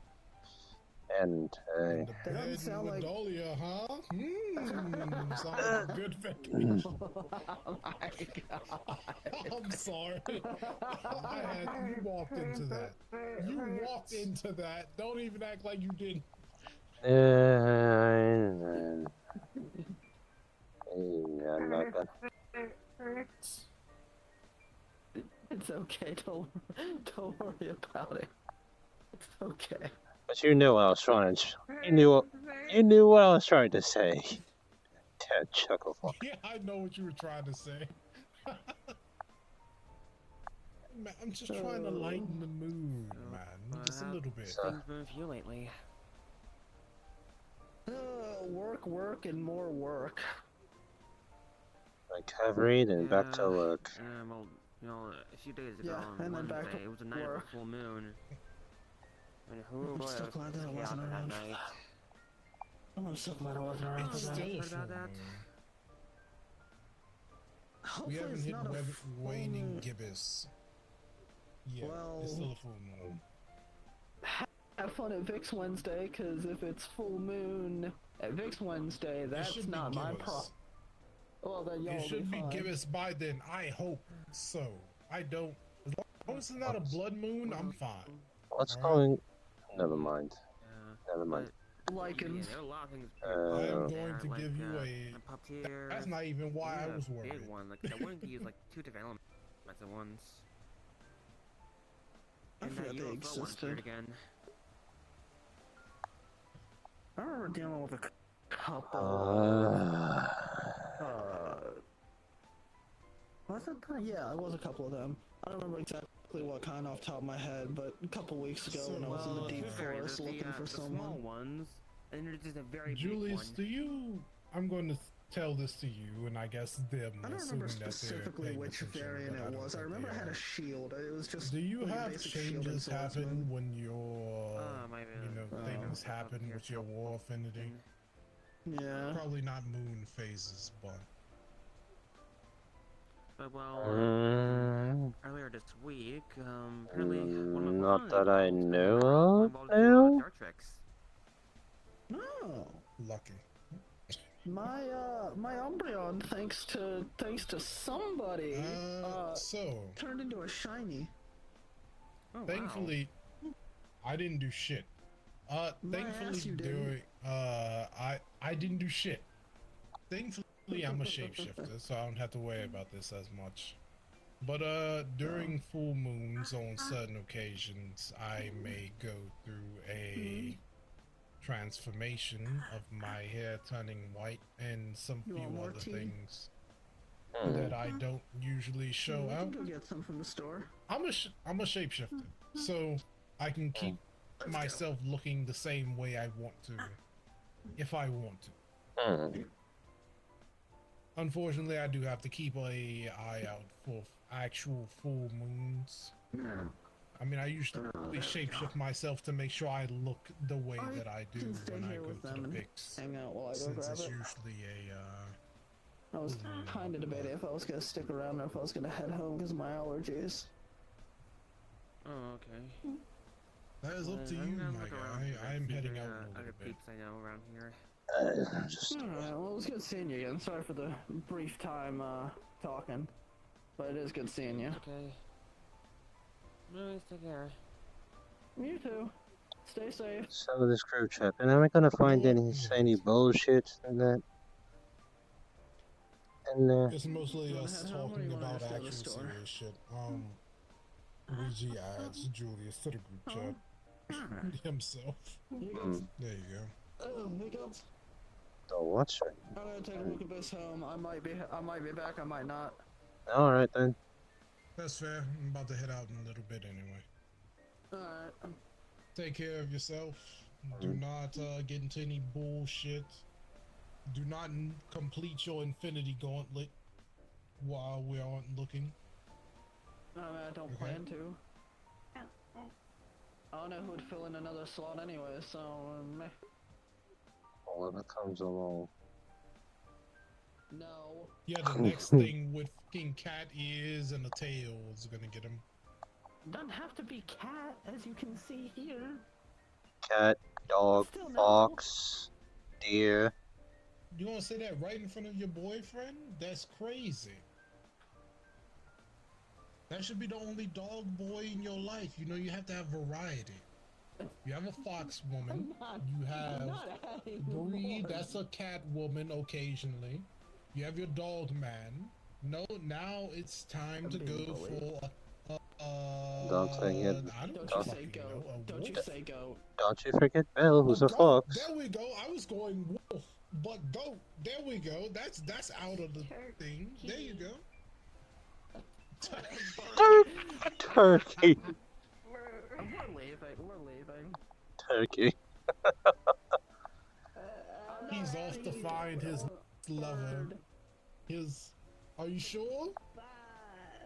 [SPEAKER 1] And
[SPEAKER 5] In the
[SPEAKER 2] That doesn't
[SPEAKER 5] bed
[SPEAKER 2] sound
[SPEAKER 5] with
[SPEAKER 2] like-
[SPEAKER 5] Dahlia, huh? Sounds like a good fanfiction.
[SPEAKER 2] Oh my god.
[SPEAKER 5] I'm sorry. You walked into that. You walked into that. Don't even act like you didn't.
[SPEAKER 1] I'm not gonna.
[SPEAKER 2] It's okay, don't worry about it. It's okay.
[SPEAKER 1] But you knew what I was trying to. You knew what I was trying to say. That chuckle fuck.
[SPEAKER 5] Yeah, I know what you were trying to say. Man, I'm just trying to lighten the mood, man. Just a little bit.
[SPEAKER 6] Things been with you lately?
[SPEAKER 2] Work, and more work.
[SPEAKER 1] Recovery, then back to work.
[SPEAKER 6] Well, you know, a few days ago
[SPEAKER 2] Yeah,
[SPEAKER 6] on
[SPEAKER 2] and then back
[SPEAKER 6] Wednesday,
[SPEAKER 2] to
[SPEAKER 6] it was the night of
[SPEAKER 2] work.
[SPEAKER 6] a full moon. And who
[SPEAKER 2] I'm
[SPEAKER 6] was
[SPEAKER 2] so glad that I wasn't
[SPEAKER 6] that
[SPEAKER 2] around.
[SPEAKER 6] night?
[SPEAKER 2] I'm so glad I wasn't around for
[SPEAKER 5] It's
[SPEAKER 2] that.
[SPEAKER 5] still a
[SPEAKER 6] Heard
[SPEAKER 5] full
[SPEAKER 6] about that?
[SPEAKER 5] moon. We
[SPEAKER 2] Hopefully
[SPEAKER 5] haven't
[SPEAKER 2] it's
[SPEAKER 5] hit
[SPEAKER 2] not a full
[SPEAKER 5] waning
[SPEAKER 2] moon.
[SPEAKER 5] gibbous. Yeah,
[SPEAKER 2] Well-
[SPEAKER 5] it's still a full moon.
[SPEAKER 2] Have fun at Vix Wednesday, because if it's full moon at Vix Wednesday,
[SPEAKER 5] It
[SPEAKER 2] that's
[SPEAKER 5] should be
[SPEAKER 2] not my
[SPEAKER 5] gibbous.
[SPEAKER 2] problem. Well, then y'all
[SPEAKER 5] It should be
[SPEAKER 2] fine.
[SPEAKER 5] gibbous by then. I hope so. I don't. As long as it's not a blood moon, I'm fine.
[SPEAKER 1] What's
[SPEAKER 5] Alright.
[SPEAKER 1] going? Never mind.
[SPEAKER 6] Yeah.
[SPEAKER 1] Never mind.
[SPEAKER 2] Lichens.
[SPEAKER 6] Yeah, there are a lot of things.
[SPEAKER 5] I am
[SPEAKER 1] Uh,
[SPEAKER 5] going to
[SPEAKER 6] like,
[SPEAKER 5] give you a.
[SPEAKER 6] puppeteers.
[SPEAKER 5] That's not even why I
[SPEAKER 6] even
[SPEAKER 5] was
[SPEAKER 6] a
[SPEAKER 5] worried.
[SPEAKER 6] Big one. Like, I wanted to use like 2 different elements at once.
[SPEAKER 2] I
[SPEAKER 6] And that
[SPEAKER 2] forgot they
[SPEAKER 6] UFO one
[SPEAKER 2] existed.
[SPEAKER 6] appeared again.
[SPEAKER 2] I remember dealing with a couple. Was it? Yeah, it was a couple of them. I don't remember exactly what kind off the top of my head, but a couple weeks ago when I was in the
[SPEAKER 6] Well,
[SPEAKER 2] deep
[SPEAKER 6] to be fair,
[SPEAKER 2] forest
[SPEAKER 6] there's
[SPEAKER 2] looking for
[SPEAKER 6] the small
[SPEAKER 2] someone.
[SPEAKER 6] ones, and there's just a very
[SPEAKER 5] Julius,
[SPEAKER 6] big
[SPEAKER 5] do
[SPEAKER 6] one.
[SPEAKER 5] you? I'm going to tell this to you, and I guess them.
[SPEAKER 2] I don't
[SPEAKER 5] assuming
[SPEAKER 2] remember
[SPEAKER 5] that they're
[SPEAKER 2] specifically
[SPEAKER 5] paying
[SPEAKER 2] which
[SPEAKER 5] attention,
[SPEAKER 2] variant
[SPEAKER 5] but
[SPEAKER 2] it
[SPEAKER 5] don't
[SPEAKER 2] was. I
[SPEAKER 5] think
[SPEAKER 2] remember
[SPEAKER 5] they
[SPEAKER 2] it had
[SPEAKER 5] are.
[SPEAKER 2] a shield. It was just.
[SPEAKER 5] Do you
[SPEAKER 2] like a
[SPEAKER 5] have
[SPEAKER 2] basic shield and
[SPEAKER 5] changes happen
[SPEAKER 2] swordsman.
[SPEAKER 5] when your,
[SPEAKER 6] Maybe
[SPEAKER 5] you know, things happen with your war affinity?
[SPEAKER 2] Yeah.
[SPEAKER 5] Probably not moon phases, but
[SPEAKER 6] Well,
[SPEAKER 1] Mm,
[SPEAKER 6] earlier this week, apparently one of my
[SPEAKER 1] not that I
[SPEAKER 6] colleagues
[SPEAKER 1] know
[SPEAKER 6] got
[SPEAKER 1] of
[SPEAKER 6] involved in
[SPEAKER 1] now.
[SPEAKER 6] Dart tricks.
[SPEAKER 2] No.
[SPEAKER 5] lucky.
[SPEAKER 2] My Umbreon, thanks to somebody,
[SPEAKER 5] So
[SPEAKER 2] turned into a shiny.
[SPEAKER 6] Oh, wow.
[SPEAKER 5] thankfully, I didn't do shit.
[SPEAKER 2] My
[SPEAKER 5] Thankfully,
[SPEAKER 2] ass you didn't.
[SPEAKER 5] I didn't do shit. Thankfully, I'm a shapeshifter, so I don't have to worry about this as much. But during full moons, on certain occasions, I may go through a transformation of my hair turning white and some
[SPEAKER 2] You
[SPEAKER 5] few
[SPEAKER 2] want more
[SPEAKER 5] other
[SPEAKER 2] tea?
[SPEAKER 5] things
[SPEAKER 1] Hmm.
[SPEAKER 5] that I don't usually show
[SPEAKER 2] We can
[SPEAKER 5] out.
[SPEAKER 2] go get some from the store.
[SPEAKER 5] I'm a shapeshifter, so I can keep myself looking the same way I want to, if I want to.
[SPEAKER 1] Hmm.
[SPEAKER 5] Unfortunately, I do have to keep a eye out for actual full moons. I mean, I usually shapeshift myself to make sure I look the way
[SPEAKER 2] I
[SPEAKER 5] that I do
[SPEAKER 2] can stay
[SPEAKER 5] when I
[SPEAKER 2] here
[SPEAKER 5] go
[SPEAKER 2] with
[SPEAKER 5] to
[SPEAKER 2] them
[SPEAKER 5] the
[SPEAKER 2] and
[SPEAKER 5] pics,
[SPEAKER 2] hang out while I go
[SPEAKER 5] since
[SPEAKER 2] grab
[SPEAKER 5] it's
[SPEAKER 2] it.
[SPEAKER 5] usually a
[SPEAKER 2] I was kind of debating if I was gonna stick around or if I was gonna head home because of my allergies.
[SPEAKER 6] Oh, okay.
[SPEAKER 5] that is up to
[SPEAKER 6] I'm
[SPEAKER 5] you,
[SPEAKER 6] gonna
[SPEAKER 5] my
[SPEAKER 6] look around
[SPEAKER 5] guy.
[SPEAKER 6] for
[SPEAKER 5] I am
[SPEAKER 6] see if
[SPEAKER 5] heading
[SPEAKER 6] there
[SPEAKER 5] out
[SPEAKER 6] are
[SPEAKER 5] in a
[SPEAKER 6] other
[SPEAKER 5] little bit.
[SPEAKER 6] peeps I know around here.
[SPEAKER 1] Just
[SPEAKER 2] Alright, well, it was good seeing you again. Sorry for the brief time talking, but it is good seeing you.
[SPEAKER 6] Okay. Anyways, take care.
[SPEAKER 2] You too. Stay safe.
[SPEAKER 1] some of this group chat, and am I gonna find any bullshit in that? In there?
[SPEAKER 5] It's mostly
[SPEAKER 2] You wanna
[SPEAKER 5] us
[SPEAKER 2] head home or you
[SPEAKER 5] talking
[SPEAKER 2] wanna
[SPEAKER 5] about
[SPEAKER 2] just go to the
[SPEAKER 5] actual
[SPEAKER 2] store?
[SPEAKER 5] serious shit. Luigi adds Julius to the group chat himself.
[SPEAKER 1] Hmm.
[SPEAKER 5] There you go.
[SPEAKER 2] Oh, hiccups.
[SPEAKER 1] The what's right?
[SPEAKER 2] I'm gonna take a look at this home. I might be back. I might not.
[SPEAKER 1] All right then.
[SPEAKER 5] That's fair. I'm about to head out in a little bit anyway.
[SPEAKER 2] Alright.
[SPEAKER 5] Take care of yourself. Do not get into any bullshit. Do not complete your infinity gauntlet while we aren't looking.
[SPEAKER 2] I mean, I don't
[SPEAKER 5] Okay.
[SPEAKER 2] plan to. I don't know who would fill in another slot anyway, so meh.
[SPEAKER 1] Whatever comes along.
[SPEAKER 2] No.
[SPEAKER 5] Yeah, the next thing with fucking cat ears and a tail is gonna get him.
[SPEAKER 2] Doesn't have to be cat, as you can see here.
[SPEAKER 1] Cat dog,
[SPEAKER 2] Still no.
[SPEAKER 1] fox, deer.
[SPEAKER 5] You gonna say that right in front of your boyfriend? That's crazy. That should be the only dog boy in your life. You know, you have to have variety. You have a fox woman. You
[SPEAKER 2] I'm
[SPEAKER 5] have
[SPEAKER 2] not adding
[SPEAKER 5] Bree,
[SPEAKER 2] more.
[SPEAKER 5] that's a cat woman occasionally. You have your dog man. No, now it's time
[SPEAKER 2] I'm
[SPEAKER 5] to
[SPEAKER 2] being
[SPEAKER 5] go
[SPEAKER 2] bullied.
[SPEAKER 5] for
[SPEAKER 1] Don't forget,
[SPEAKER 5] I don't
[SPEAKER 2] Don't you say
[SPEAKER 5] fucking know.
[SPEAKER 2] goat.
[SPEAKER 5] A
[SPEAKER 2] Don't you
[SPEAKER 5] wolf?
[SPEAKER 2] say goat.
[SPEAKER 1] don't you forget Bill,
[SPEAKER 5] A
[SPEAKER 1] who's a
[SPEAKER 5] goat.
[SPEAKER 1] fox.
[SPEAKER 5] There we go. I was going wolf, but goat. There we go. That's out of the thing. There you go.
[SPEAKER 1] Turkey,
[SPEAKER 2] We're leaving. We're leaving.
[SPEAKER 1] turkey.
[SPEAKER 5] He's off to find his lover. His. Are you sure?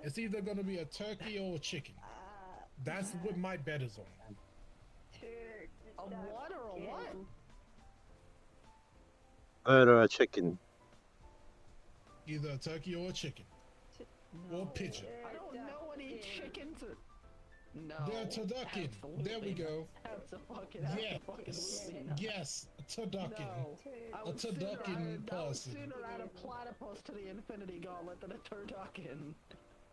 [SPEAKER 5] It's either gonna be a turkey or a chicken. That's what my bet is on.
[SPEAKER 2] A what or a what?
[SPEAKER 1] Bird or a chicken.
[SPEAKER 5] Either a turkey or a chicken. Or a pigeon.
[SPEAKER 2] I don't know any chickens. No.
[SPEAKER 5] They're turducken. There we go. Yes. Yes. Turducken.
[SPEAKER 2] No.
[SPEAKER 5] A turducken
[SPEAKER 2] I would
[SPEAKER 5] person.
[SPEAKER 2] sooner add a platypus to the Infinity Gauntlet than a turducken.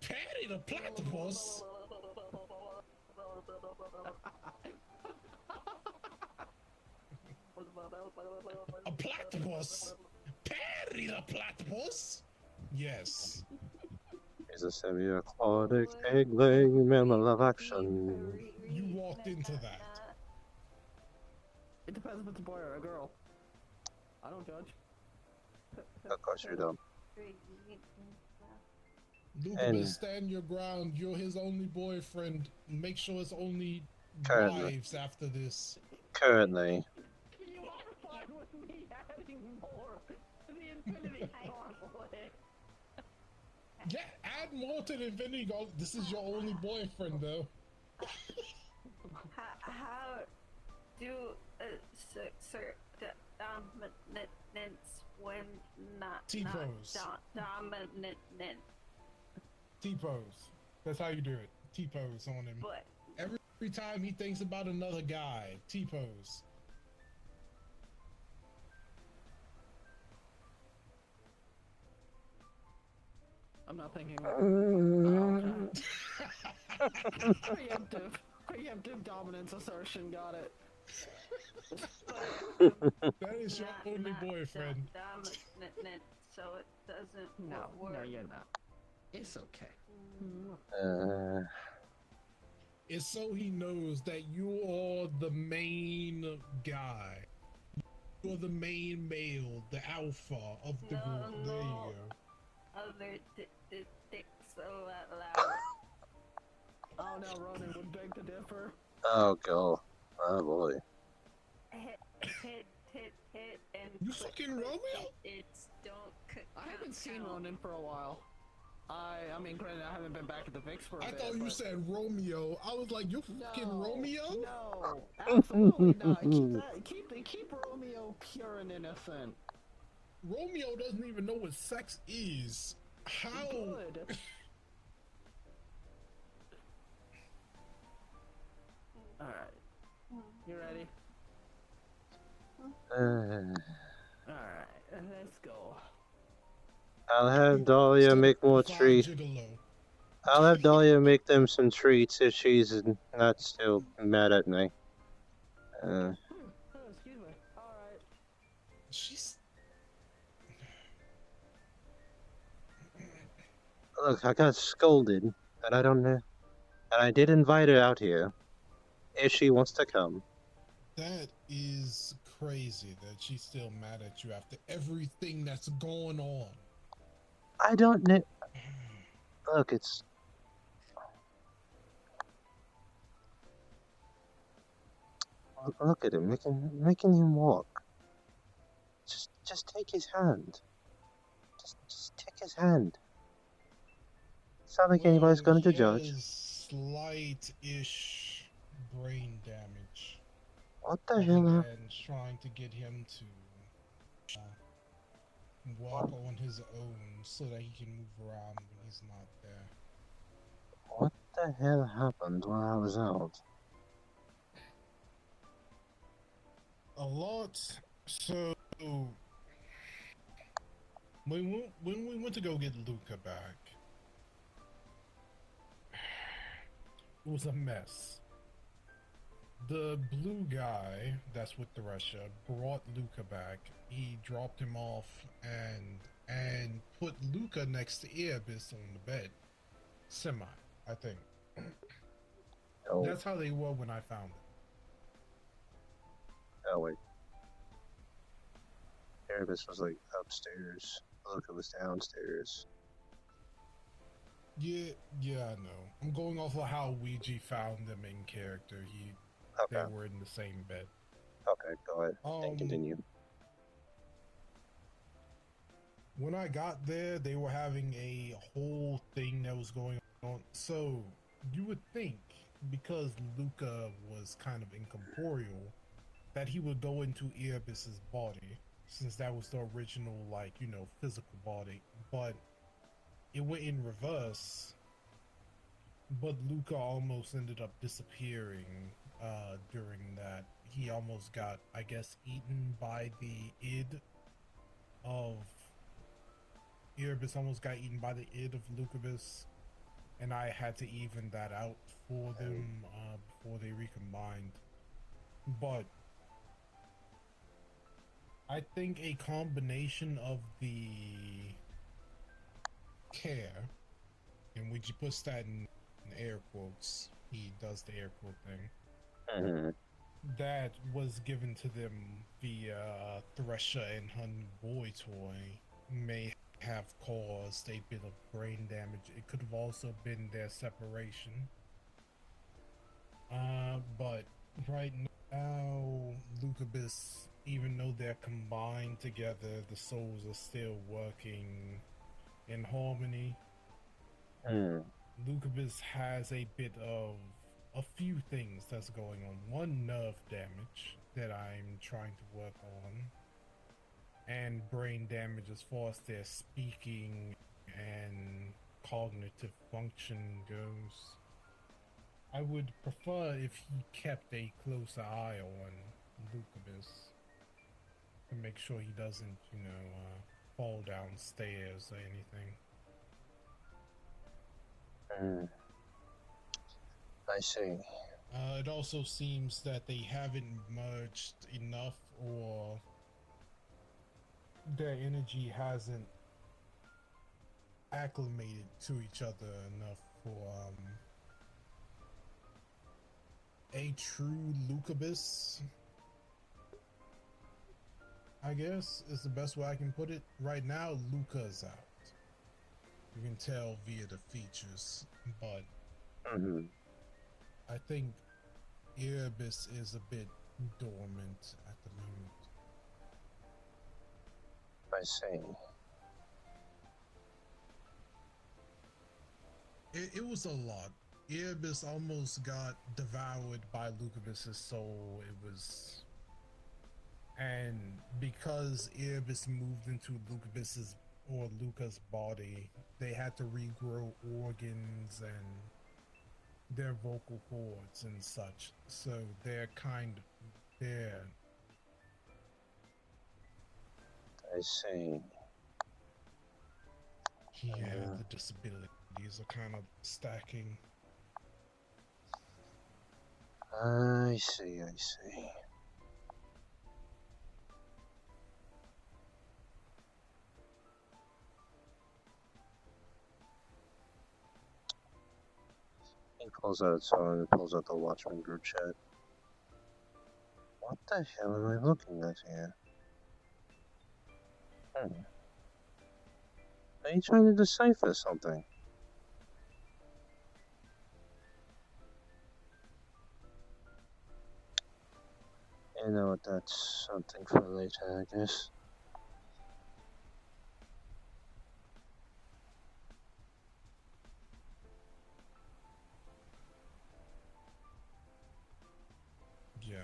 [SPEAKER 5] Patty the platypus. A platypus. Patty the platypus. Yes.
[SPEAKER 1] He's a semi-aquatic egg-laying mammal of action.
[SPEAKER 5] You walked into that.
[SPEAKER 2] It depends if it's a boy or a girl. I don't judge.
[SPEAKER 1] Of course you don't.
[SPEAKER 5] Luca,
[SPEAKER 1] And-
[SPEAKER 5] better stand your ground. You're his only boyfriend. Make sure it's only
[SPEAKER 1] Currently.
[SPEAKER 5] wives after this.
[SPEAKER 1] Currently,
[SPEAKER 2] You are fine with me adding more to the Infinity Gauntlet.
[SPEAKER 5] Yeah, add more to the Infinity Gauntlet. This is your only boyfriend, though.
[SPEAKER 3] How do dominance when not
[SPEAKER 5] T-pose.
[SPEAKER 3] dominant?
[SPEAKER 5] T-pose. That's how you do it. T-pose on him.
[SPEAKER 3] But
[SPEAKER 5] Every time he thinks about another guy, T-pose.
[SPEAKER 2] I'm not thinking. Oh, okay. Preemptive dominance assertion. Got it.
[SPEAKER 5] That is your only boyfriend.
[SPEAKER 3] Dominant, so it doesn't
[SPEAKER 2] No,
[SPEAKER 3] work.
[SPEAKER 2] no, you're not. It's okay.
[SPEAKER 5] It's so he knows that you are the main guy. You're the main male, the alpha of the group. There you go.
[SPEAKER 3] Other dicks allowed.
[SPEAKER 2] Oh no, Ronan would beg to differ.
[SPEAKER 1] oh god, oh boy.
[SPEAKER 3] Hit, and
[SPEAKER 5] You
[SPEAKER 3] click,
[SPEAKER 5] fucking
[SPEAKER 3] click.
[SPEAKER 5] Romeo?
[SPEAKER 3] It's don't.
[SPEAKER 2] I haven't seen Ronan for a while. I mean, granted, I haven't been back to the Vix for a
[SPEAKER 5] I
[SPEAKER 2] bit.
[SPEAKER 5] thought you
[SPEAKER 2] but-
[SPEAKER 5] said Romeo. I was like, you're fucking
[SPEAKER 2] No,
[SPEAKER 5] Romeo?
[SPEAKER 2] No, absolutely not. Keep Romeo pure and innocent.
[SPEAKER 5] Romeo doesn't even know what sex is. How?
[SPEAKER 2] Good. All right, you ready? All right, let's go.
[SPEAKER 1] I'll have Dahlia make more
[SPEAKER 5] Fine
[SPEAKER 1] treats.
[SPEAKER 5] gigolo.
[SPEAKER 1] I'll have Dahlia make them some treats if she's not still mad at me.
[SPEAKER 2] Oh, excuse me. All right.
[SPEAKER 5] She's.
[SPEAKER 1] Look, I got scolded, but I don't know. And I did invite her out here, if she wants to come.
[SPEAKER 5] That is crazy that she's still mad at you after everything that's going on.
[SPEAKER 1] I don't know. Look, it's. Look at him, making him walk. Just take his hand. Just take his hand. It's not like anybody's going to
[SPEAKER 5] he
[SPEAKER 1] judge.
[SPEAKER 5] has slight-ish brain damage.
[SPEAKER 1] What the
[SPEAKER 5] Other
[SPEAKER 1] hell?
[SPEAKER 5] than trying to get him to walk on his own so that he can move around when he's not there.
[SPEAKER 1] What the hell happened while I was out?
[SPEAKER 5] A lot. So when we went to go get Luca back, it was a mess. The blue guy that's with the Russia brought Luca back. He dropped him off and put Luca next to Erebus on the bed. Semi, I think.
[SPEAKER 1] Oh,
[SPEAKER 5] That's how they were when I found them.
[SPEAKER 1] oh wait. Erebus was like upstairs. Luca was downstairs.
[SPEAKER 5] Yeah, I know. I'm going off of how Ouija found them in character. They
[SPEAKER 1] Okay,
[SPEAKER 5] were in the same bed.
[SPEAKER 1] okay, go ahead and continue.
[SPEAKER 5] When I got there, they were having a whole thing that was going on. So you would think, because Luca was kind of incorporeal, that he would go into Erebus's body, since that was the original, like, physical body. But it went in reverse. But Luca almost ended up disappearing during that. He almost got, I guess, eaten by the id of Erebus, almost got eaten by the id of Lucubus, and I had to even that out for them before they recombined. But I think a combination of the care, in which he puts that in air quotes, he does the air quote thing,
[SPEAKER 1] Mm-hmm.
[SPEAKER 5] that was given to them via Thresher and her new boy toy may have caused a bit of brain damage. It could have also been their separation. But right now, Lucubus, even though they're combined together, the souls are still working in harmony.
[SPEAKER 1] Mm.
[SPEAKER 5] Lucubus has a bit of a few things that's going on. One, nerve damage that I'm trying to work on, and brain damage as far as their speaking and cognitive function goes. I would prefer if he kept a closer eye on Lucubus to make sure he doesn't, fall downstairs or anything.
[SPEAKER 1] Mm. I see.
[SPEAKER 5] It also seems that they haven't merged enough, or their energy hasn't acclimated to each other enough for a true Lucubus, I guess is the best way I can put it. Right now, Luca's out. You can tell via the features, but
[SPEAKER 1] Mm-hmm.
[SPEAKER 5] I think Erebus is a bit dormant at the moment.
[SPEAKER 1] I see.
[SPEAKER 5] It was a lot. Erebus almost got devoured by Lucubus's soul. And because Erebus moved into Lucubus's or Luca's body, they had to regrow organs and their vocal cords and such. So they're kind of there.
[SPEAKER 1] I see.
[SPEAKER 5] Yeah, the disabilities are kind of stacking.
[SPEAKER 1] I see. I see. He pulls out his phone and pulls out the Watchmen group chat. What the hell am I looking at here? Are you trying to decipher something? You know what, that's something for later, I guess.
[SPEAKER 5] Yeah.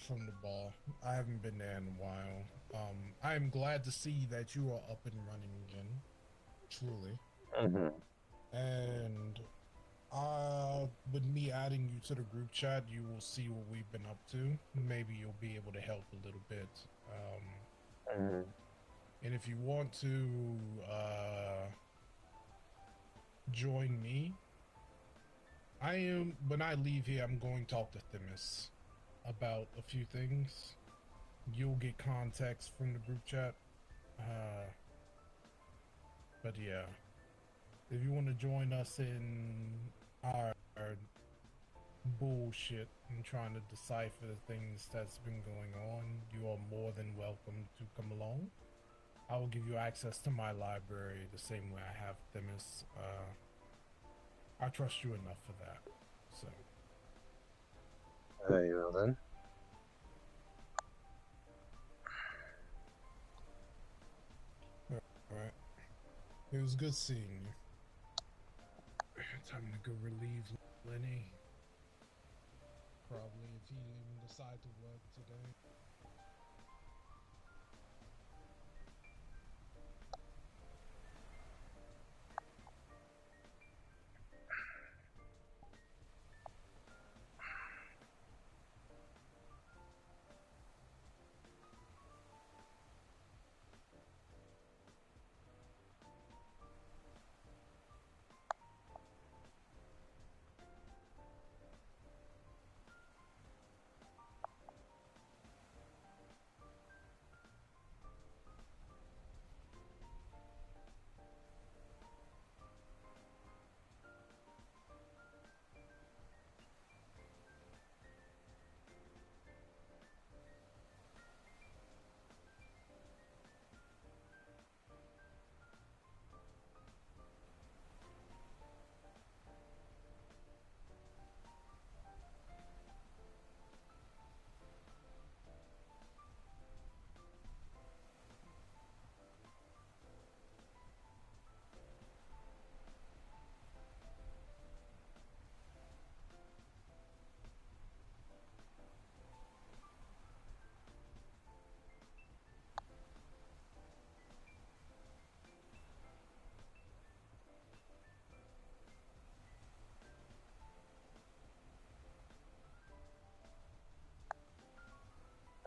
[SPEAKER 5] from the ball. I haven't been there in a while. I am glad to see that you are up and running again. Truly.
[SPEAKER 1] Mm-hmm.
[SPEAKER 5] And with me adding you to the group chat, you will see what we've been up to. Maybe you'll be able to help a little bit.
[SPEAKER 1] Mm-hmm.
[SPEAKER 5] And if you want to join me, when I leave here, I'm going to talk to Themis about a few things. You'll get context from the group chat. But yeah, if you want to join us in our bullshit and trying to decipher the things that's been going on, you are more than welcome to come along. I will give you access to my library the same way I have Themis. I trust you enough for that. So.
[SPEAKER 1] Very well then.
[SPEAKER 5] Alright. It was good seeing you. Time to go relieve Lenny. Probably if he even decide to work today.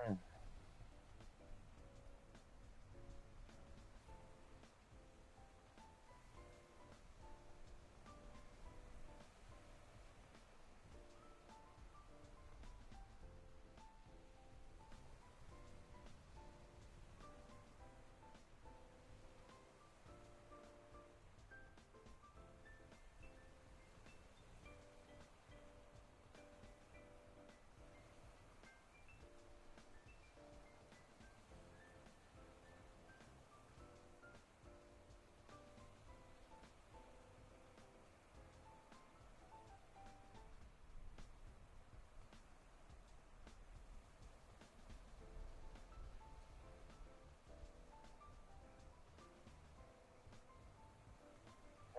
[SPEAKER 1] Mm.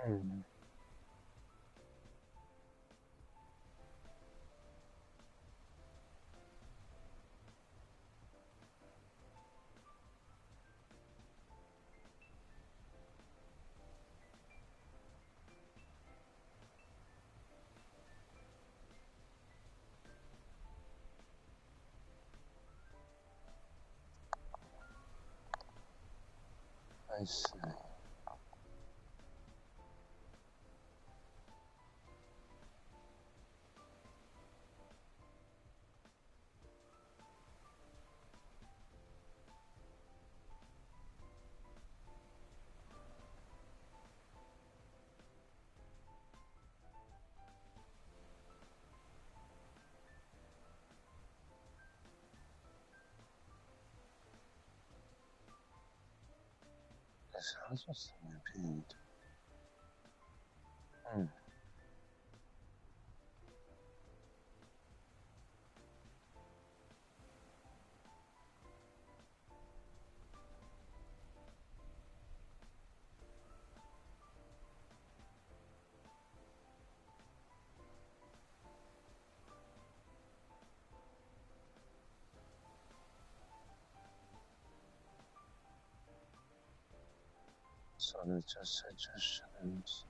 [SPEAKER 1] Mm. I see. This house was paid. Mm. this one is just suggestions.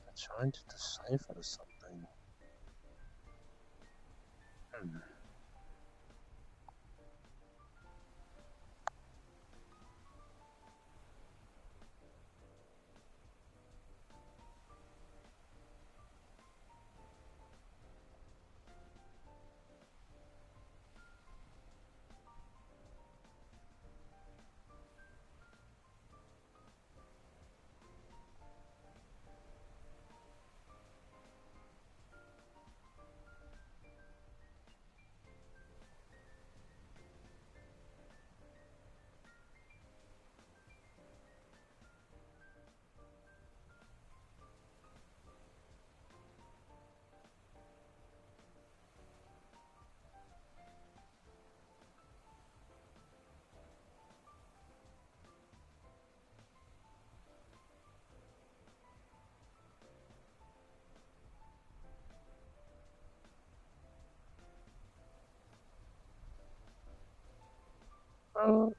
[SPEAKER 1] I'm trying to decipher something. Hmm. Oh.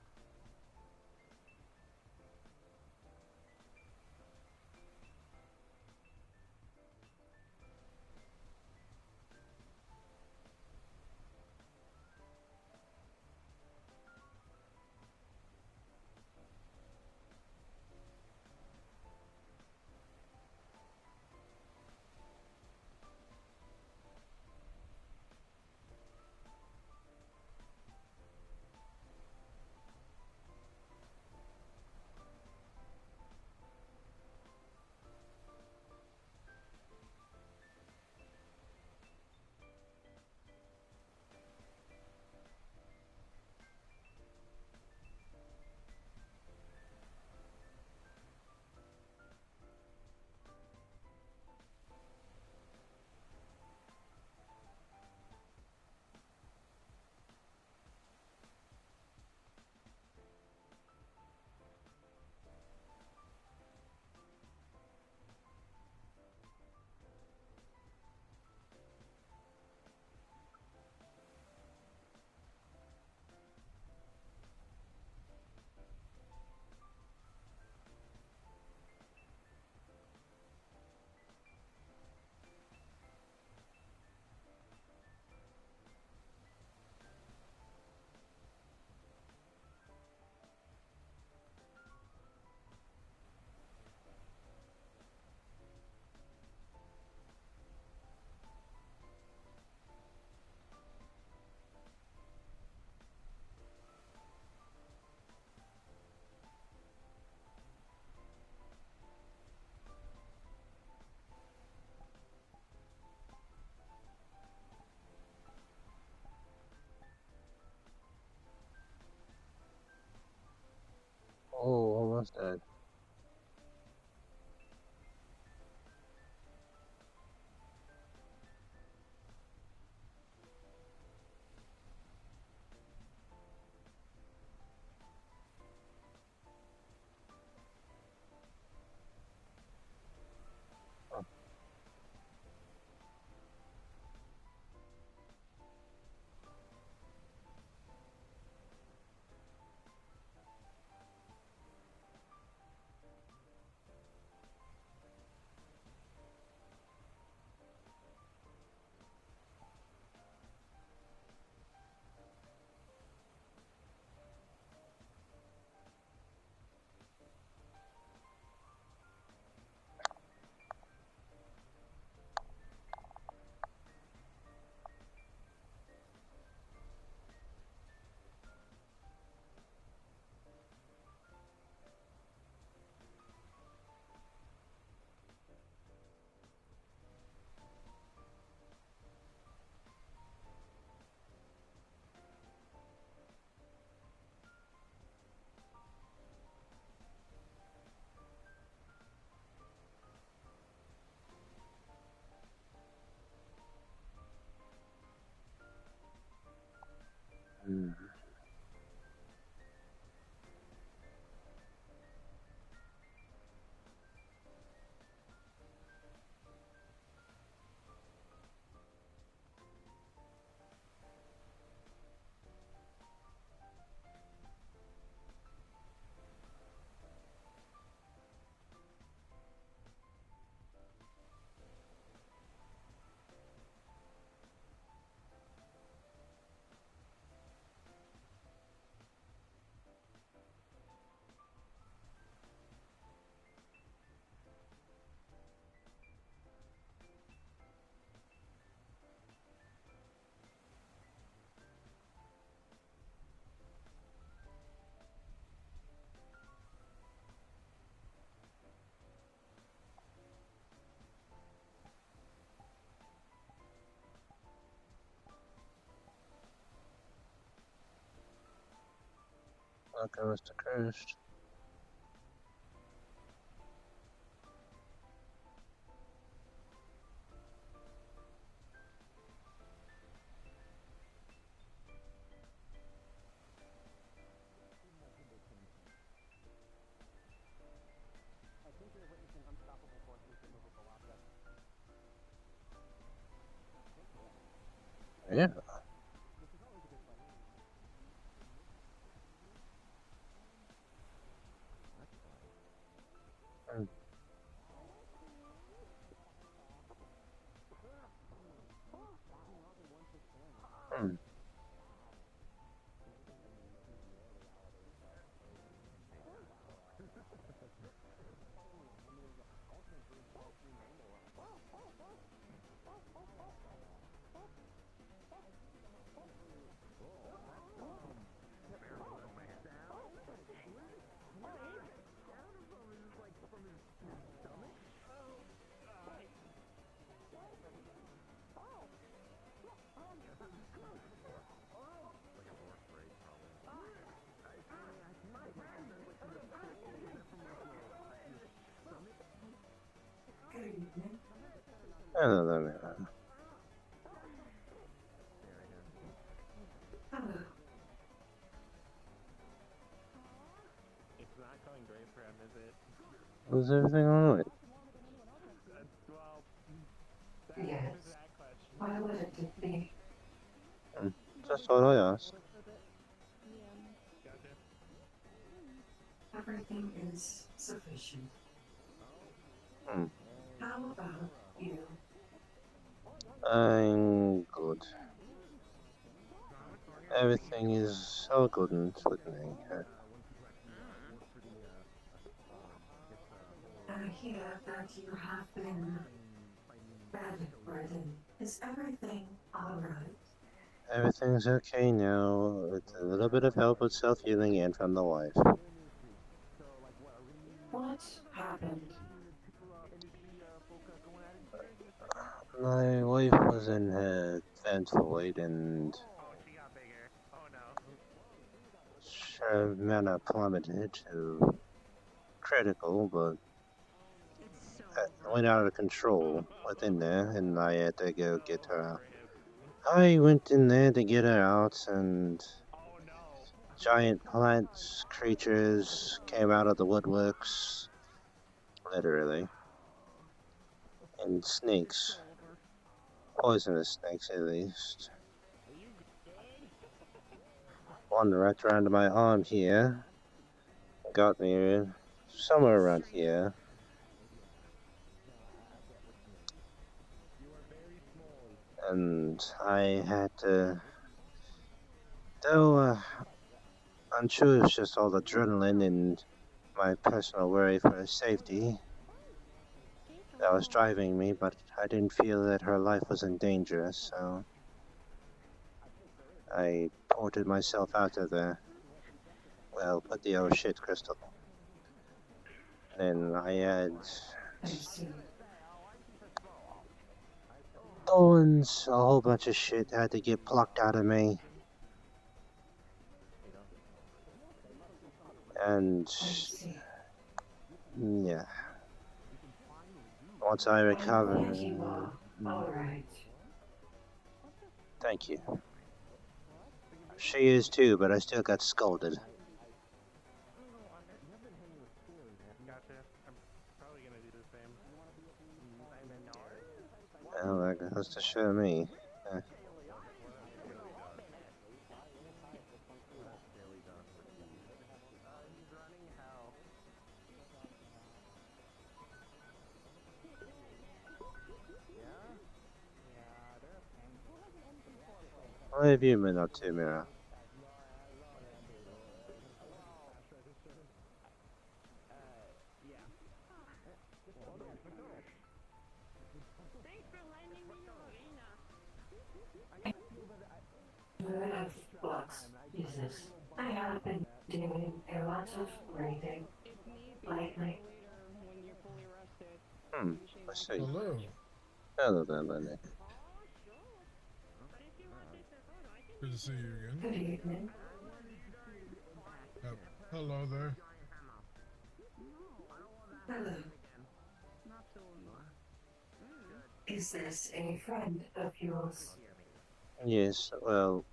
[SPEAKER 1] Oh, what was that? Oh, Okay, Mr. Cursed. Yeah. Mm, mm, Hello there, Mira.
[SPEAKER 4] It's not going great for him, is it?
[SPEAKER 1] Was everything alright?
[SPEAKER 4] Well,
[SPEAKER 8] Yes.
[SPEAKER 4] that question.
[SPEAKER 8] Why wouldn't it be?
[SPEAKER 1] Mm, just thought I asked.
[SPEAKER 4] Gotcha.
[SPEAKER 8] Everything is sufficient.
[SPEAKER 1] Mm,
[SPEAKER 8] How about you?
[SPEAKER 1] I'm good. Everything is all good and with me.
[SPEAKER 8] I hear that you have been bedridden. Is everything alright?
[SPEAKER 1] Everything's okay now, with a little bit of help with self-healing and from the wife.
[SPEAKER 8] What happened?
[SPEAKER 1] My wife was in her ventilator and
[SPEAKER 4] Oh, she got bigger. Oh no.
[SPEAKER 1] her mana plummeted to critical, but it went out of control within there, and I had to go get her out. I went in there to get her out, and
[SPEAKER 4] Oh no.
[SPEAKER 1] giant plant creatures came out of the woodworks, literally, and snakes, poisonous snakes at least. One wrapped around my arm here, got me somewhere around here. And I had to, though I'm sure it's just all the adrenaline and my personal worry for her safety that was driving me, but I didn't feel that her life was in danger, so I ported myself out of there. Well, put the oh shit crystal. Then I had
[SPEAKER 8] I see.
[SPEAKER 1] thorns, a whole bunch of shit had to get plucked out of me. And
[SPEAKER 8] I see.
[SPEAKER 1] yeah, once I
[SPEAKER 8] I'm glad you
[SPEAKER 1] recover,
[SPEAKER 8] are alright.
[SPEAKER 1] thank you. She is too, but I still got scolded.
[SPEAKER 4] Gotcha. I'm probably gonna do the same.
[SPEAKER 1] Well, that goes to show me. What have you been up to, Mira?
[SPEAKER 8] Good of flux, Jesus. I have been doing a lot of breathing lately.
[SPEAKER 1] I see.
[SPEAKER 5] Hello.
[SPEAKER 1] Hello there, Lenny.
[SPEAKER 5] Good to see you again.
[SPEAKER 8] Good evening.
[SPEAKER 5] Hello there.
[SPEAKER 8] Hello. Is this a friend of yours?
[SPEAKER 1] Yes, well,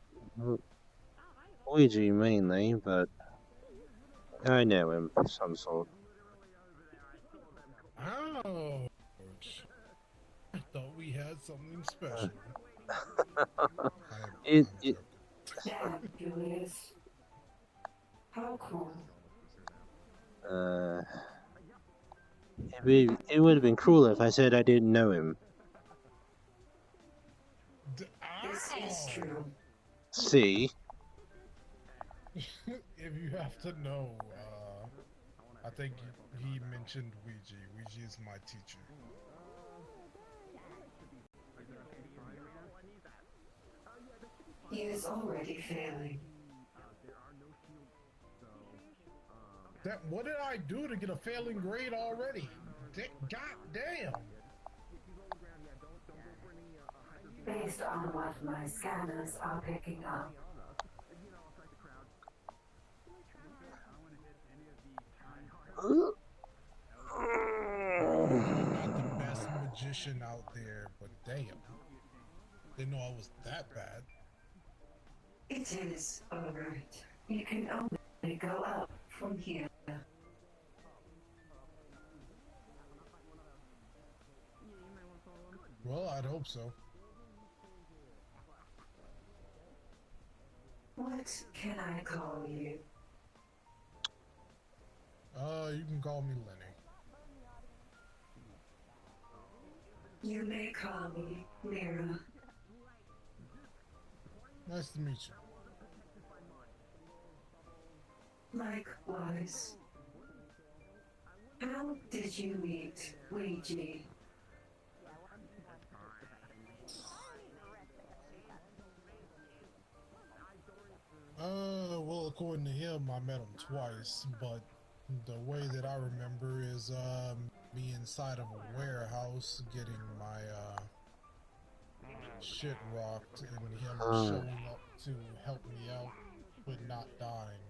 [SPEAKER 1] Luigi mainly, but I know him of some sort.
[SPEAKER 5] Ouch. I thought we had something
[SPEAKER 1] Uh,
[SPEAKER 5] special.
[SPEAKER 1] it,
[SPEAKER 5] I'm
[SPEAKER 1] it,
[SPEAKER 5] joking.
[SPEAKER 8] Damn, Julius. How cool.
[SPEAKER 1] uh, it would have been cruel if I said I didn't know him.
[SPEAKER 8] This is
[SPEAKER 5] Ow!
[SPEAKER 8] true.
[SPEAKER 1] See?
[SPEAKER 5] If you have to know, I think he mentioned Ouija. Ouija is my teacher.
[SPEAKER 8] He is already failing.
[SPEAKER 5] What did I do to get a failing grade already? God damn!
[SPEAKER 8] Based on what my scanners are picking up.
[SPEAKER 5] I'm not the best magician out there, but damn. Didn't know I was that bad.
[SPEAKER 8] It is alright. You can only go up from here.
[SPEAKER 5] Well, I'd hope so.
[SPEAKER 8] What can I call you?
[SPEAKER 5] You can call me Lenny.
[SPEAKER 8] You may call me Mira.
[SPEAKER 5] Nice to meet you.
[SPEAKER 8] Likewise. How did you meet Ouija?
[SPEAKER 5] Well, according to him, I met him twice, but the way that I remember is, me inside of a warehouse getting my, shit rocked and him showing up to help me out with not dying.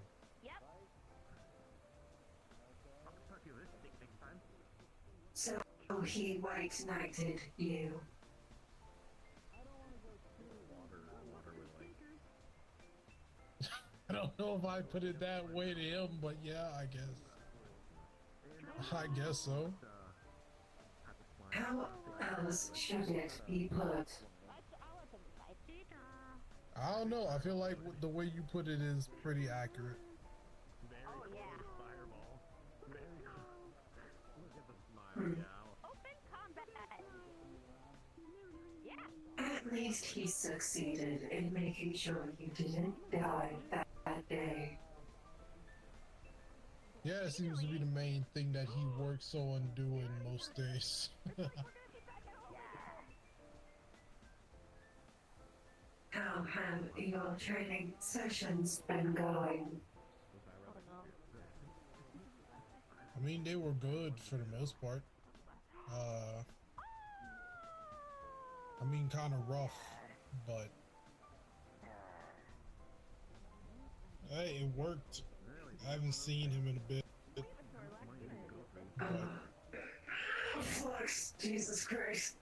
[SPEAKER 8] So he white knighted you.
[SPEAKER 5] I don't know if I put it that way to him, but yeah, I guess so.
[SPEAKER 8] How else should it be put?
[SPEAKER 5] I don't know. I feel like the way you put it is pretty accurate.
[SPEAKER 8] At least he succeeded in making sure you didn't die that day.
[SPEAKER 5] Yeah, it seems to be the main thing that he works on doing most days.
[SPEAKER 8] How have your training sessions been going?
[SPEAKER 5] I mean, they were good for the most part. I mean, kind of rough, but hey, it worked. I haven't seen him in a bit.
[SPEAKER 8] Flux, Jesus Christ.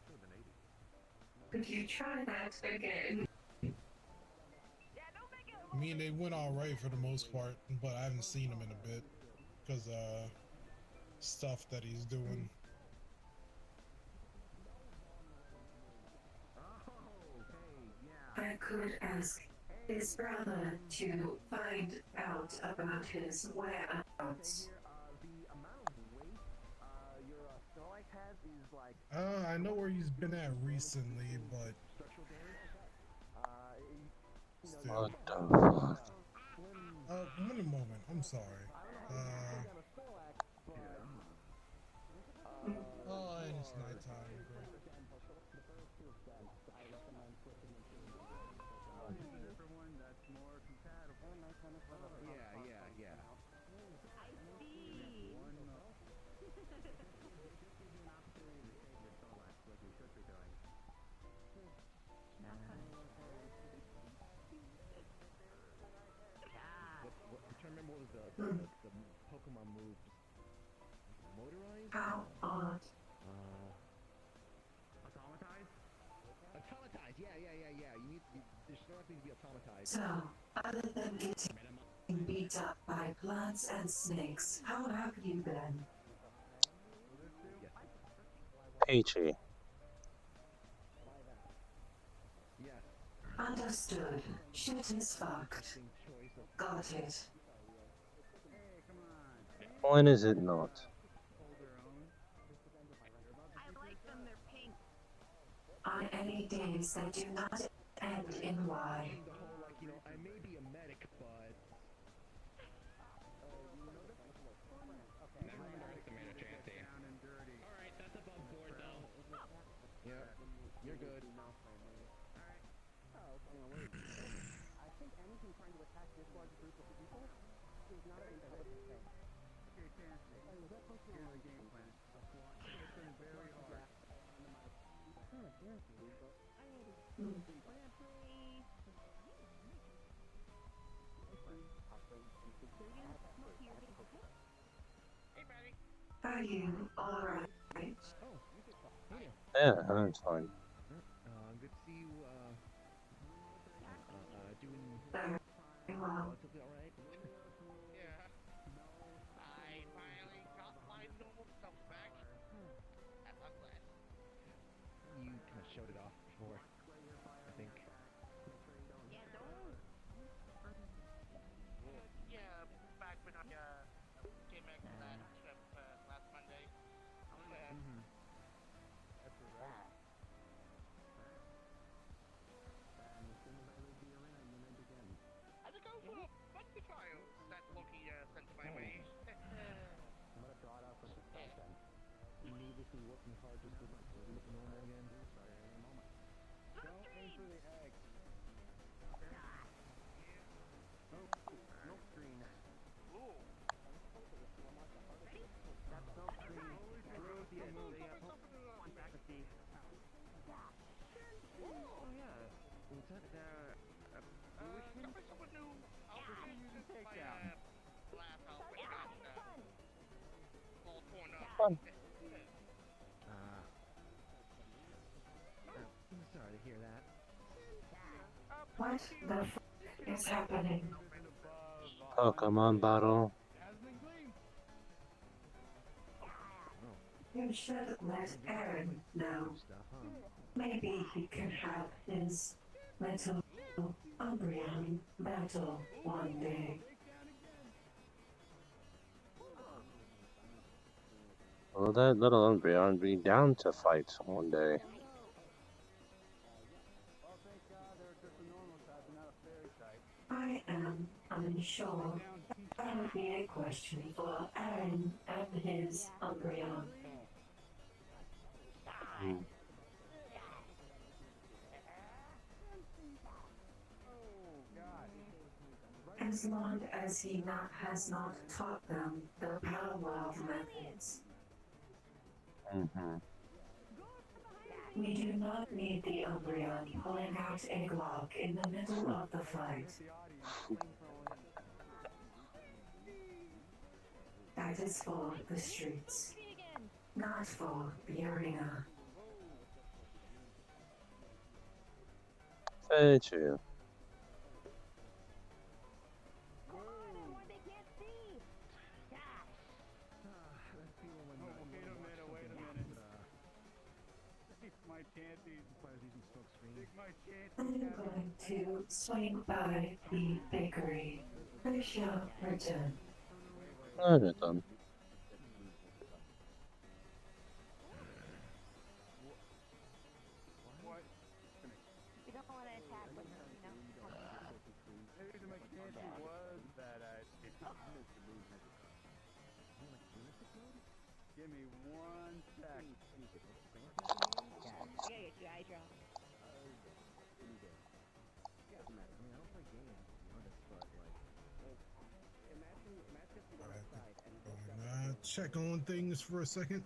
[SPEAKER 8] Could you try that again?
[SPEAKER 5] I mean, they went all right for the most part, but I haven't seen him in a bit because stuff that he's doing.
[SPEAKER 8] I could ask his brother to find out about his whereabouts.
[SPEAKER 5] I know where he's been at recently, but still.
[SPEAKER 1] What the fuck?
[SPEAKER 5] One moment. I'm sorry. Oh, and it's nighttime. Great.
[SPEAKER 7] what was the Pokemon move? Motorized?
[SPEAKER 8] How odd.
[SPEAKER 7] Automatized, yeah. There still have to be automatized.
[SPEAKER 8] So, other than getting beat up by plants and snakes, how have you been?
[SPEAKER 1] Peachy.
[SPEAKER 7] Yes.
[SPEAKER 8] Understood. Shit is fucked. Got it.
[SPEAKER 1] When is it not?
[SPEAKER 8] On any days that do not end in Y.
[SPEAKER 7] The whole, like, I may be a medic, but...
[SPEAKER 9] Never underestimate a chancy. Alright, that's above board though.
[SPEAKER 7] Yeah, you're good.
[SPEAKER 6] I think anything trying to attack this large group of people is not an intelligent thing. Okay, Chancey. Was that supposed to be the game plan? It's been very hard. Sure, seriously, but I mean, financially.
[SPEAKER 8] Are you alright?
[SPEAKER 7] Oh, hey there.
[SPEAKER 1] Yeah, that's fine.
[SPEAKER 7] Good to see you, doing
[SPEAKER 8] Very well.
[SPEAKER 7] relatively alright.
[SPEAKER 9] Yeah. I finally got my normal self back. At long last.
[SPEAKER 7] You kind of showed it off before, I think.
[SPEAKER 9] Yeah, back when I came back from that trip last Monday. I had to go for a bunch of trials that Loki sent my way.
[SPEAKER 7] I'm gonna draw it out for success then. You need to be working hard just to look normal again. Don't aim for the egg. Oh, no screen.
[SPEAKER 9] Ooh.
[SPEAKER 6] That's no screen. Through the Oh yeah. Was that
[SPEAKER 9] Got myself a new outfit.
[SPEAKER 6] take
[SPEAKER 9] My
[SPEAKER 6] down?
[SPEAKER 9] last outfit got all torn up.
[SPEAKER 1] Fun.
[SPEAKER 7] I'm sorry to hear that.
[SPEAKER 8] What the f is happening?
[SPEAKER 1] Pokemon battle.
[SPEAKER 8] You should let Aaron know.
[SPEAKER 7] Stuff, huh?
[SPEAKER 8] Maybe he can have his little Umbreon battle one day.
[SPEAKER 1] Will that little Umbreon be down to fight one day?
[SPEAKER 8] I am unsure. That would be a question for Aaron and his Umbreon.
[SPEAKER 1] Hmm.
[SPEAKER 8] As long as he has not taught them the Power methods.
[SPEAKER 1] Mm-hmm.
[SPEAKER 8] We do not need the Umbreon pulling out a Glock in the middle of the fight. That is for the streets, not for the arena.
[SPEAKER 1] Peachy.
[SPEAKER 8] I'm going to swing by the bakery. I shall return.
[SPEAKER 1] Alright then.
[SPEAKER 10] You don't want to attack when
[SPEAKER 4] Maybe the McCanty was bad idea. Give me one sec.
[SPEAKER 10] I gotta get you eye drop.
[SPEAKER 5] Check on things for a second.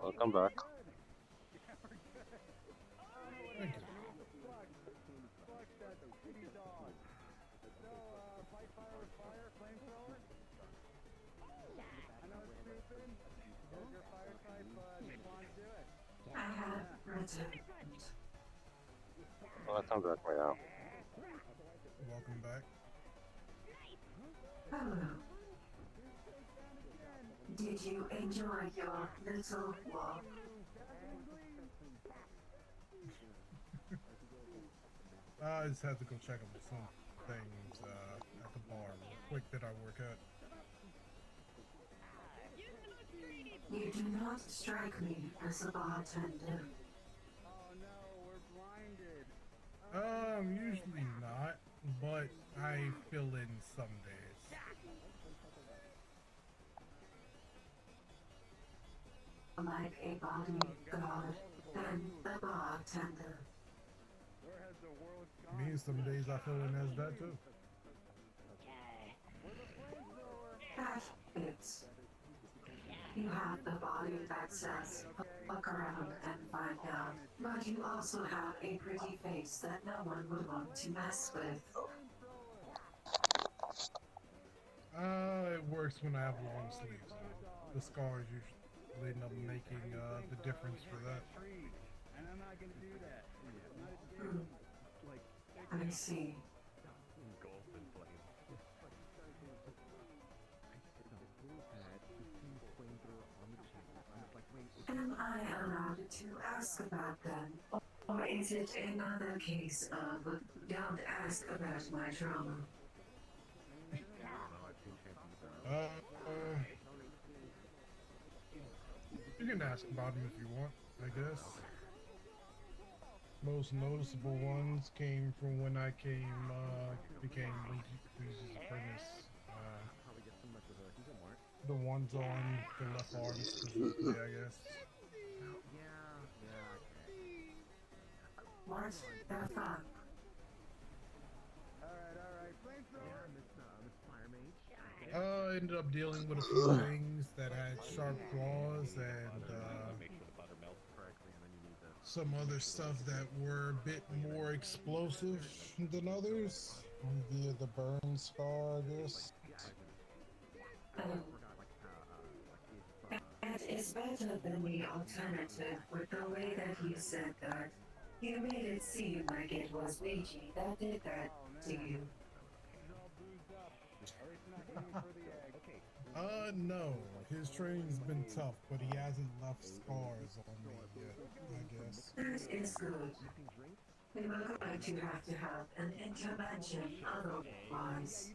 [SPEAKER 1] Welcome back.
[SPEAKER 5] Thank you.
[SPEAKER 7] There's your fire type, Swan, do it.
[SPEAKER 8] I have returned.
[SPEAKER 1] Well, that sounds right now.
[SPEAKER 5] Welcome back.
[SPEAKER 8] Hello. Did you enjoy your little walk?
[SPEAKER 5] I just had to go check up some things at the bar real quick that I work at.
[SPEAKER 8] You do not strike me as a bartender.
[SPEAKER 7] Oh no, we're blinded.
[SPEAKER 5] Usually not, but I fill in some days.
[SPEAKER 8] Like a bodyguard and a bartender.
[SPEAKER 7] Where has the world gone?
[SPEAKER 5] Me, some days I fill in as that too.
[SPEAKER 8] That fits. You have the body that says, look around and find out. But you also have a pretty face that no one would want to mess with.
[SPEAKER 5] It works when I have long sleeves on. The scars usually end up making the difference for that.
[SPEAKER 7] And I'm not gonna do that.
[SPEAKER 8] I see. Am I allowed to ask about them? Or is it another case of don't ask about my trauma?
[SPEAKER 5] You can ask about them if you want, I guess. Most noticeable ones came from when I became Luigi's apprentice. The ones on the left arm specifically, I guess.
[SPEAKER 8] What the fuck?
[SPEAKER 5] I ended up dealing with a few things that had sharp claws and some other stuff that were a bit more explosive than others. Via the burn scar, I guess.
[SPEAKER 8] That is better than the alternative with the way that you said that. You made it seem like it was Luigi that did that to you.
[SPEAKER 5] No. His training's been tough, but he hasn't left scars on me yet, I guess.
[SPEAKER 8] That is good. We were going to have an intervention otherwise.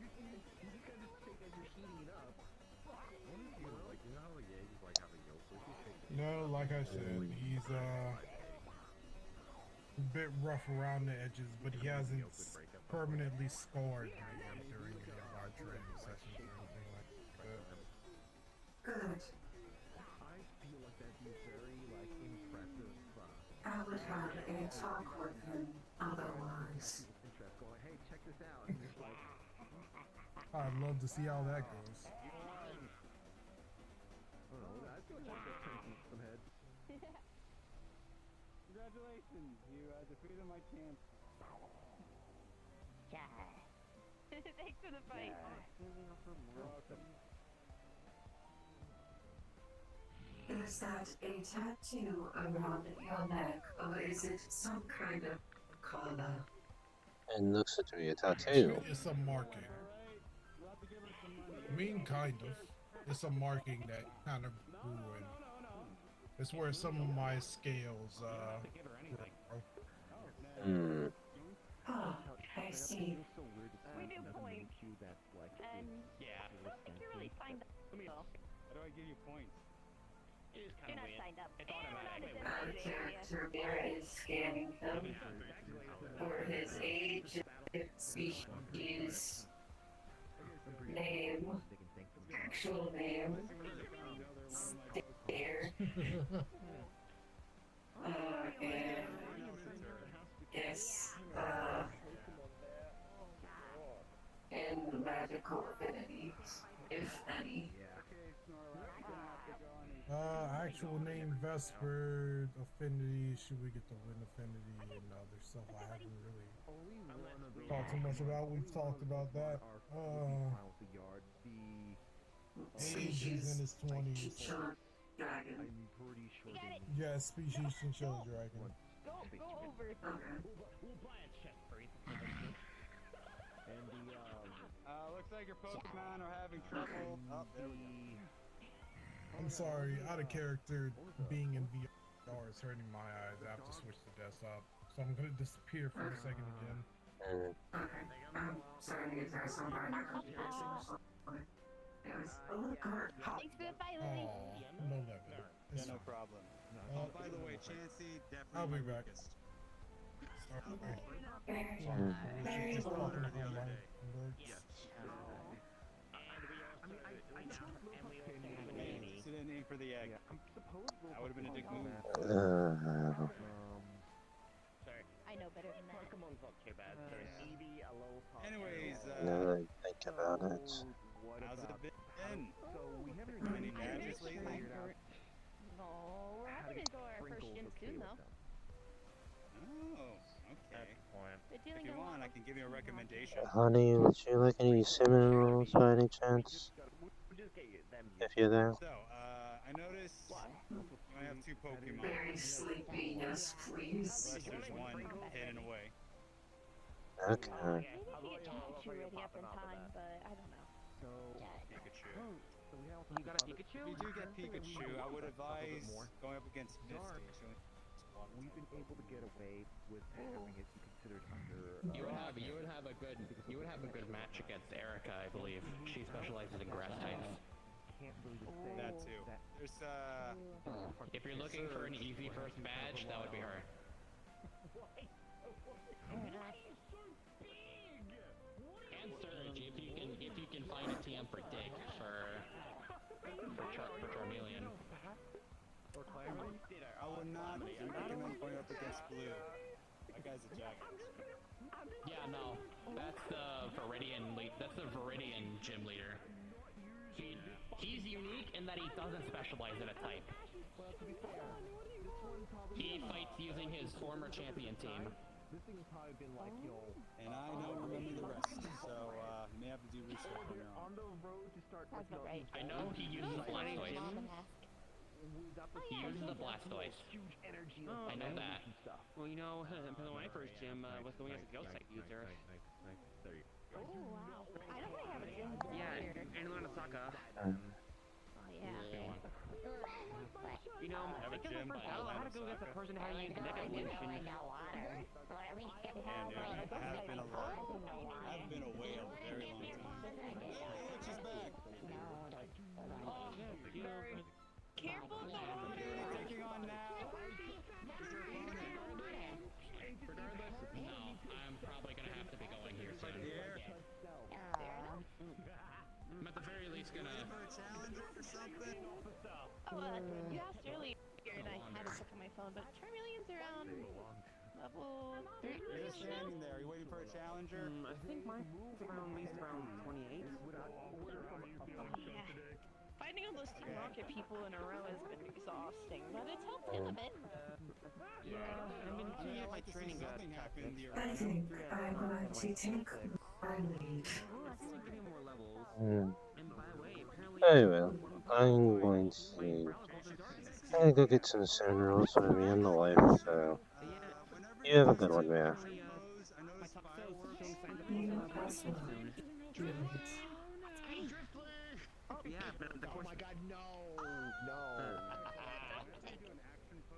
[SPEAKER 5] No, like I said, he's a bit rough around the edges, but he hasn't permanently scarred me during any of our training sessions or anything like that.
[SPEAKER 8] Good. I would have a talk with him otherwise.
[SPEAKER 5] I'd love to see how that goes.
[SPEAKER 7] Congratulations, you defeated my champ.
[SPEAKER 10] Thanks for the fight.
[SPEAKER 8] Is that a tattoo around your neck, or is it some kind of collar?
[SPEAKER 1] And looks to be a tattoo.
[SPEAKER 5] It's a marking. I mean, kind of. It's a marking that kind of grew in. It's where some of my scales grow.
[SPEAKER 8] Oh, I see.
[SPEAKER 10] We do points. And I think you're really signed up.
[SPEAKER 4] How do I give you points?
[SPEAKER 10] You're not signed up.
[SPEAKER 8] Our character there is scanning him for his age, species, name, actual name, stare, and yes, and magical affinities, if any.
[SPEAKER 5] Actual name, Vesper, affinity, should we get the wind affinity and other stuff I haven't really talked too much about. We've talked about that. Age is in his 20s.
[SPEAKER 8] Chinchilla dragon.
[SPEAKER 10] I'm pretty sure they need
[SPEAKER 5] Yeah, species chinchilla dragon.
[SPEAKER 11] Go over.
[SPEAKER 8] Okay.
[SPEAKER 10] We'll buy a chest for you. And the
[SPEAKER 7] Looks like your Pokemon are having trouble. Oh, there we go.
[SPEAKER 5] I'm sorry, out of character, being in VR is hurting my eyes. I have to switch to desktop. So I'm gonna disappear for a second again.
[SPEAKER 8] Okay. I'm sorry to get there so far. It was a little hard.
[SPEAKER 11] Thanks for the fight, Lily.
[SPEAKER 5] Aw, no level.
[SPEAKER 7] Yeah,
[SPEAKER 5] It's
[SPEAKER 7] no
[SPEAKER 5] fine.
[SPEAKER 7] problem. Oh, by the way, Chansey definitely
[SPEAKER 5] I'll be
[SPEAKER 7] my
[SPEAKER 5] back.
[SPEAKER 7] weakest.
[SPEAKER 5] Sorry.
[SPEAKER 8] Very,
[SPEAKER 5] Sorry.
[SPEAKER 8] very
[SPEAKER 5] Just
[SPEAKER 8] low.
[SPEAKER 5] talking with my words.
[SPEAKER 7] Hey, sit in aim for the egg.
[SPEAKER 10] I'm supposed
[SPEAKER 7] That would have been a dick move.
[SPEAKER 10] sorry.
[SPEAKER 11] I know better than that.
[SPEAKER 10] Pokemon's not too bad. There's Eevee, Alola.
[SPEAKER 7] Anyways,
[SPEAKER 1] Now that I think about it.
[SPEAKER 10] What
[SPEAKER 7] how's it
[SPEAKER 10] about?
[SPEAKER 7] been?
[SPEAKER 10] So we haven't
[SPEAKER 7] Any
[SPEAKER 10] really
[SPEAKER 7] matches lately?
[SPEAKER 10] figured out
[SPEAKER 11] No, we're
[SPEAKER 10] how to
[SPEAKER 11] hoping
[SPEAKER 10] get
[SPEAKER 11] to go our first
[SPEAKER 10] Sprinkles
[SPEAKER 11] gym
[SPEAKER 10] okay
[SPEAKER 11] soon,
[SPEAKER 10] with
[SPEAKER 11] though.
[SPEAKER 10] them.
[SPEAKER 7] Oh, okay.
[SPEAKER 11] They're
[SPEAKER 7] If
[SPEAKER 11] dealing
[SPEAKER 7] you
[SPEAKER 11] a lot
[SPEAKER 7] want, I
[SPEAKER 11] with
[SPEAKER 7] can give you a recommendation.
[SPEAKER 1] Honey, would you like any cinnamon rolls by any chance?
[SPEAKER 10] We'll just get you them.
[SPEAKER 1] If you're there.
[SPEAKER 7] So, I noticed you only have 2 Pokemon.
[SPEAKER 8] Very sleepy, yes, please.
[SPEAKER 7] Unless there's one hidden away.
[SPEAKER 1] Okay.
[SPEAKER 11] Maybe I can get Pikachu ready up in time, but I don't know.
[SPEAKER 10] So,
[SPEAKER 7] Pikachu.
[SPEAKER 10] so we also
[SPEAKER 4] You got a Pikachu?
[SPEAKER 7] If you do get Pikachu, I would advise going up against Misty.
[SPEAKER 10] Dark.
[SPEAKER 7] She only takes
[SPEAKER 10] we've been able to get away with having it be considered under.
[SPEAKER 12] You would have a good match against Erica, I believe. She specializes in grass types.
[SPEAKER 10] Can't really say
[SPEAKER 7] that too. There's
[SPEAKER 12] If you're looking for an easy first badge, that would be her. And Surge, if you can find a TM for Dick for Charmeleon.
[SPEAKER 7] I would not recommend going up against Blue. That guy's a jackass.
[SPEAKER 12] Yeah, no, that's the Viridian gym leader. He's unique in that he doesn't specialize in a type. He fights using his former champion team.
[SPEAKER 10] This thing has probably been like,
[SPEAKER 7] And I don't remember the rest, so you may have to do research on your own.
[SPEAKER 10] on the road to start.
[SPEAKER 11] That's not right.
[SPEAKER 12] I know he uses Blastoise. He uses the Blastoise.
[SPEAKER 10] Huge energy.
[SPEAKER 12] I know that.
[SPEAKER 4] Well, you know, when I first gym was going as a ghost type user.
[SPEAKER 10] There you
[SPEAKER 11] Oh, wow. I don't think I have a gym
[SPEAKER 4] Yeah,
[SPEAKER 11] here.
[SPEAKER 4] in Orlandosaka.
[SPEAKER 11] Oh, yeah.
[SPEAKER 4] You know, I
[SPEAKER 7] Have a
[SPEAKER 4] think
[SPEAKER 7] gym
[SPEAKER 4] my first
[SPEAKER 7] by
[SPEAKER 4] battle, I had to go against the
[SPEAKER 7] Orlandosaka.
[SPEAKER 4] person how to use the Mega Evolution.
[SPEAKER 7] And I have been away a very long time. She's back.
[SPEAKER 4] You know,
[SPEAKER 11] Careful,
[SPEAKER 7] Who are you taking on now?
[SPEAKER 12] No, I'm probably gonna have to be going here soon. I'm at the very least gonna.
[SPEAKER 7] For a challenger or something?
[SPEAKER 11] You asked earlier, and I had to check on my phone, but Charmeleon's around level 3.
[SPEAKER 7] You're just standing there. Are you waiting for a challenger?
[SPEAKER 4] I think my move's around at least around 28.
[SPEAKER 11] Yeah. Fighting all those Team Rocket people in a row has been exhausting, but it's helped him a bit.
[SPEAKER 4] Yeah, I've been doing my training
[SPEAKER 7] Something happened.
[SPEAKER 8] I think I'm going to take my leave.
[SPEAKER 4] Give me more levels.
[SPEAKER 1] Hmm.
[SPEAKER 4] And by the way, apparently.
[SPEAKER 1] Anyway, I'm going to go get some cinnamon rolls for me on the way, so you have a good one, man.
[SPEAKER 4] My top fireworks showing signs of
[SPEAKER 8] You
[SPEAKER 4] progress
[SPEAKER 8] as well,
[SPEAKER 4] soon.
[SPEAKER 8] Julius.
[SPEAKER 4] Yeah, but of course.
[SPEAKER 10] Oh my god, no!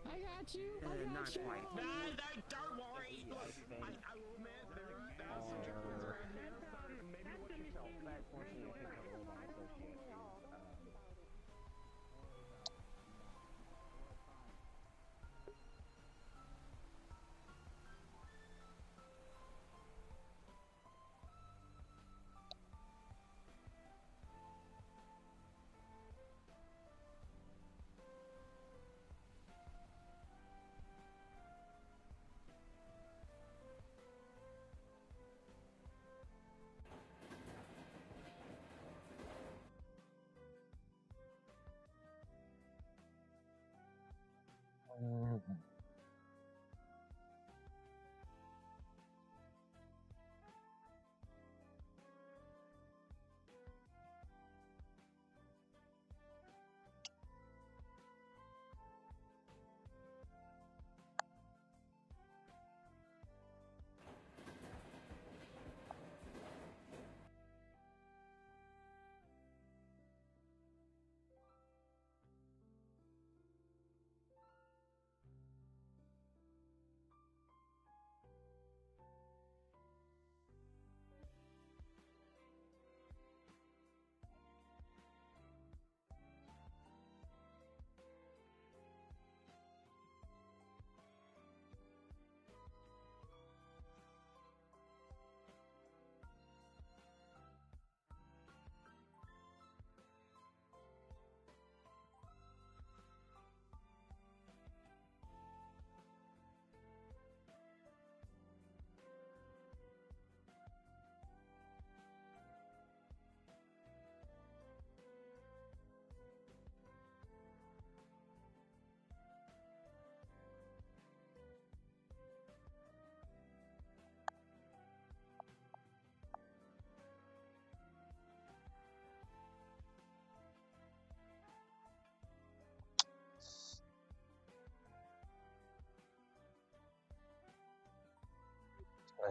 [SPEAKER 12] I got you.
[SPEAKER 4] Not quite.
[SPEAKER 12] Don't worry.
[SPEAKER 10] Maybe what you felt back, fortunately, I think I rolled on associate too.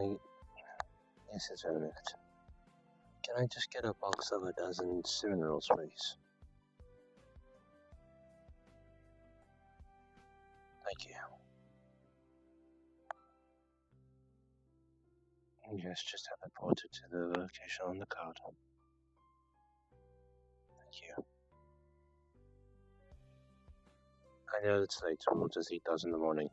[SPEAKER 1] Yes, it's a minute. Can I just get a box of a dozen cinnamon rolls, please? Thank you. Yes, just have it ported to the location on the card. Thank you. I know it's late, so we'll just eat those in the morning.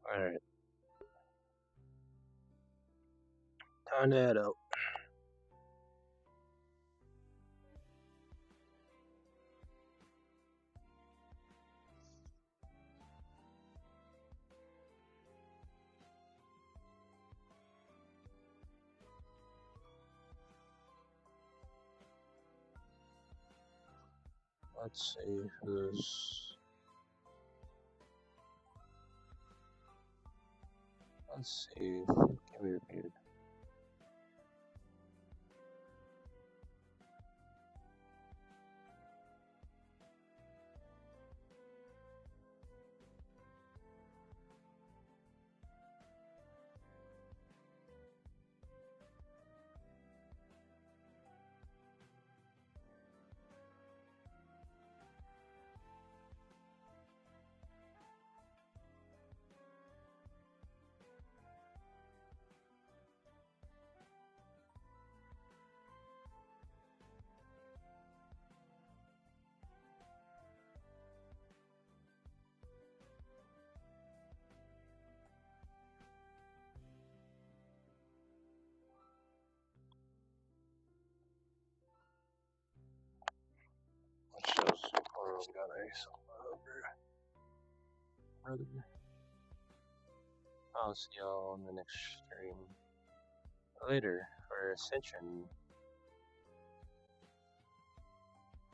[SPEAKER 1] Alright. Time to head out. Let's see who's. Let's see. Can be repeated. It shows Oro got a brother. I'll see y'all on the next stream later for Ascension.